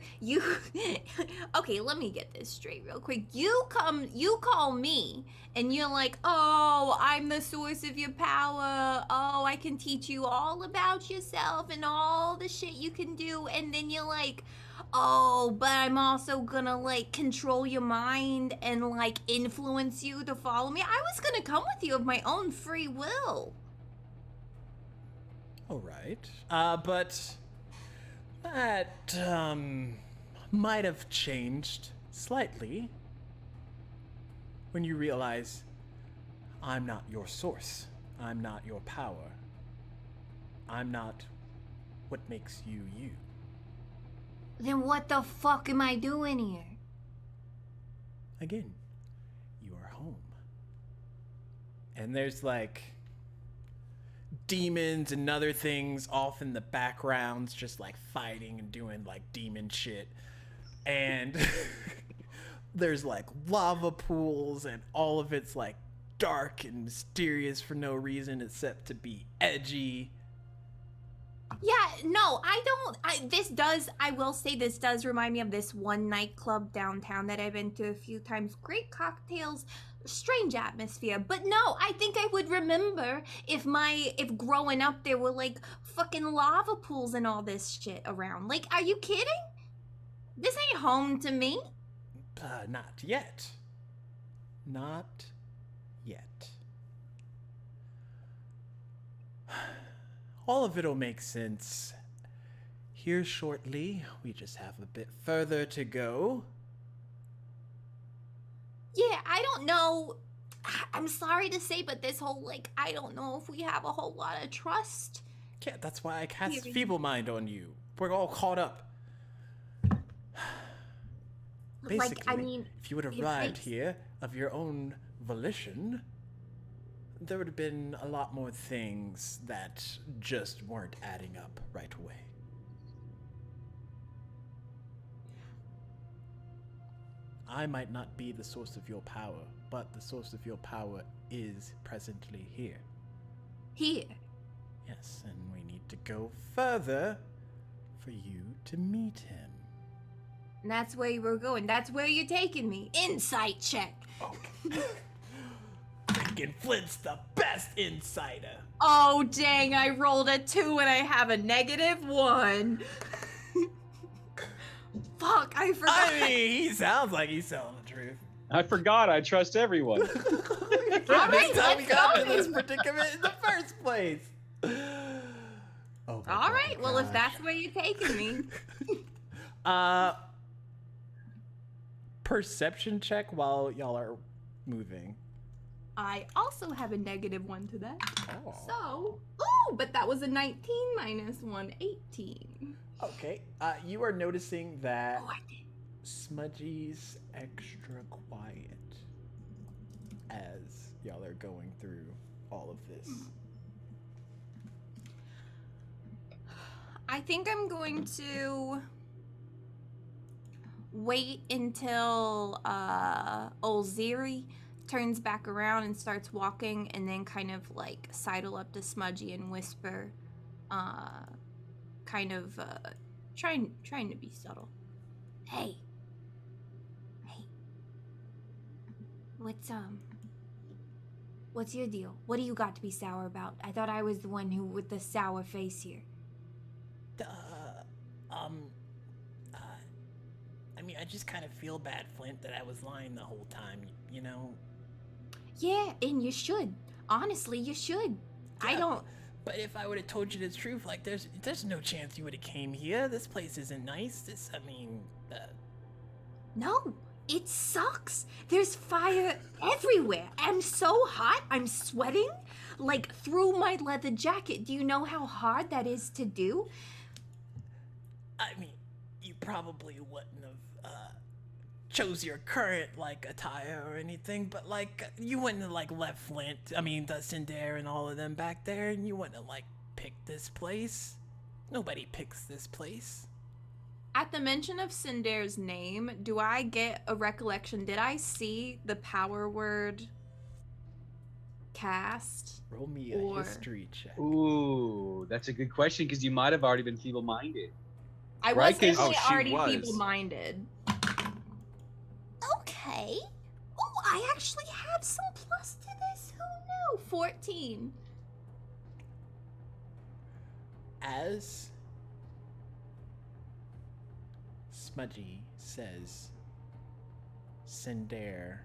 Okay, let me get this straight real quick. You call me, and you're like, oh, I'm the source of your power. Oh, I can teach you all about yourself and all the shit you can do. And then you're like, oh, but I'm also gonna, like, control your mind and, like, influence you to follow me. I was gonna come with you of my own free will. All right. But that might have changed slightly when you realize I'm not your source. I'm not your power. I'm not what makes you you. Then what the fuck am I doing here? Again, you are home. And there's like demons and other things off in the backgrounds, just like fighting and doing like demon shit. And there's like lava pools, and all of it's like dark and mysterious for no reason except to be edgy. Yeah, no, I will say this does remind me of this one nightclub downtown that I've been to a few times. Great cocktails, strange atmosphere. But no, I think I would remember if growing up there were like fucking lava pools and all this shit around. Like, are you kidding? This ain't home to me. Not yet. Not yet. All of it'll make sense here shortly. We just have a bit further to go. Yeah, I don't know. I'm sorry to say, but this whole, like, I don't know if we have a whole lot of trust. Yeah, that's why I cast Hearing. Feeble Mind on you. We're all caught up. Basically, Like, I mean, if you would have it arrived makes- here of your own volition, there would have been a lot more things that just weren't adding up right away. I might not be the source of your power, but the source of your power is presently here. Here. Yes, and we need to go further for you to meet him. And that's where we're going. That's where you're taking me. Insight check. Okay. Freaking Flint's the best insider. Oh, dang, I rolled a 2 and I have a -1. Fuck, I forgot. I mean, he sounds like he's telling the truth. I forgot. I trust everyone. All That's right, how we let's got go to this then. predicament in the first place. Oh my All right, well, if gosh. that's where you're taking me. Perception check while y'all are moving. I also have a -1 to that. Oh. So, ooh, but that was a 19 minus 1, 18. Okay. You are noticing that Oh, I did. Smudgy's extra quiet as y'all are going through all of this. I think I'm going to wait until old Ziri turns back around and starts walking, and then kind of like sidle up to Smudgy and whisper, kind of trying to be subtle. Hey, what's your deal? What do you got to be sour about? I thought I was the one who with the sour face here. I mean, I just kind of feel bad, Flint, that I was lying the whole time, you know? Yeah, and you should. Honestly, you should. I Yeah, don't... But if I would have told you the truth, like, there's no chance you would have came here. This place isn't nice. No, it sucks. There's fire everywhere. I'm so hot. I'm sweating, like, through my leather jacket. Do you know how hard that is to do? I mean, you probably wouldn't have, chose your current, like, attire or anything, but, like, you wouldn't have, like, left Flint, the Cinder and all of them back there, and you wouldn't have, like, picked this place. Nobody picks this place. At the mention of Cinder's name, do I get a recollection? Did I see the power word cast? Roll me a history check. Ooh, that's a good question, because you might have already been feeble-minded. I Right, was 'cause- definitely Oh, she already was. feeble-minded. Okay. Oh, I actually have some plus to this. Who knew? 14. As Smudgy says, Cinder,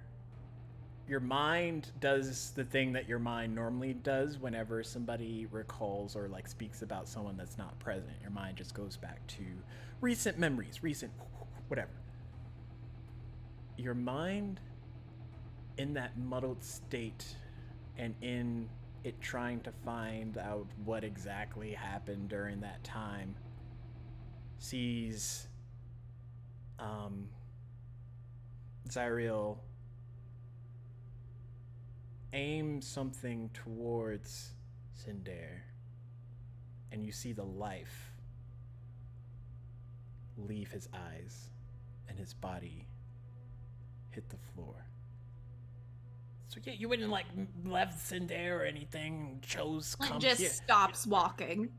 your mind does the thing that your mind normally does whenever somebody recalls or like speaks about someone that's not present. Your mind just goes back to recent memories, recent whatever. Your mind, in that muddled state and in it trying to find out what exactly happened during that time, sees Zyriel aim something towards Cinder, and you see the life leave his eyes and his body hit the floor. So yeah, you wouldn't like left Cinder or anything, chose Flint come just here. stops walking.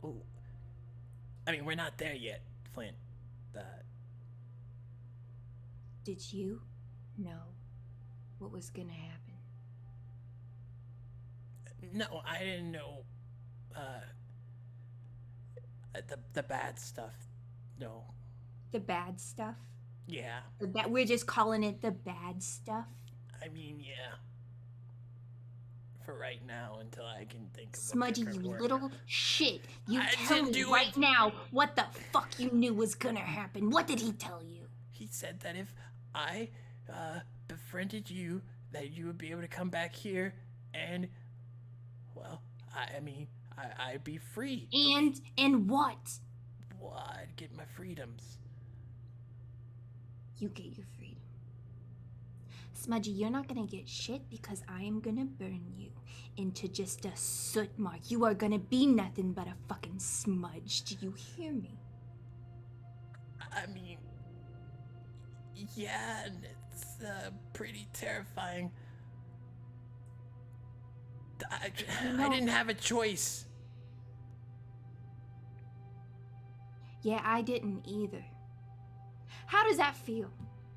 Oh, I mean, we're not there yet, Flint. Did you know what was gonna happen? No, I didn't know. The bad stuff. No. The bad stuff? Yeah. We're just calling it the bad stuff? I mean, yeah. For right now, until I can think of Smudgy, a you different word. little shit. You I tell didn't me do right it. now what the fuck you knew was gonna happen. What did he tell you? He said that if I befriended you, that you would be able to come back here and, well, I'd be free. And what? Well, I'd get my freedoms. You get your freedom. Smudgy, you're not gonna get shit because I am gonna burn you into just a soot mark. You are gonna be nothing but a fucking smudge. Do you hear me? I mean, yeah, and it's pretty terrifying. I didn't have a choice. Yeah, I didn't either. How does that feel?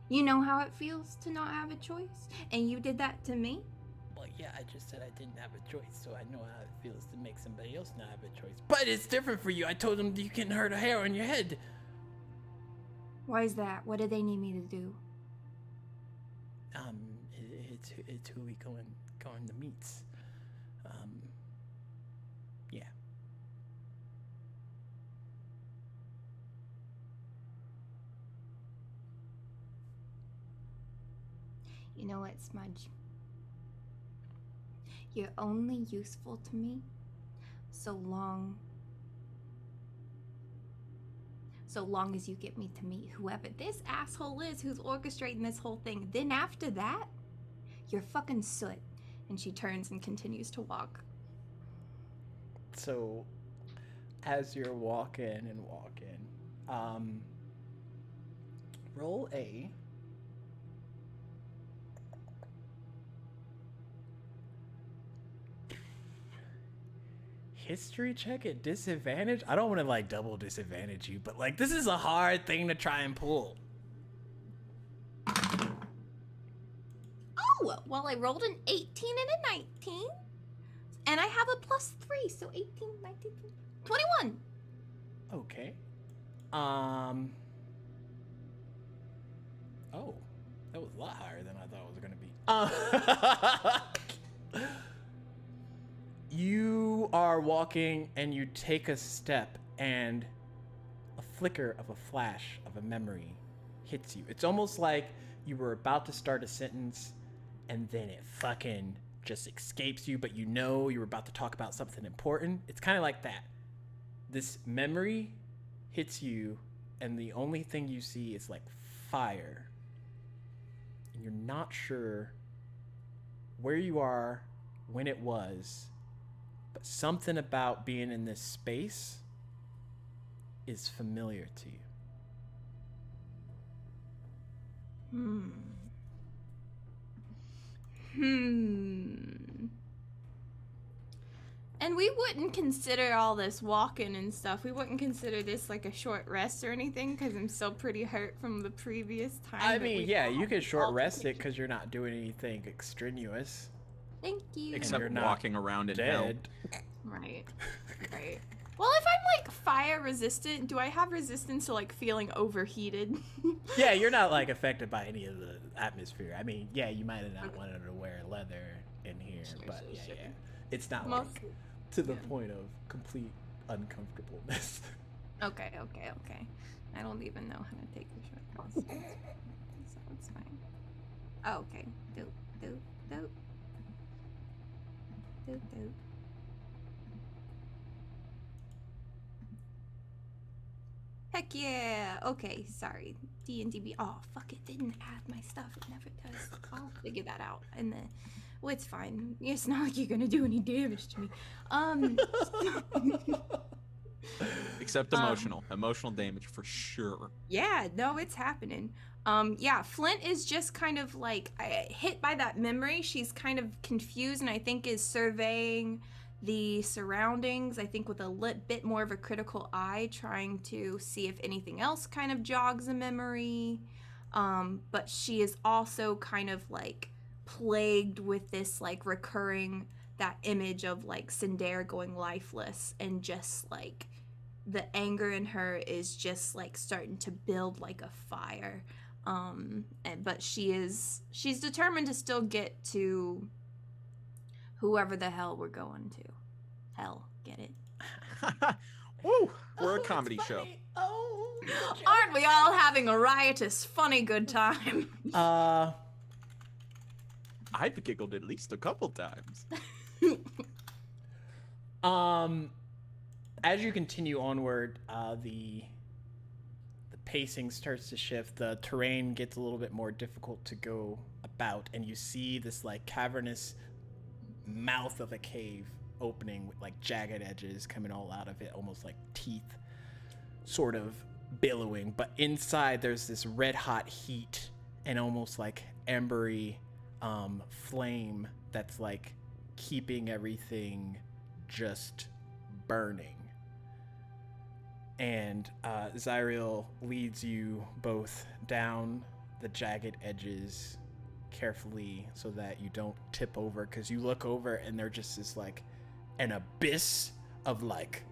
You know how it feels to not have a choice? And you did that to me? Well, yeah, I just said I didn't have a choice, so I know how it feels to make somebody else not have a choice. But it's different for you. I told them you can hurt a hair on your head. Why is that? What do they need me to do? It's who we going to meet. Yeah. You know what, Smudge? You're only useful to me so long as you get me to meet whoever this asshole is who's orchestrating this whole thing. Then after that, you're fucking soot. And she turns and continues to walk. So, as you're walking, roll a history check at disadvantage. I don't want to like double disadvantage you, but like this is a hard thing to try and pull. Oh, well, I rolled an 18 and a 19. And I have a +3, so 18, 19, 21. Okay. Oh, that was a lot higher than I thought it was going to be. You are walking and you take a step and a flicker of a flash of a memory hits you. It's almost like you were about to start a sentence and then it fucking just escapes you, but you know you were about to talk about something important. It's kind of like that. This memory hits you and the only thing you see is like fire. And you're not sure where you are, when it was, but something about being in this space is familiar to you. And we wouldn't consider all this walking and stuff. We wouldn't consider this like a short rest or anything because I'm still pretty hurt from the previous time. I mean, yeah, you could short rest it because you're not doing anything extraneous. Thank you. Except you're not walking around in hell. Dead. Right. Right. Well, if I'm like fire resistant, do I have resistance to like feeling overheated? Yeah, you're not like affected by any of the atmosphere. I mean, yeah, you might have not wanted to wear leather in here, but yeah, it's not like to the point of complete uncomfortableness. Okay. I don't even know how to take the shortcuts, so it's fine. Oh, okay. Dope. Heck yeah. Okay, sorry. D&DB. Oh, fuck, it didn't add my stuff. It never does. I'll figure that out. And then, well, it's fine. It's not like you're gonna do any damage to me. Except emotional. Emotional damage for sure. Yeah, no, it's happening. Yeah, Flint is just kind of like hit by that memory. She's kind of confused and I think is surveying the surroundings, I think with a bit more of a critical eye, trying to see if anything else kind of jogs a memory. But she is also kind of like plagued with this like recurring, that image of like Cinder going lifeless, and just like the anger in her is just like starting to build like a fire. But she's determined to still get to whoever the hell we're going to. Hell, get it? Woo! We're a comedy show. Oh, aren't we all having a riotous, funny good time? I've giggled at least a couple times. As you continue onward, the pacing starts to shift. The terrain gets a little bit more difficult to go about, and you see this like cavernous mouth of a cave opening with like jagged edges coming all out of it, almost like teeth sort of billowing. But inside there's this red hot heat and almost like embery flame that's like keeping everything just burning. And Zyriel leads you both down the jagged edges carefully so that you don't tip over, because you look over and there just is like an abyss of like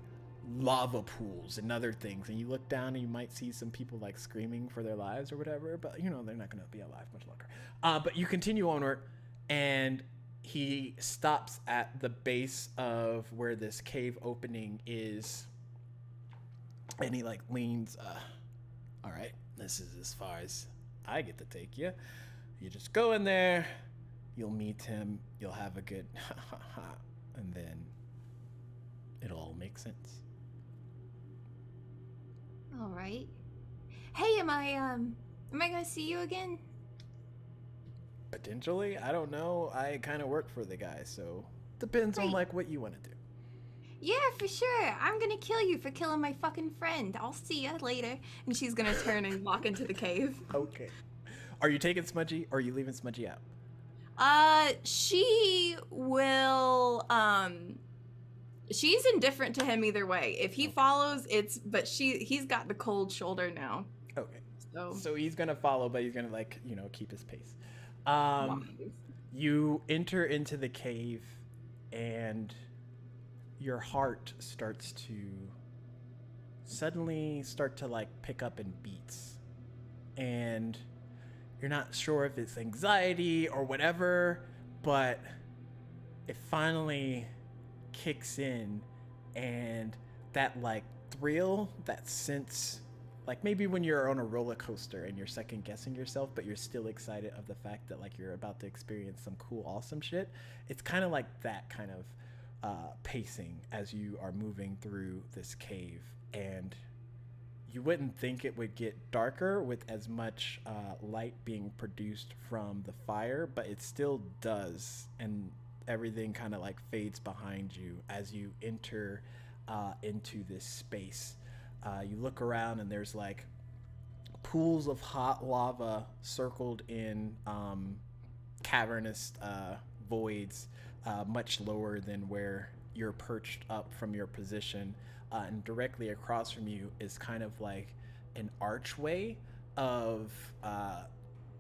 lava pools and other things, and you look down and you might see some people like screaming for their lives or whatever, but you know they're not going to be alive much longer. But you continue onward, and he stops at the base of where this cave opening is, and he like leans, all right, this is as far as I get to take you. You just go in there, you'll meet him, you'll have a good and then it'll all make sense. All right. Hey, am I gonna see you again? Potentially, I don't know. I kind of work for the guy, so depends on Great. like what you want to do. Yeah, for sure. I'm gonna kill you for killing my fucking friend. I'll see ya later. And she's gonna turn and walk into the cave. Okay. Are you taking Smudgy or are you leaving Smudgy out? She will, she's indifferent to him either way. If he follows, but he's got the cold shoulder now. Okay. So So he's gonna follow, but he's gonna like, keep his pace. wise. You enter into the cave and your heart starts to suddenly start to like pick up in beats. And you're not sure if it's anxiety or whatever, but it finally kicks in, and that like thrill, that sense, like maybe when you're on a roller coaster and you're second guessing yourself, but you're still excited of the fact that like you're about to experience some cool, awesome shit. It's kind of like that kind of pacing as you are moving through this cave, and you wouldn't think it would get darker with as much light being produced from the fire, but it still does, and everything kind of like fades behind you as you enter into this space. You look around and there's like pools of hot lava circled in cavernous voids, much lower than where you're perched up from your position. And directly across from you is kind of like an archway of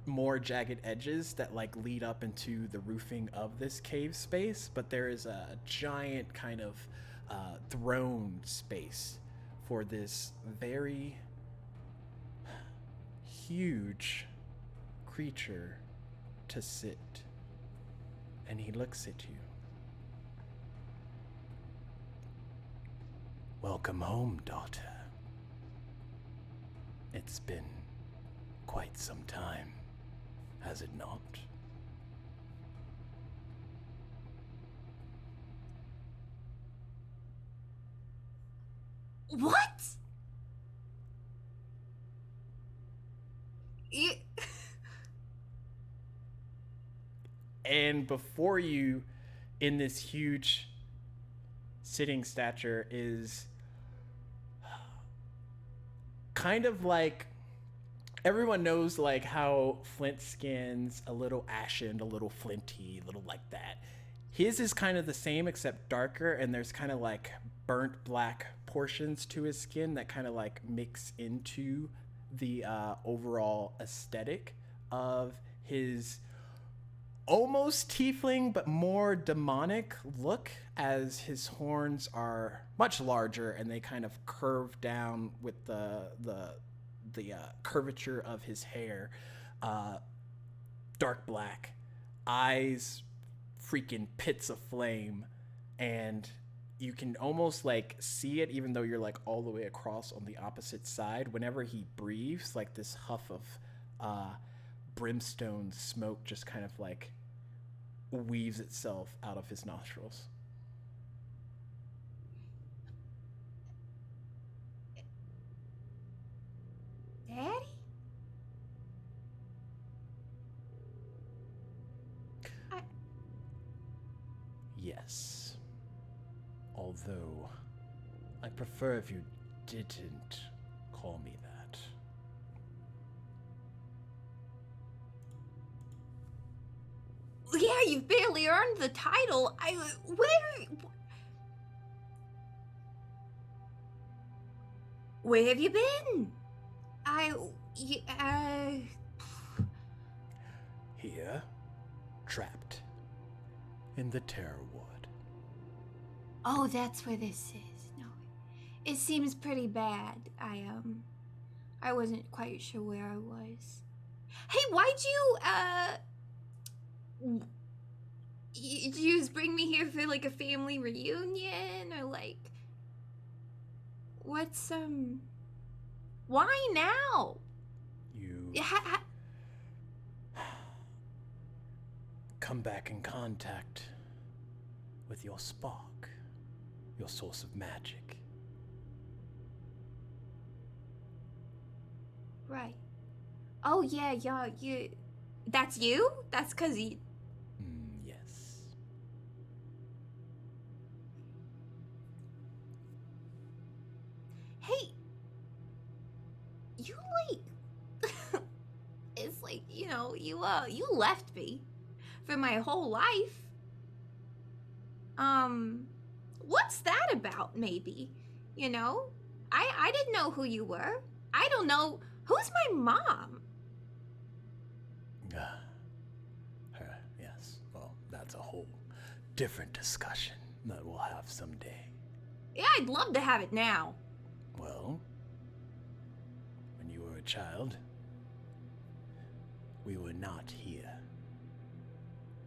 more jagged edges that like lead up into the roofing of this cave space. But there is a giant kind of throne space for this very huge creature to sit. And he looks at you. Welcome home, daughter. It's been quite some time, has it not? What? And before you, in this huge sitting stature, is kind of like, everyone knows like how Flint skin's a little ashen, a little flinty, a little like that. His is kind of the same except darker, and there's kind of like burnt black portions to his skin that kind of like mix into the overall aesthetic of his almost tiefling but more demonic look, as his horns are much larger and they kind of curve down with the curvature of his hair. Dark black eyes, freaking pits of flame, and you can almost like see it even though you're like all the way across on the opposite side. Whenever he breathes, like this huff of brimstone smoke just kind of like weaves itself out of his nostrils. Daddy? Yes. Although I prefer if you didn't call me that. Yeah, you've barely earned the title. Where have you been? Here, trapped in the Terror Ward. Oh, that's where this is. No, it seems pretty bad. I wasn't quite sure where I was. Hey, why'd you just bring me here for like a family reunion, or like, what's why now? You come back in contact with your spark, your source of magic. Right. Oh yeah, you. That's you? That's 'cause you. Yes. Hey, you like it's like, you left me for my whole life. What's that about, maybe? You know? I didn't know who you were. I don't know who's my mom. Yes. Well, that's a whole different discussion that we'll have someday. Yeah, I'd love to have it now. Well, when you were a child, we were not here.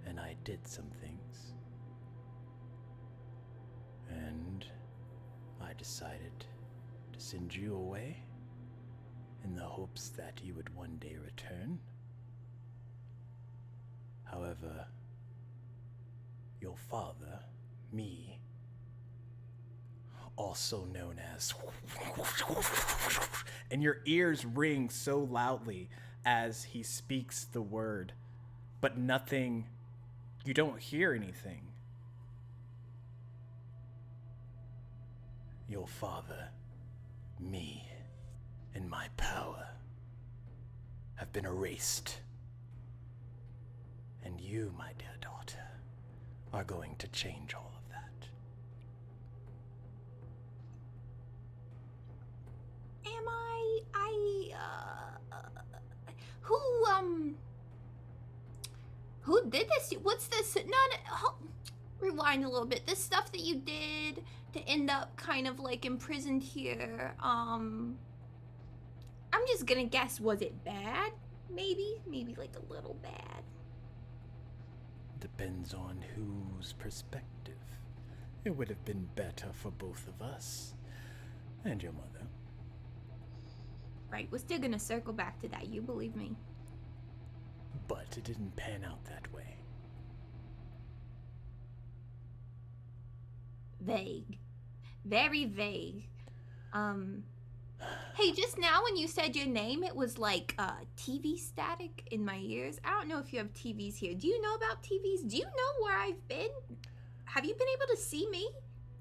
And I did some things. And I decided to send you away in the hopes that you would one day return. However, your father, me, also known as... and your ears ring so loudly as he speaks the word, but nothing, you don't hear anything. Your father, me, and my power have been erased. And you, my dear daughter, are going to change all of that. Am who did this? What's this? Rewind a little bit. This stuff that you did to end up kind of like imprisoned here, I'm just gonna guess, was it bad? Maybe like a little bad. Depends on whose perspective. It would have been better for both of us and your mother. Right, we're still gonna circle back to that, you believe me. But it didn't pan out that way. Vague. Very vague. Hey, just now when you said your name, it was like TV static in my ears. I don't know if you have TVs here. Do you know about TVs? Do you know where I've been? Have you been able to see me?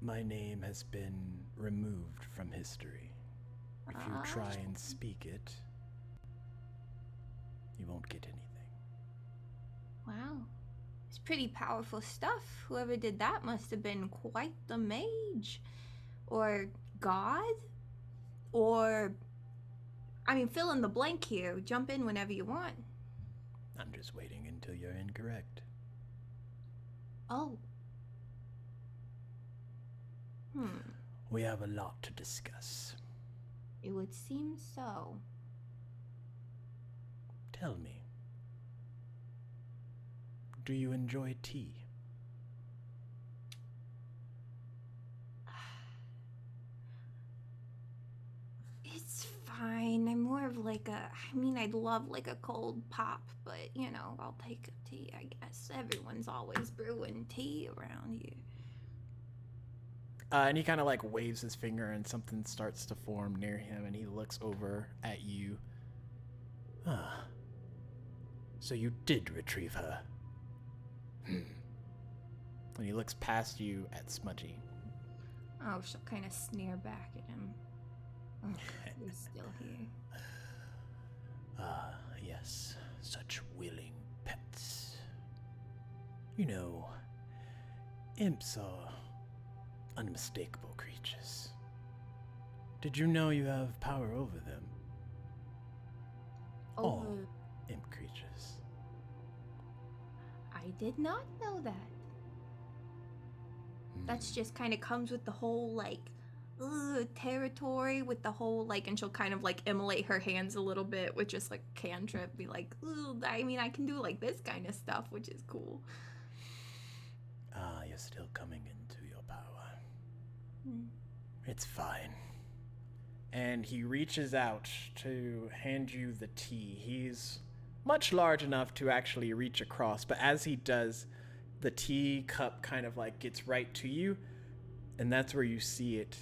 My name has been removed from history. If you try and speak it, you won't get anything. Wow. It's pretty powerful stuff. Whoever did that must have been quite the mage. Or god? Or, I mean, fill in the blank here. Jump in whenever you want. I'm just waiting until you're incorrect. Oh. We have a lot to discuss. It would seem so. Tell me, do you enjoy tea? It's fine. I'm more of like I'd love like a cold pop, but I'll take a tea, I guess. Everyone's always brewing tea around here. And he kind of like waves his finger and something starts to form near him and he looks over at you. Ah. So you did retrieve her. And he looks past you at Smudgy. Oh, she'll kind of sneer back at him. Oh, he's still here. Ah, yes. Such willing pets. You know, imps are unmistakable creatures. Did you know you have power over them? All imp creatures. I did not know that. That's just kind of comes with the whole like territory, with the whole like, and she'll kind of like immolate her hands a little bit with just like cantrip, be like, I mean, I can do like this kind of stuff, which is cool. Ah, you're still coming into your power. It's fine. And he reaches out to hand you the tea. He's much large enough to actually reach across, but as he does, the tea cup kind of like gets right to you, and that's where you see it.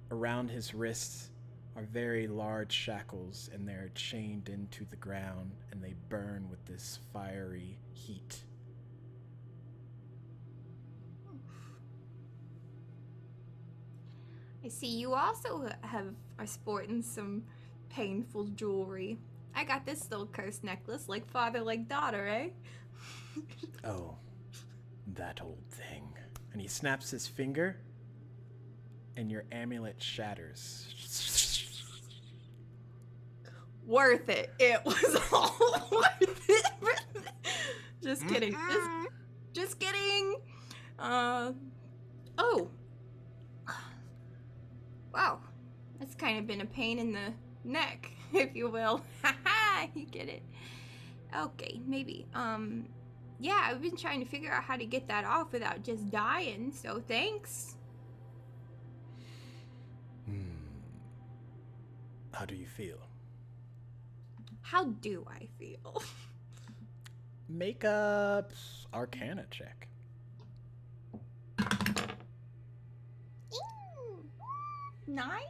Around his wrists are very large shackles, and they're chained into the ground, and they burn with this fiery heat. I see you also are sporting some painful jewelry. I got this little cursed necklace, like father, like daughter, eh? Oh, that old thing. And he snaps his finger, and your amulet shatters. Worth it. It was all worth it. Just kidding. Just kidding. Oh. Wow. That's kind of been a pain in the neck, if you will. Haha, you get it. Okay, maybe. Yeah, I've been trying to figure out how to get that off without just dying, so thanks. How do you feel? How do I feel? Make a Arcana check. 9?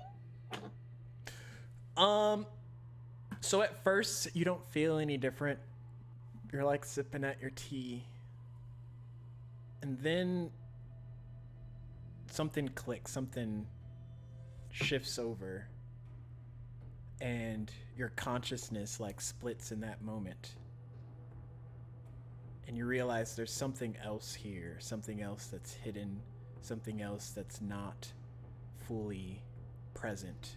So at first you don't feel any different. You're like sipping at your tea. And then something clicks, something shifts over. And your consciousness like splits in that moment. And you realize there's something else here, something else that's hidden, something else that's not fully present.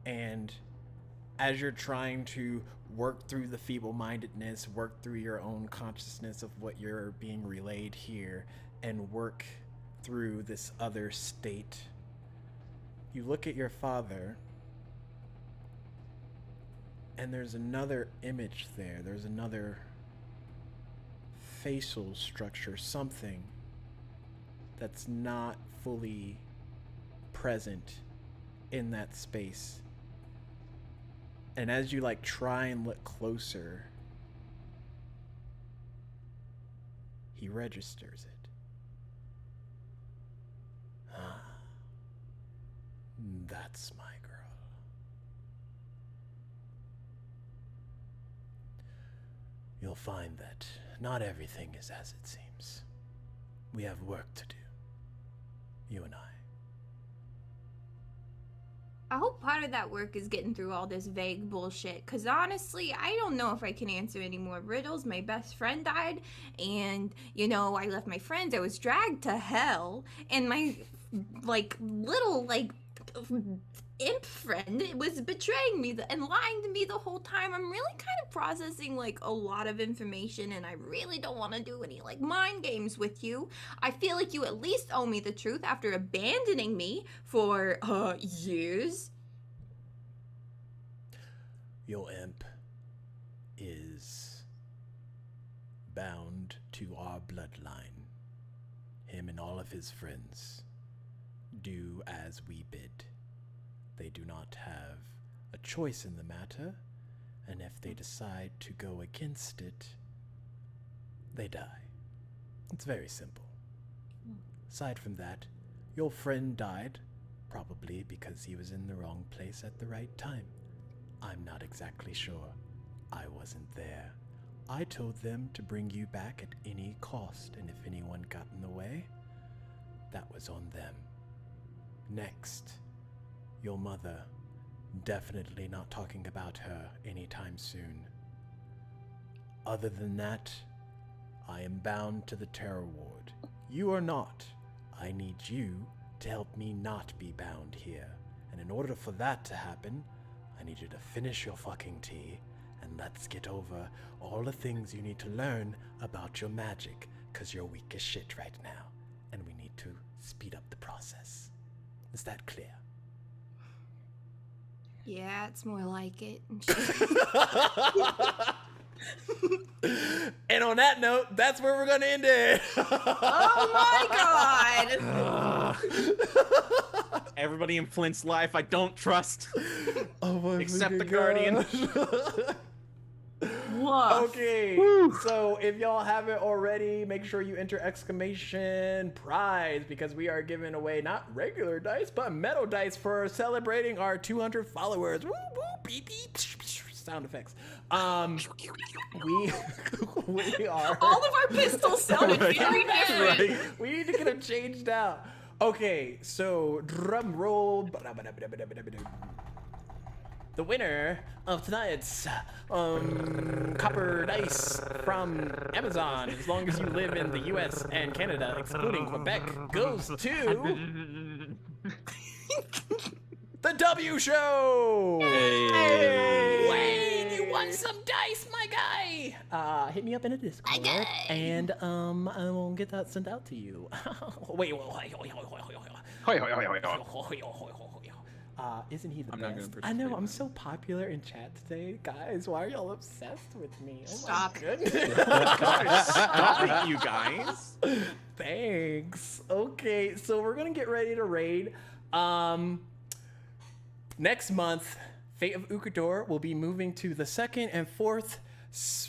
And as you're trying to work through the feeble-mindedness, work through your own consciousness of what you're being relayed here, and work through this other state, you look at your father, and there's another image there. There's another facial structure, something that's not fully present in that space. And as you like try and look closer, he registers it. Ah, that's my girl. You'll find that not everything is as it seems. We have work to do. You and I. I hope part of that work is getting through all this vague bullshit, because honestly, I don't know if I can answer any more riddles. My best friend died, and, you know, I left my friends. I was dragged to hell, and my, little imp friend was betraying me and lying to me the whole time. I'm really kind of processing, a lot of information, and I really don't want to do any, mind games with you. I feel like you at least owe me the truth after abandoning me for, years. Your imp is bound to our bloodline. Him and all of his friends do as we bid. They do not have a choice in the matter, and if they decide to go against it, they die. It's very simple. Aside from that, your friend died, probably because he was in the wrong place at the right time. I'm not exactly sure. I wasn't there. I told them to bring you back at any cost, and if anyone got in the way, that was on them. Next, your mother. Definitely not talking about her anytime soon. Other than that, I am bound to the Terror Ward. You are not. I need you to help me not be bound here. And in order for that to happen, I need you to finish your fucking tea and let's get over all the things you need to learn about your magic, because you're weak as shit right now, and we need to speed up the process. Is that clear? Yeah, it's more like it. And on that note, that's where we're going to end it. Oh my god! Everybody in Flint's life, I don't trust. Oh my Except the Guardian. Woof. Okay, so if y'all haven't already, make sure you enter !prize, because we are giving away not regular dice, but metal dice for celebrating our 200 followers. Woo woo, beep beep, sound effects. We are. All of our pistols sounded very different. We need to get them changed out. Okay, so drum roll. The winner of tonight's copper dice from Amazon, as long as you live in the U.S. and Canada, excluding Quebec, goes to the W Show. Hey. Wayne, you won some dice, my guy. Hit me up in a Discord, and I will get that sent out to you. Wait. Isn't he the I'm not best? gonna I know, participate I'm in so popular in chat today. Guys, why are y'all obsessed with me? Oh Stop. my goodness. Stop it, you guys. Thanks. Okay, so we're gonna get ready to raid. Next month, Fate of Ukodor will be moving to the second and fourth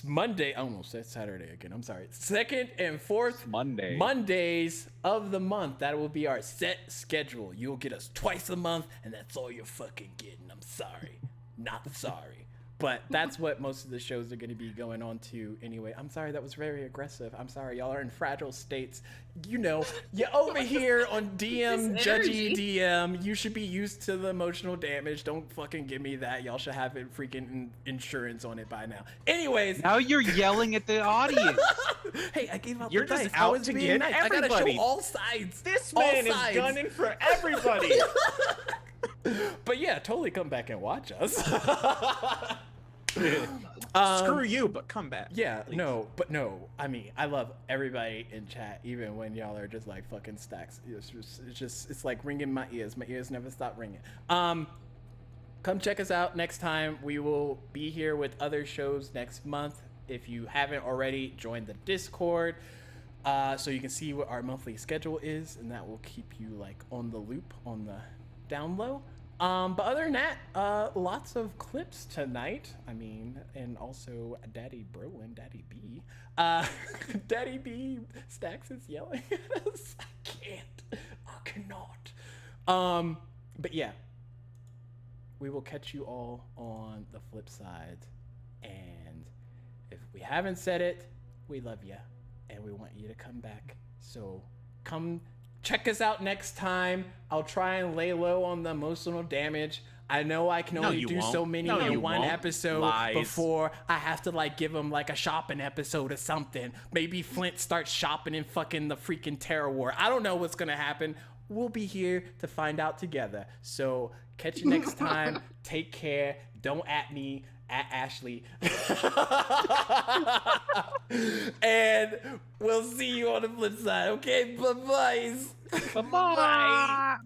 Monday. Almost said Saturday again. I'm sorry. Second and fourth Mondays of the month. That will be our set schedule. You'll get us twice a month, and that's all you're fucking getting. I'm sorry. Not sorry. But that's what most of the shows are going to be going on to anyway. I'm sorry, that was very aggressive. I'm sorry, y'all are in fragile states. You know, you're over here on DM, judgy DM. You should be used to the emotional damage. Don't fucking give me that. Y'all should have it freaking insurance on it by now. Anyways. Now you're yelling at the audience. Hey, I gave out You're the just dice. out I was to being get nice. everybody. I gotta show all sides. This All man is sides. gunning for everybody. But yeah, totally come back and watch us. Screw you, but come back. Yeah, please. no. I mean, I love everybody in chat, even when y'all are just like fucking stacks. It's like ringing my ears. My ears never stop ringing. Come check us out next time. We will be here with other shows next month. If you haven't already, join the Discord, so you can see what our monthly schedule is, and that will keep you like on the loop on the down low. But other than that, lots of clips tonight. I mean, and also Daddy Bro and Daddy B. Daddy B Stacks is yelling at us. I cannot. But yeah, we will catch you all on the flip side. And if we haven't said it, we love you, and we want you to come back. So come. Check us out next time. I'll try and lay low on the emotional damage. I know I can only do so many in one episode before I have to like give them like a shopping episode or something. Maybe Flint starts shopping in fucking the freaking Terror War. I don't know what's gonna happen. We'll be here to find out together. So catch you next time. Take care. Don't at me. At Ashley. And we'll see you on the flip side. Okay, bye-bye. Bye-bye.